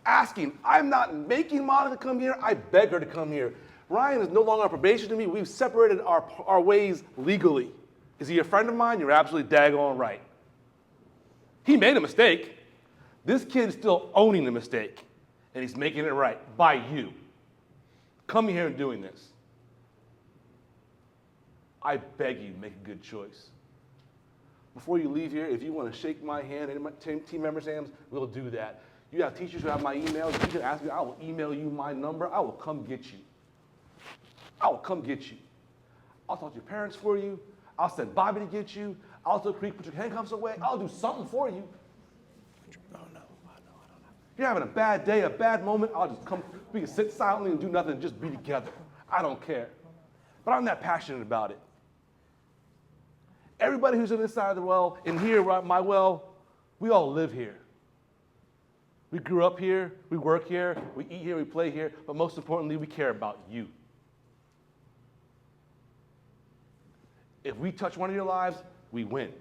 S1: asking, I'm not making Monica come here, I beg her to come here. Ryan is no longer on probation to me. We've separated our ways legally. Is he a friend of mine? You're absolutely daggone right. He made a mistake. This kid's still owning the mistake, and he's making it right by you. Coming here and doing this. I beg you, make a good choice. Before you leave here, if you want to shake my hand and my team members' hands, we'll do that. You have teachers who have my email. You can ask me, I will email you my number. I will come get you. I will come get you. I'll talk to your parents for you. I'll send Bobby to get you. I'll tell Creek, put your handcuffs away. I'll do something for you.
S5: Oh, no.
S1: You're having a bad day, a bad moment. I'll just come. We can sit silently and do nothing and just be together. I don't care. But I'm that passionate about it. Everybody who's on this side of the well, and here, right, my well, we all live here. We grew up here, we work here, we eat here, we play here, but most importantly, we care about you. If we touch one of your lives, we win.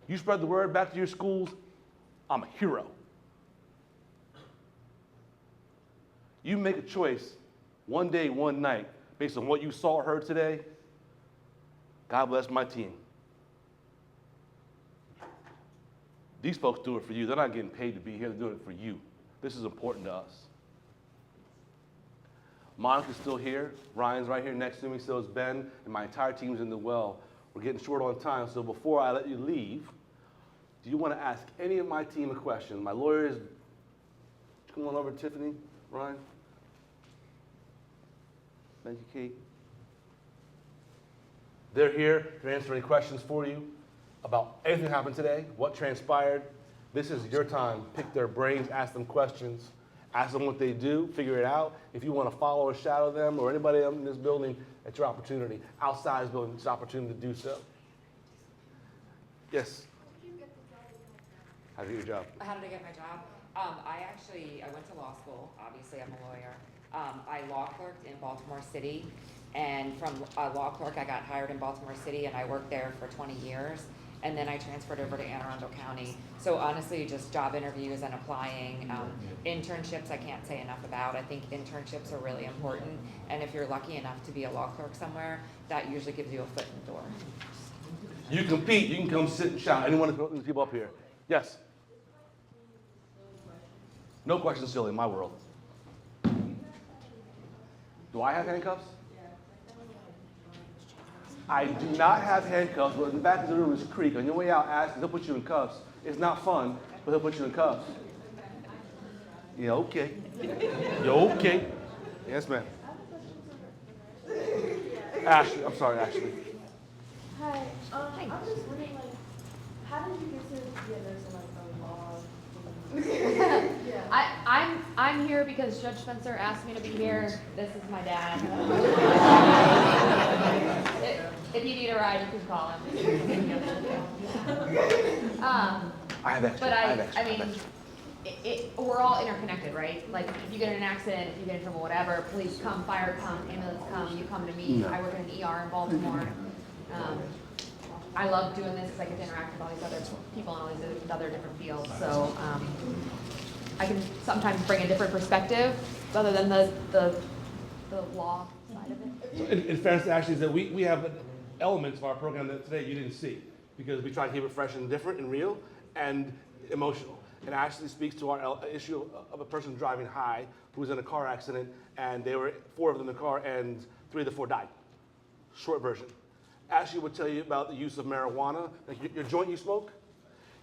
S1: You spread the word back to your schools, I'm a hero. You make a choice one day, one night, based on what you saw or heard today, God bless my team. These folks do it for you. They're not getting paid to be here. They're doing it for you. This is important to us. Monica's still here. Ryan's right here next to me. So is Ben. And my entire team's in the well. We're getting short on time. So before I let you leave, do you want to ask any of my team a question? My lawyers, come on over, Tiffany, Ryan. Thank you, Kate. They're here to answer any questions for you about anything that happened today, what transpired. This is your time. Pick their brains, ask them questions, ask them what they do, figure it out. If you want to follow or shadow them or anybody in this building, it's your opportunity. Outside this building, it's your opportunity to do so. Yes? How did you get your job?
S8: How did I get my job? I went to law school. Obviously, I'm a lawyer. I law clerked in Baltimore City, and from law clerk, I got hired in Baltimore City, and I worked there for 20 years. And then I transferred over to Anne Arundel County. So honestly, just job interviews and applying. Internships, I can't say enough about. I think internships are really important. And if you're lucky enough to be a law clerk somewhere, that usually gives you a foot in the door.
S1: You compete. You can come sit and shout. Anyone of these people up here? Yes? No questions silly in my world. Do I have handcuffs? I do not have handcuffs, but in the back of the room is Creek. On your way out, ask, he'll put you in cuffs. It's not fun, but he'll put you in cuffs. Yeah, okay. Yeah, okay. Yes, ma'am. Ashley, I'm sorry, Ashley.
S7: Hi, I'm just wondering, like, how did you get to be a nurse in, like, the law?
S14: I'm here because Judge Spencer asked me to be here. This is my dad. If you need a ride, you can call him.
S1: I have extra.
S14: But I mean, we're all interconnected, right? Like, if you get in an accident, if you get in trouble, whatever, police come, fire come, ambulance come, you come to me.
S1: No.
S14: I work in an ER in Baltimore. I love doing this because I get to interact with all these other people in all these other different fields. So I can sometimes bring a different perspective other than the law side of it.
S1: So in fairness to Ashley, is that we have elements of our program that today you didn't see because we try to keep it fresh and different and real and emotional. And Ashley speaks to our issue of a person driving high who was in a car accident, and there were 4 of them in the car, and 3 of the 4 died. Short version. Ashley would tell you about the use of marijuana, like your joint you smoke.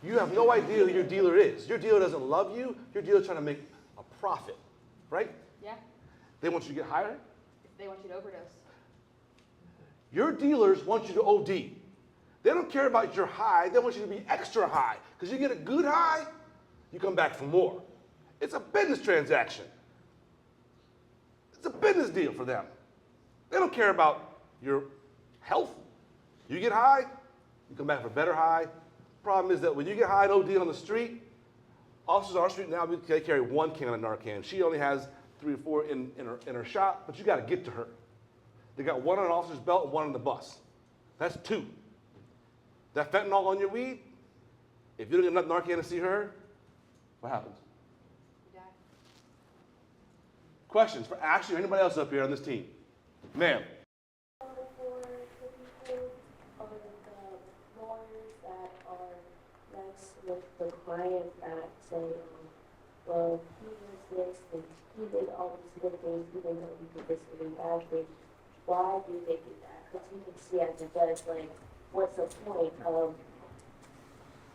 S1: You have no idea who your dealer is. Your dealer doesn't love you. Your dealer's trying to make a profit, right?
S14: Yeah.
S1: They want you to get higher.
S14: They want you to overdose.
S1: Your dealers want you to OD. They don't care about your high. They want you to be extra high. Because you get a good high, you come back for more. It's a business transaction. It's a business deal for them. They don't care about your health. You get high, you come back for better high. Problem is that when you get high and OD on the street, officers on our street now, they carry 1 can of Narcan. She only has 3 or 4 in her shop, but you got to get to her. They got 1 on an officer's belt and 1 on the bus. That's 2. That fentanyl on your weed, if you don't get enough Narcan to see her, what happens?
S14: You die.
S1: Questions for Ashley or anybody else up here on this team? Ma'am.
S7: For the people or the lawyers that are next with the client that say, well, he was this and he did all these good things, even though he did this really bad thing. Why do they do that? Because you can see as a judge, like, what's the point of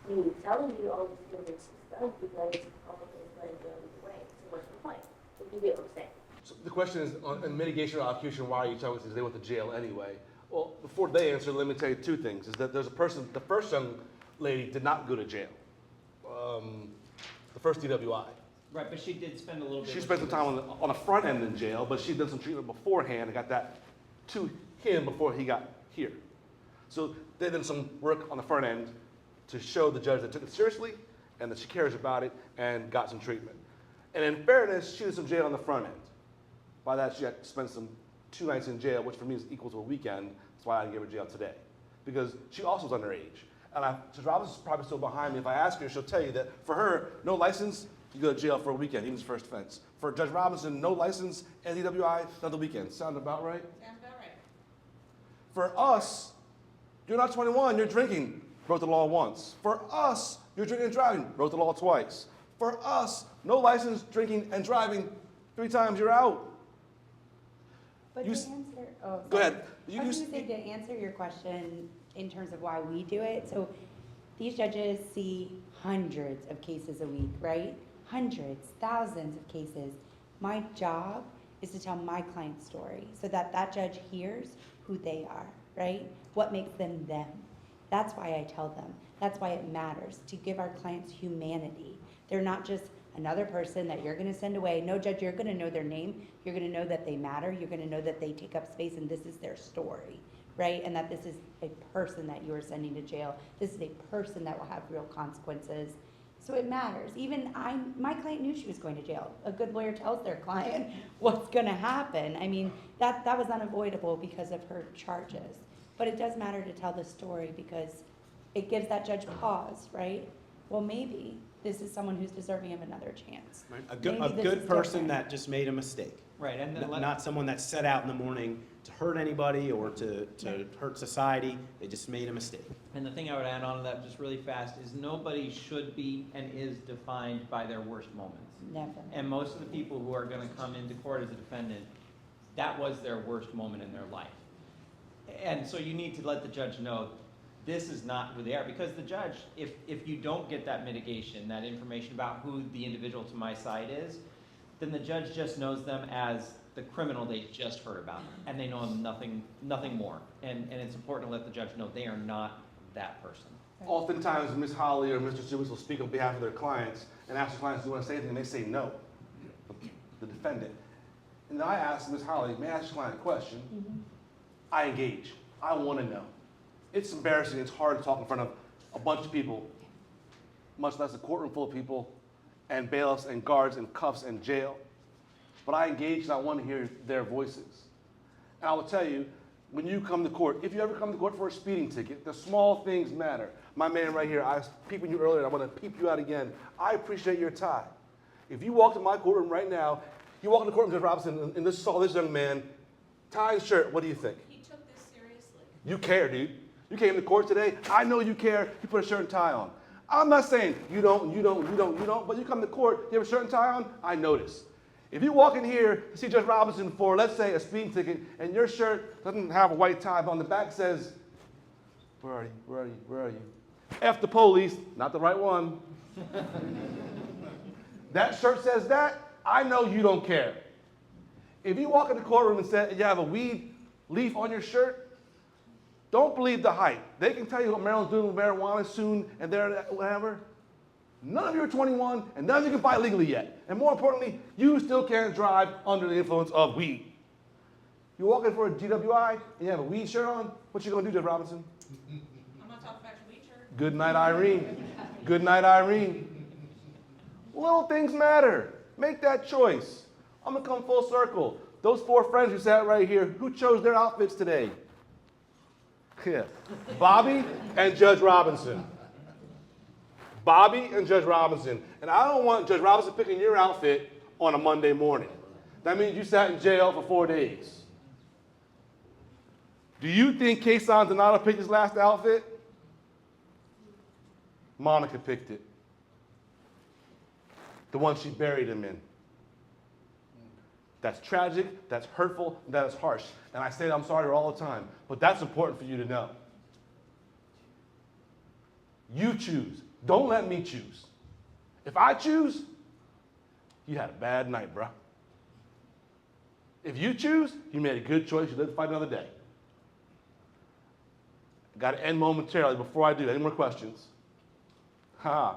S7: me telling you all these good things he's done because all of it's going to go the way. So what's the point? If you get what I'm saying.
S1: So the question is, on mitigation or allocution, why are you telling us they went to jail anyway? Well, before they answer, let me tell you 2 things. Is that there's a person, the first young lady did not go to jail. The first DWI.
S20: Right, but she did spend a little bit.
S1: She spent some time on the front end in jail, but she did some treatment beforehand and got that to him before he got here. So they did some work on the front end to show the judge that took it seriously and that she cares about it and got some treatment. And in fairness, she did some jail on the front end. By that, she got to spend 2 nights in jail, which for me is equal to a weekend. That's why I gave her jail today, because she also was underage. And Judge Robinson's probably still behind me. If I ask her, she'll tell you that for her, no license, you go to jail for a weekend, even his first offense. For Judge Robinson, no license, and DWI, another weekend. Sound about right?
S11: Sounds about right.
S1: For us, you're not 21, you're drinking, broke the law once. For us, you're drinking and driving, broke the law twice. For us, no license, drinking, and driving, 3 times, you're out.
S12: But to answer,
S1: Go ahead.
S12: I was going to say, to answer your question in terms of why we do it, so these judges see hundreds of cases a week, right? Hundreds, thousands of cases. My job is to tell my client's story so that that judge hears who they are, right? What makes them them. That's why I tell them. That's why it matters, to give our clients humanity. They're not just another person that you're going to send away. No, judge, you're going to know their name. You're going to know that they matter. You're going to know that they take up space and this is their story, right? And that this is a person that you are sending to jail. This is a person that will have real consequences. So it matters. Even my client knew she was going to jail. A good lawyer tells their client what's going to happen. I mean, that was unavoidable because of her charges. But it does matter to tell the story because it gives that judge pause, right? Well, maybe this is someone who's deserving of another chance.
S15: A good person that just made a mistake.
S20: Right, and then
S15: Not someone that set out in the morning to hurt anybody or to hurt society. They just made a mistake.
S20: And the thing I would add on to that just really fast is nobody should be and is defined by their worst moments.
S12: Never.
S20: And most of the people who are going to come into court as a defendant, that was their worst moment in their life. And so you need to let the judge know this is not who they are, because the judge, if you don't get that mitigation, that information about who the individual to my side is, then the judge just knows them as the criminal they just heard about, and they know them nothing more. And it's important to let the judge know they are not that person.
S1: Oftentimes, Ms. Holly or Mr. Stewart will speak on behalf of their clients and ask their clients, do you want to say anything? And they say no, the defendant. And then I ask Ms. Holly, may I ask your client a question?
S12: Mm-hmm.
S1: I engage. I want to know. It's embarrassing. It's hard to talk in front of a bunch of people, much less a courtroom full of people, and bailiffs and guards and cuffs and jail. But I engage and I want to hear their voices. And I will tell you, when you come to court, if you ever come to court for a speeding ticket, the small things matter. My man right here, I was peeping you earlier, and I want to peep you out again. I appreciate your tie. If you walk to my courtroom right now, you walk in the courtroom, Judge Robinson, and saw this young man, tie and shirt, what do you think?
S11: He took this seriously.
S1: You care, dude. You came to court today. I know you care. You put a shirt and tie on. I'm not saying you don't, but you come to court, you have a shirt and tie on, I notice. If you walk in here to see Judge Robinson for, let's say, a speeding ticket, and your shirt doesn't have a white tie, but on the back says, where are you, where are you, where are you? F the police, not the right one. That shirt says that, I know you don't care. If you walk in the courtroom and you have a weed leaf on your shirt, don't believe the hype. They can tell you what Maryland's doing with marijuana soon and whatever. None of you are 21, and none of you can buy legally yet. And more importantly, you still can't drive under the influence of weed. You walk in for a GWI and you have a weed shirt on, what you gonna do, Judge Robinson?
S11: I'm gonna talk about your weed shirt.
S1: Good night, Irene. Good night, Irene. Little things matter. Make that choice. I'm gonna come full circle. Those 4 friends who sat right here, who chose their outfits today? Yeah. Bobby and Judge Robinson. Bobby and Judge Robinson. And I don't want Judge Robinson picking your outfit on a Monday morning. That means you sat in jail for 4 days. Do you think Kason Donato picked his last outfit? Monica picked it. The one she buried him in. That's tragic, that's hurtful, that is harsh. And I say that I'm sorry to her all the time, but that's important for you to know. You choose. Don't let me choose. If I choose, you had a bad night, bro. If you choose, you made a good choice. You live to fight another day. Got to end momentarily. Before I do, any more questions? I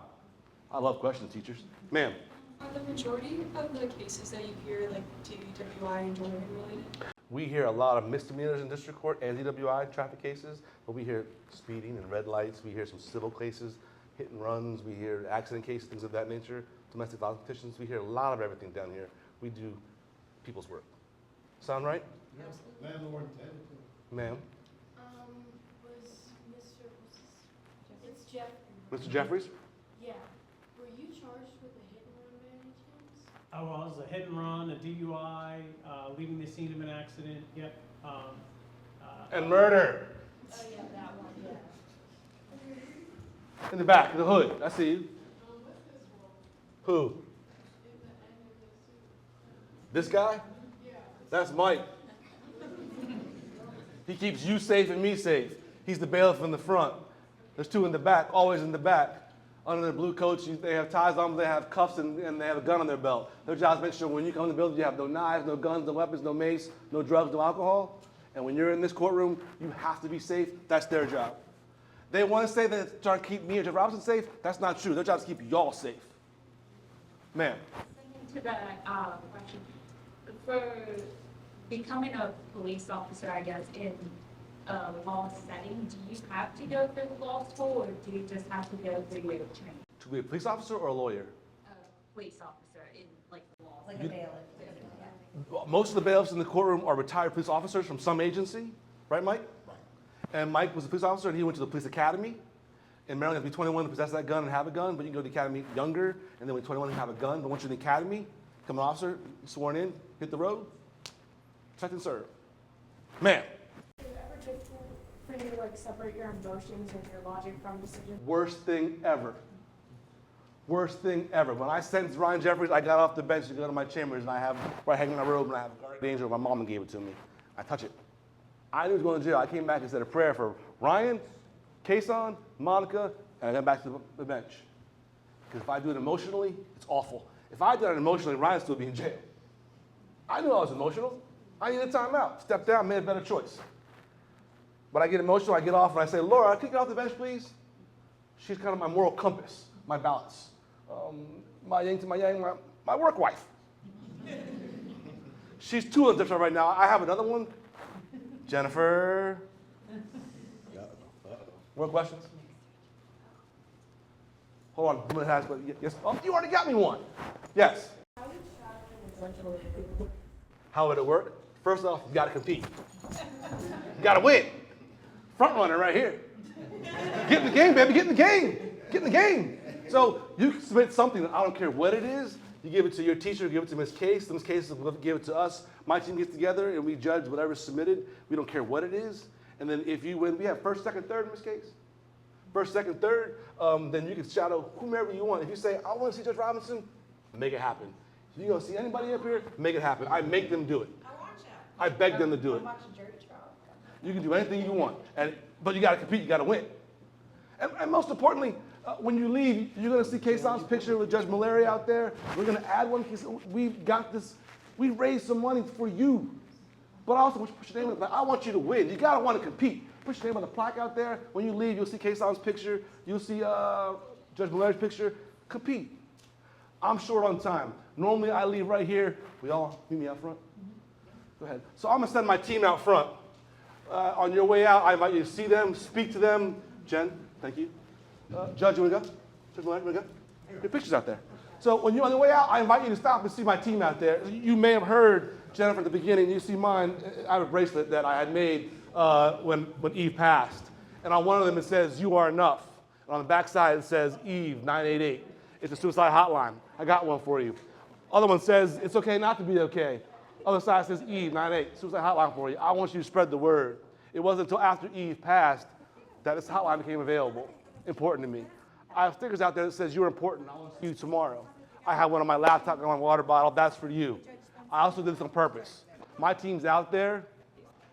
S1: love questions, teachers. Ma'am.
S21: Are the majority of the cases that you hear like DWI and driving related?
S1: We hear a lot of misdemeanors in district court and DWI traffic cases, but we hear speeding and red lights. We hear some civil cases, hit and runs. We hear accident cases, things of that nature, domestic violence petitions. We hear a lot of everything down here. We do people's work. Sound right?
S21: Yes.
S13: Landlord intended to.
S1: Ma'am?
S7: Was Mr. It's Jeff.
S1: Mr. Jeffries?
S7: Yeah. Were you charged with a hit and run by any chance?
S5: I was a hit and run, a DUI, leaving the scene of an accident, yep.
S1: And murder.
S7: Oh, yeah, that one, yeah.
S1: In the back, in the hood. I see you. Who? This guy? That's Mike. He keeps you safe and me safe. He's the bailiff in the front. There's two in the back, always in the back. Under their blue coats, they have ties on them, they have cuffs, and they have a gun on their belt. Their job is to make sure when you come in the building, you have no knives, no guns, no weapons, no mace, no drugs, no alcohol. And when you're in this courtroom, you have to be safe. That's their job. They want to say that they're trying to keep me and Jeff Robinson safe. That's not true. Their job is to keep y'all safe. Ma'am.
S11: To that question, for becoming a police officer, I guess, in a law setting, do you have to go through law school, or do you just have to go through your training?
S1: To be a police officer or a lawyer?
S11: Police officer in like the law.
S2: Like a bailiff.
S1: Most of the bailiffs in the courtroom are retired police officers from some agency. Right, Mike? Right. And Mike was a police officer, and he went to the police academy. In Maryland, you have to be 21 to possess that gun and have a gun, but you can go to the academy younger, and then when you're 21, you have a gun. But once you're in the academy, become an officer, you're sworn in, hit the road, protect and serve. Ma'am.
S11: Is it ever difficult for you to like separate your emotions and your logic from decisions?
S1: Worst thing ever. Worst thing ever. When I sentenced Ryan Jeffries, I got off the bench to go to my chambers, and I have, where I hang my robe, and I have a guardian angel. My mom gave it to me. I touch it. I knew he was going to jail. I came back and said a prayer for Ryan, Kason, Monica, and I got back to the bench. Because if I do it emotionally, it's awful. If I did it emotionally, Ryan'd still be in jail. I knew I was emotional. I needed time out. Stepped down, made a better choice. But I get emotional, I get off, and I say, Laura, can you get off the bench, please? She's kind of my moral compass, my balance. My yin to my yang, my work wife. She's two on the dip right now. I have another one. Jennifer. More questions? Hold on, I'm gonna ask, but yes. Oh, you already got me one. Yes. How would it work? First off, you gotta compete. You gotta win. Front runner right here. Get in the game, baby, get in the game. Get in the game. So you submit something, I don't care what it is, you give it to your teacher, give it to Ms. Case, Ms. Case will give it to us. My team gets together and we judge whatever's submitted. We don't care what it is. And then if you win, we have first, second, third in Ms. Case. First, second, third, then you can shadow whomever you want. If you say, I want to see Judge Robinson, make it happen. If you're going to see anybody up here, make it happen. I make them do it. I beg them to do it. You can do anything you want, but you got to compete, you got to win. And most importantly, when you leave, you're going to see Kason's picture with Judge Malaria out there. We're going to add one. We've got this. We raised some money for you. But I also want you to put your name on the plaque. I want you to win. You got to want to compete. Put your name on the plaque out there. When you leave, you'll see Kason's picture. You'll see Judge Malaria's picture. Compete. I'm short on time. Normally, I leave right here. We all meet me out front. Go ahead. So I'm going to send my team out front. On your way out, I invite you to see them, speak to them. Jen, thank you. Judge, you want to go? Judge Malaria, you want to go? Your picture's out there. So when you're on the way out, I invite you to stop and see my team out there. You may have heard Jennifer at the beginning. You see mine. I have a bracelet that I had made when Eve passed. And on one of them it says, "You are enough." And on the back side it says, "Eve 988." It's a suicide hotline. I got one for you. Other one says, "It's okay not to be okay." Other side says, "Eve 988, suicide hotline for you." I want you to spread the word. It wasn't until after Eve passed that this hotline became available. Important to me. I have stickers out there that says, "You're important. I want to see you tomorrow." I have one on my laptop and my water bottle. That's for you. I also did this on purpose. My team's out there.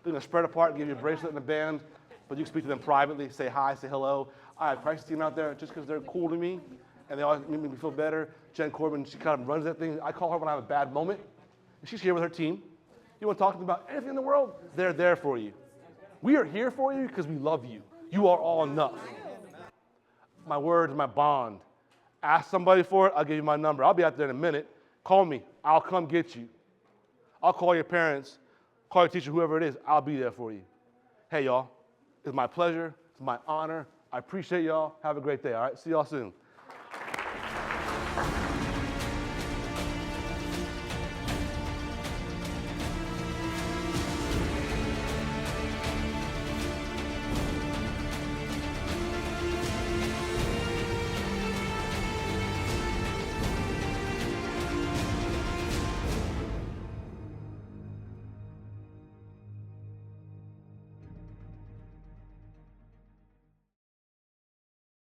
S1: They're going to spread apart and give you a bracelet and a band, but you can speak to them privately, say hi, say hello. I have a crisis team out there just because they're cool to me, and they always make me feel better. Jen Corbin, she kind of runs that thing. I call her when I have a bad moment, and she's here with her team. You want to talk to them about anything in the world? They're there for you. We are here for you because we love you. You are all enough. My word is my bond. Ask somebody for it, I'll give you my number. I'll be out there in a minute. Call me. I'll come get you. I'll call your parents, call your teacher, whoever it is. I'll be there for you. Hey, y'all. It's my pleasure. It's my honor. I appreciate y'all. Have a great day, all right? See y'all soon.